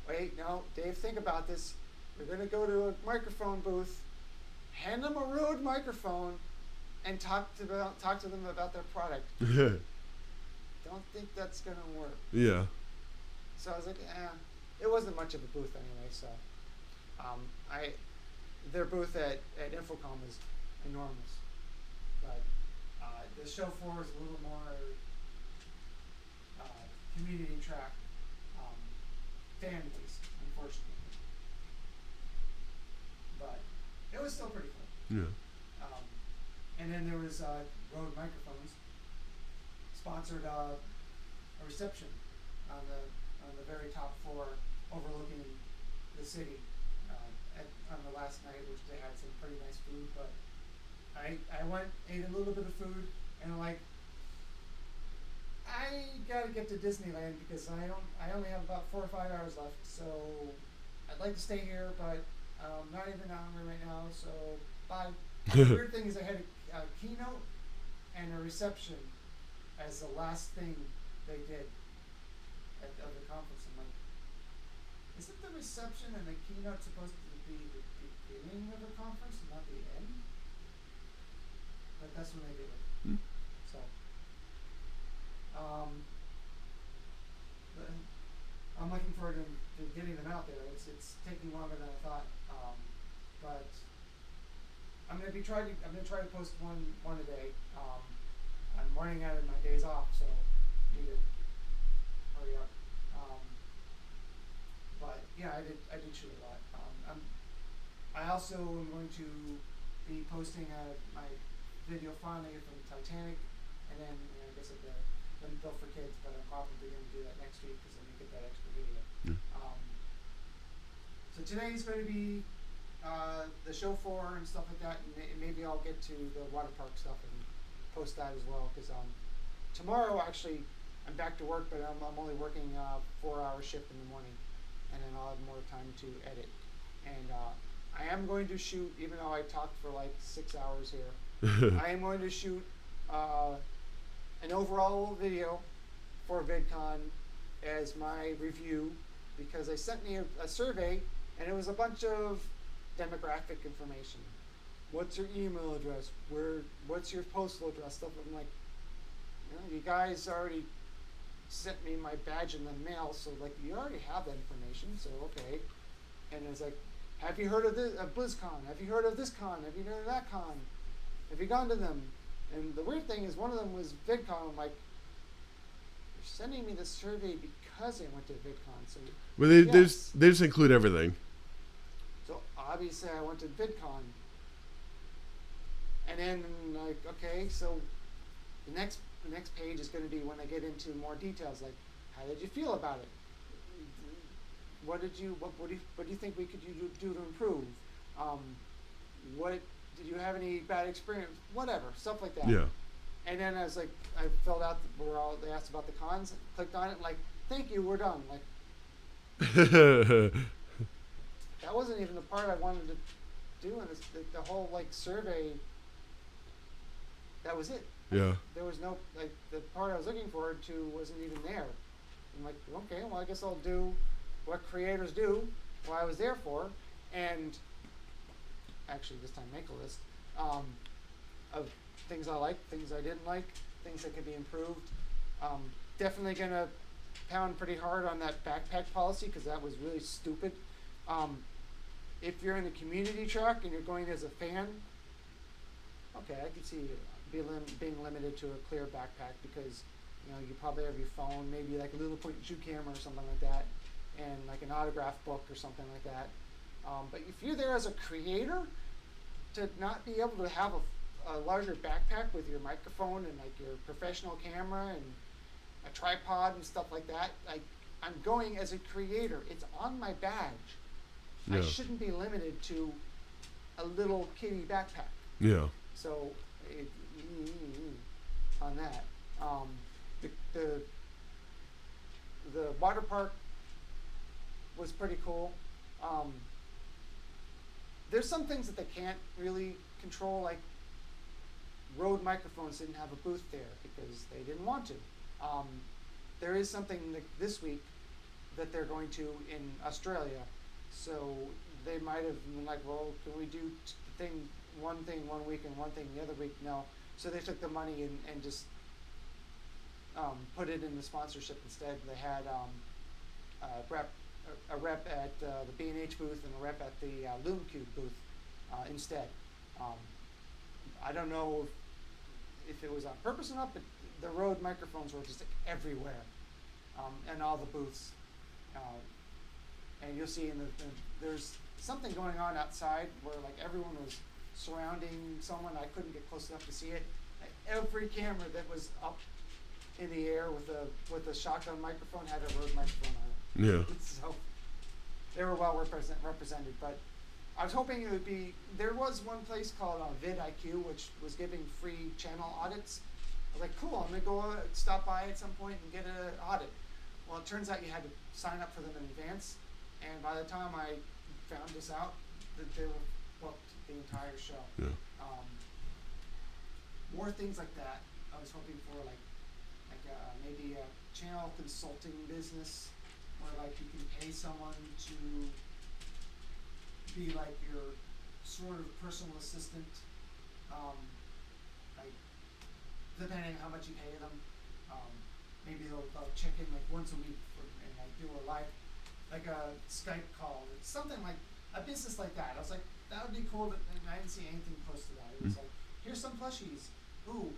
wait, no, Dave, think about this. You're going to go to a microphone booth, hand them a Rode microphone, and talk to them about their product. Don't think that's going to work. Yeah. So I was like, it wasn't much of a booth anyway, so. Their booth at Infocom is enormous, but the show floor is a little more community track, fan based, unfortunately. But it was still pretty cool. Yeah. And then there was Rode microphones sponsored a reception on the very top floor overlooking the city. On the last night, which they had some pretty nice food, but I went, ate a little bit of food, and like, I gotta get to Disneyland because I only have about 4 or 5 hours left, so I'd like to stay here, but I'm not even hungry right now, so bye. The weird thing is I had a keynote and a reception as the last thing they did of the conference. I'm like, isn't the reception and the keynote supposed to be the beginning of the conference and not the end? That's when they do it. Hmm. So, but I'm looking forward to getting them out there. It's taking longer than I thought, but I'm gonna try to post one a day. I'm running out of my days off, so need to hurry up. But yeah, I did shoot a lot. I also am going to be posting my video finally from Titanic, and then I guess at the Built for Kids, but I'm probably going to do that next week because then we get that extra video. Yeah. So today's going to be the show floor and stuff like that, and maybe I'll get to the water park stuff and post that as well, because tomorrow actually I'm back to work, but I'm only working 4-hour shift in the morning, and then I'll have more time to edit. And I am going to shoot, even though I talked for like 6 hours here, I am going to shoot an overall video for vidcon as my review, because they sent me a survey, and it was a bunch of demographic information. What's your email address? What's your postal address? Stuff. I'm like, you guys already sent me my badge in the mail, so like you already have that information. So okay. And it's like, have you heard of this BlizzCon? Have you heard of this con? Have you heard of that con? Have you gone to them? And the weird thing is, one of them was VidCon. I'm like, you're sending me this survey because I went to VidCon. So Well, yes. they just include everything. So obviously I went to VidCon. And then like, okay, so the next page is going to be when I get into more details, like how did you feel about it? What do you think we could do to improve? What did you have any bad experience? Whatever, stuff like that. Yeah. And then I was like, I filled out. They asked about the cons. Clicked on it. Like, thank you, we're done. Like, that wasn't even the part I wanted to do in this. The whole like survey. That was it. Yeah. There was no like the part I was looking forward to wasn't even there. I'm like, okay, well I guess I'll do what creators do, what I was there for, and actually this time make a list of things I liked, things I didn't like, things that could be improved. Definitely gonna pound pretty hard on that backpack policy because that was really stupid. If you're in the community track and you're going as a fan, okay, I can see being limited to a clear backpack because you probably have your phone, maybe like a little point and shoot camera or something like that, and like an autograph book or something like that. But if you're there as a creator, to not be able to have a larger backpack with your microphone and like your professional camera and a tripod and stuff like that, like I'm going as a creator. It's on my badge. Yeah. I shouldn't be limited to a little kitty backpack. Yeah. So on that, the water park was pretty cool. There's some things that they can't really control, like Rode Microphones didn't have a booth there because they didn't want to. There is something this week that they're going to in Australia, so they might have been like, well, can we do one thing one week and one thing the other week? No. So they took the money and just put it in the sponsorship instead. They had a rep at the B&H booth and a rep at the LoomCube booth instead. I don't know if it was on purpose or not, but the Rode microphones were just everywhere, and all the booths. And you'll see there's something going on outside where like everyone was surrounding someone. I couldn't get close enough to see it. Every camera that was up in the air with a shotgun microphone had a Rode microphone on it. Yeah. So they were well represented, but I was hoping it would be. There was one place called vidIQ, which was giving free channel audits. I was like, cool, I'm gonna go stop by at some point and get an audit. Well, it turns out you had to sign up for them in advance, and by the time I found this out, that they were booked the entire show. Yeah. More things like that. I was hoping for like maybe a channel consulting business, where like you can pay someone to be like your sort of personal assistant. Like much you pay them. Maybe they'll check in like once a week and like do a live, like a Skype call. It's something like a business like that. I was like, that would be cool, and I didn't see anything close to that. It was like, here's some plushies. Ooh,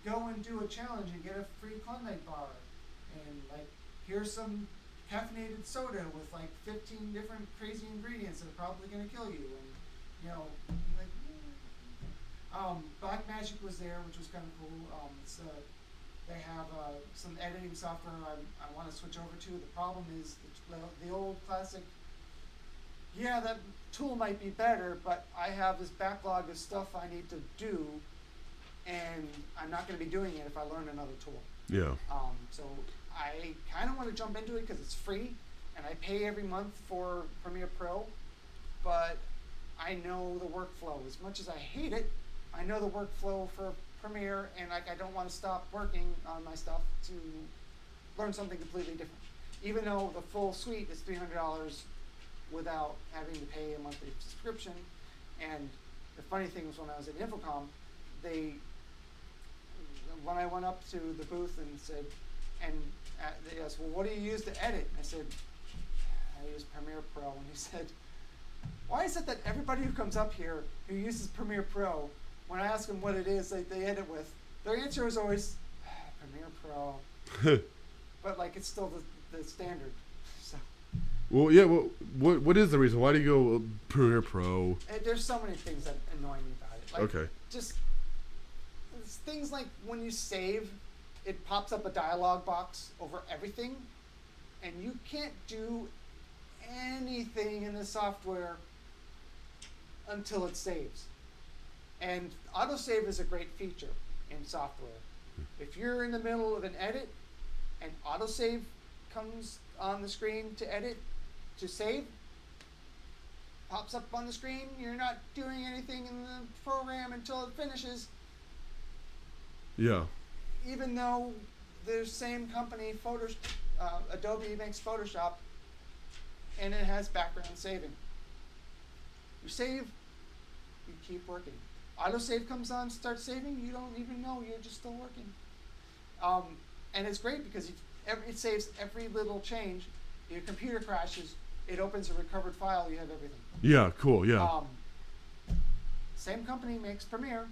go and do a challenge and get a free Klondike bar. And like, here's some caffeinated soda with like 15 different crazy ingredients that are probably going to kill you. And, you know, like, Black Magic was there, which was kind of cool. They have some editing software I want to switch over to. The problem is the old classic, yeah, that tool might be better, but I have this backlog of stuff I need to do, and I'm not going to be doing it if I learn another tool. Yeah. So I kind of want to jump into it because it's free, and I pay every month for Premiere Pro, but I know the workflow. As much as I hate it, I know the workflow for Premiere, and like I don't want to stop working on my stuff to learn something completely different. Even though the full suite is $300 without having to pay a monthly subscription. And the funny thing was when I was at Infocom, when I went up to the booth and said, they asked, well, what do you use to edit? I said, I use Premiere Pro. And he said, why is it that everybody who comes up here who uses Premiere Pro, when I ask them what it is that they edit with, their answer is always Premiere Pro. But like it's still the standard. So. Well, yeah. Well, what is the reason? Why do you go Premiere Pro? There's so many things that annoy me about it. Like, okay. Just it's things like when you save, it pops up a dialog box over everything, and you can't do anything in the software until it saves. And autosave is a great feature in software. If you're in the middle of an edit and autosave comes on the screen to edit, to save, pops up on the screen, you're not doing anything in the program until it finishes. Yeah. Even though the same company, Adobe makes Photoshop, and it has background saving. You save, you keep working. Autosave comes on, starts saving, you don't even know, you're just still working. And it's great because it saves every little change. Your computer crashes, it opens a recovered file, you have everything. Yeah, cool, yeah. Same company makes Premiere,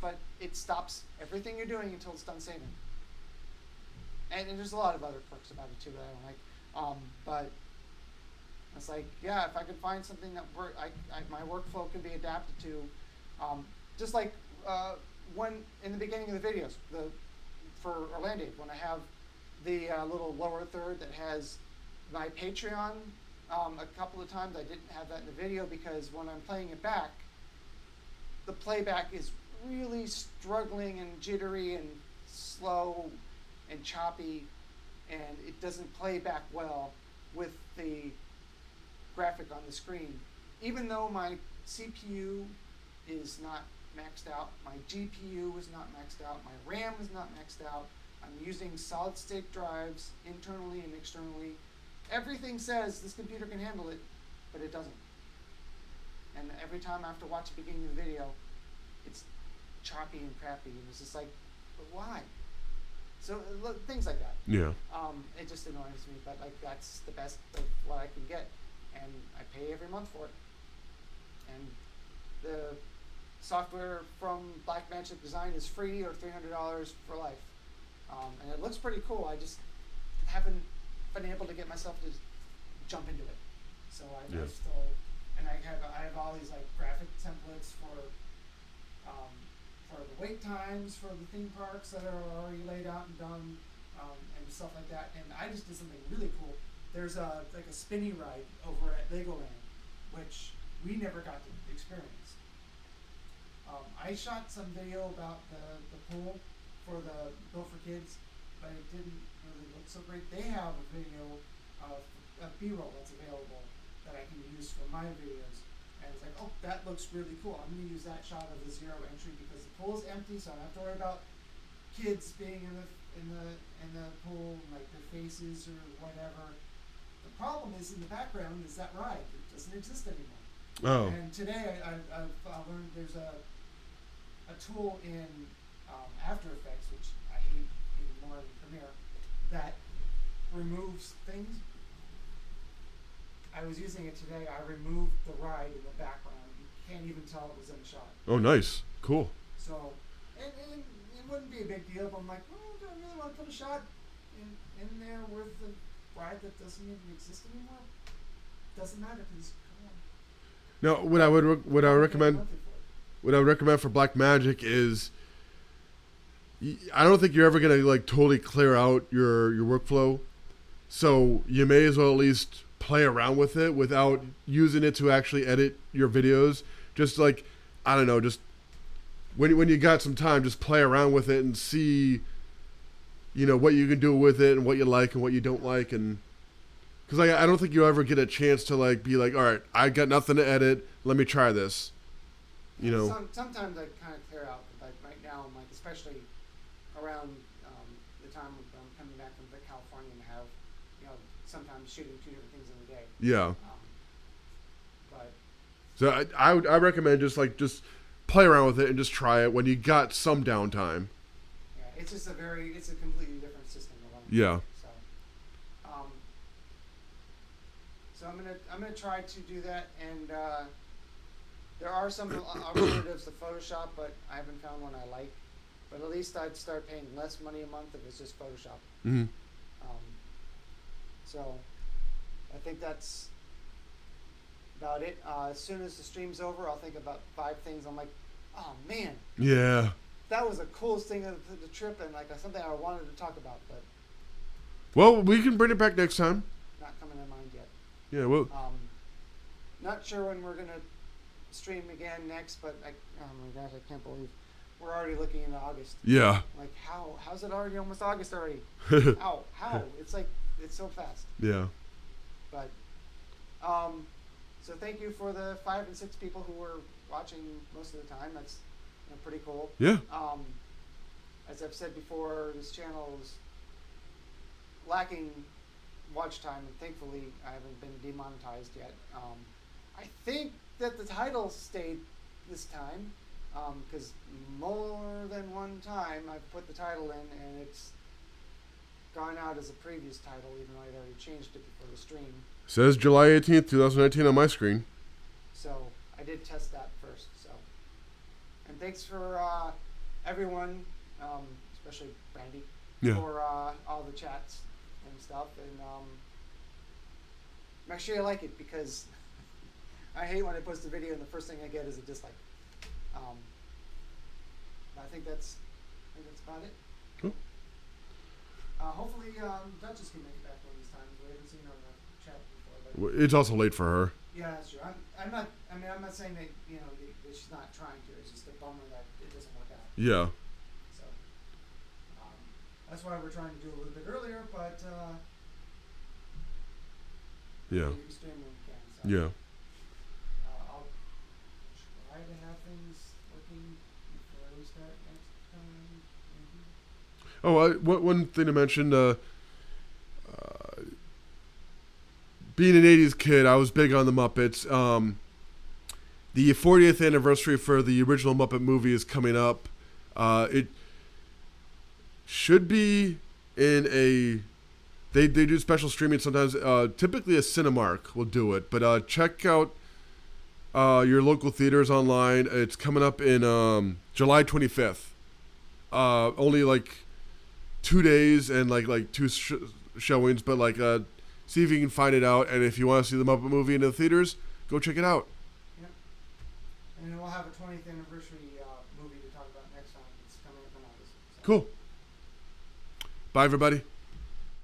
but it stops everything you're doing until it's done saving. And there's a lot of other perks about it too that I don't like. But it's like, yeah, if I could find something that my workflow could be adapted to, just like when in the beginning of the videos, for Orlando, when I have the little lower third that has my Patreon, a couple of times I didn't have that in the video because when I'm playing it back, the playback is really struggling and jittery and slow and choppy, and it doesn't play back well with the graphic on the screen. Even though my CPU is not maxed out, my GPU is not maxed out, my RAM is not maxed out, I'm using solid state drives internally and externally. Everything says this computer can handle it, but it doesn't. And every time I have to watch the beginning of the video, it's choppy and crappy, and it's just like, but why? So things like that. Yeah. It just annoys me, but like that's the best of what I can get, and I pay every month for it. And the software from Blackmagic Design is free or $300 for life, and it looks pretty cool. I just haven't been able to get myself to jump into it. So I still, and I have all these like graphic templates for the wait times for the theme parks that are already laid out and done, and stuff like that. And I just did something really cool. There's a spinny ride over at Legoland, which we never got to experience. I shot some video about the pool for the Built for Kids, but it didn't really look so great. They have a video of a B-roll that's available that I can use for my videos. And it's like, oh, that looks really cool. I'm going to use that shot of the zero entry because the pool is empty, so I don't have to worry about kids being in the pool, like their faces or whatever. The problem is in the background is that ride. It doesn't exist anymore. Oh. And today I've learned there's a tool in After Effects, which I hate more than Premiere, that removes things. I was using it today. I removed the ride in the background. You can't even tell it was in the shot. Oh, nice. Cool. So, and it wouldn't be a big deal, but I'm like, oh, do I really want to put a shot in there with the ride that doesn't even exist anymore? Doesn't matter because Now, what I would recommend for Black Magic is, I don't think you're ever gonna like totally clear out your workflow, so you may as well at least play around with it without using it to actually edit your videos. Just like, I don't know, just when you got some time, just play around with it and see, what you can do with it and what you like and what you don't like. And because I don't think you'll ever get a chance to like be like, all right, I got nothing to edit, let me try this. Sometimes I kind of clear out, like right now, I'm like, especially around the time I'm coming back from California and have, sometimes shooting 2 different things in a day. Yeah. But So I recommend just play around with it and just try it when you got some downtime. yeah, it's just it's a completely different system. Yeah. So I'm gonna try to do that, and there are some alternatives to Photoshop, but I haven't found one I like. But at least I'd start paying less money a month if it's just Photoshop. Mm-hmm. So I think that's about it. As soon as the stream's over, I'll think about 5 things. I'm like, oh man, Yeah. that was the coolest thing of the trip, and like something I wanted to talk about, but Well, we can bring it back next time. not coming to mind yet. Yeah. Well. Not sure when we're gonna stream again next, but oh my gosh, I can't believe we're already looking into August. Yeah. Like how's it already almost August already? How? It's like it's so fast. Yeah. But so thank you for the 5 and 6 people who were watching most of the time. That's pretty cool. Yeah. As I've said before, this channel is lacking watch time, and thankfully I haven't been demonetized yet. I think that the title stayed this time, because more than one time I've put the title in and it's gone out as a previous title, even though I'd already changed it before the stream. Says July 18th, 2019 on my screen. So I did test that first. So, and thanks for everyone, especially Brandy, for all the chats and stuff. And make sure you like it, because I hate when I post a video and the first thing I get is a dislike. I think that's about it. Cool. Hopefully, Duchess can make it back one of these times. We haven't seen her in the chat before. But It's also late for her. yeah, that's true. I'm not saying that that she's not trying to. It's just a bummer that it doesn't work out. Yeah. So that's why we're trying to do a little bit earlier. But Yeah. we stream when we can. So. Yeah. I'll try to have things working before we start next time. Maybe. Oh, one thing to mention, being an 80s kid, I was big on the Muppets. The 40th anniversary for the original Muppet movie is coming up. It should be in a... They do special streaming sometimes. Typically a Cinemark will do it. But check out your local theaters online. It's coming up in July 25th. Only like 2 days and like 2 showings. But see if you can find it out. And if you want to see the Muppet movie in the theaters, go check it out. Yep. And then we'll have a 20th anniversary movie to talk about next time. It's coming up in August. So. Cool. Bye, everybody.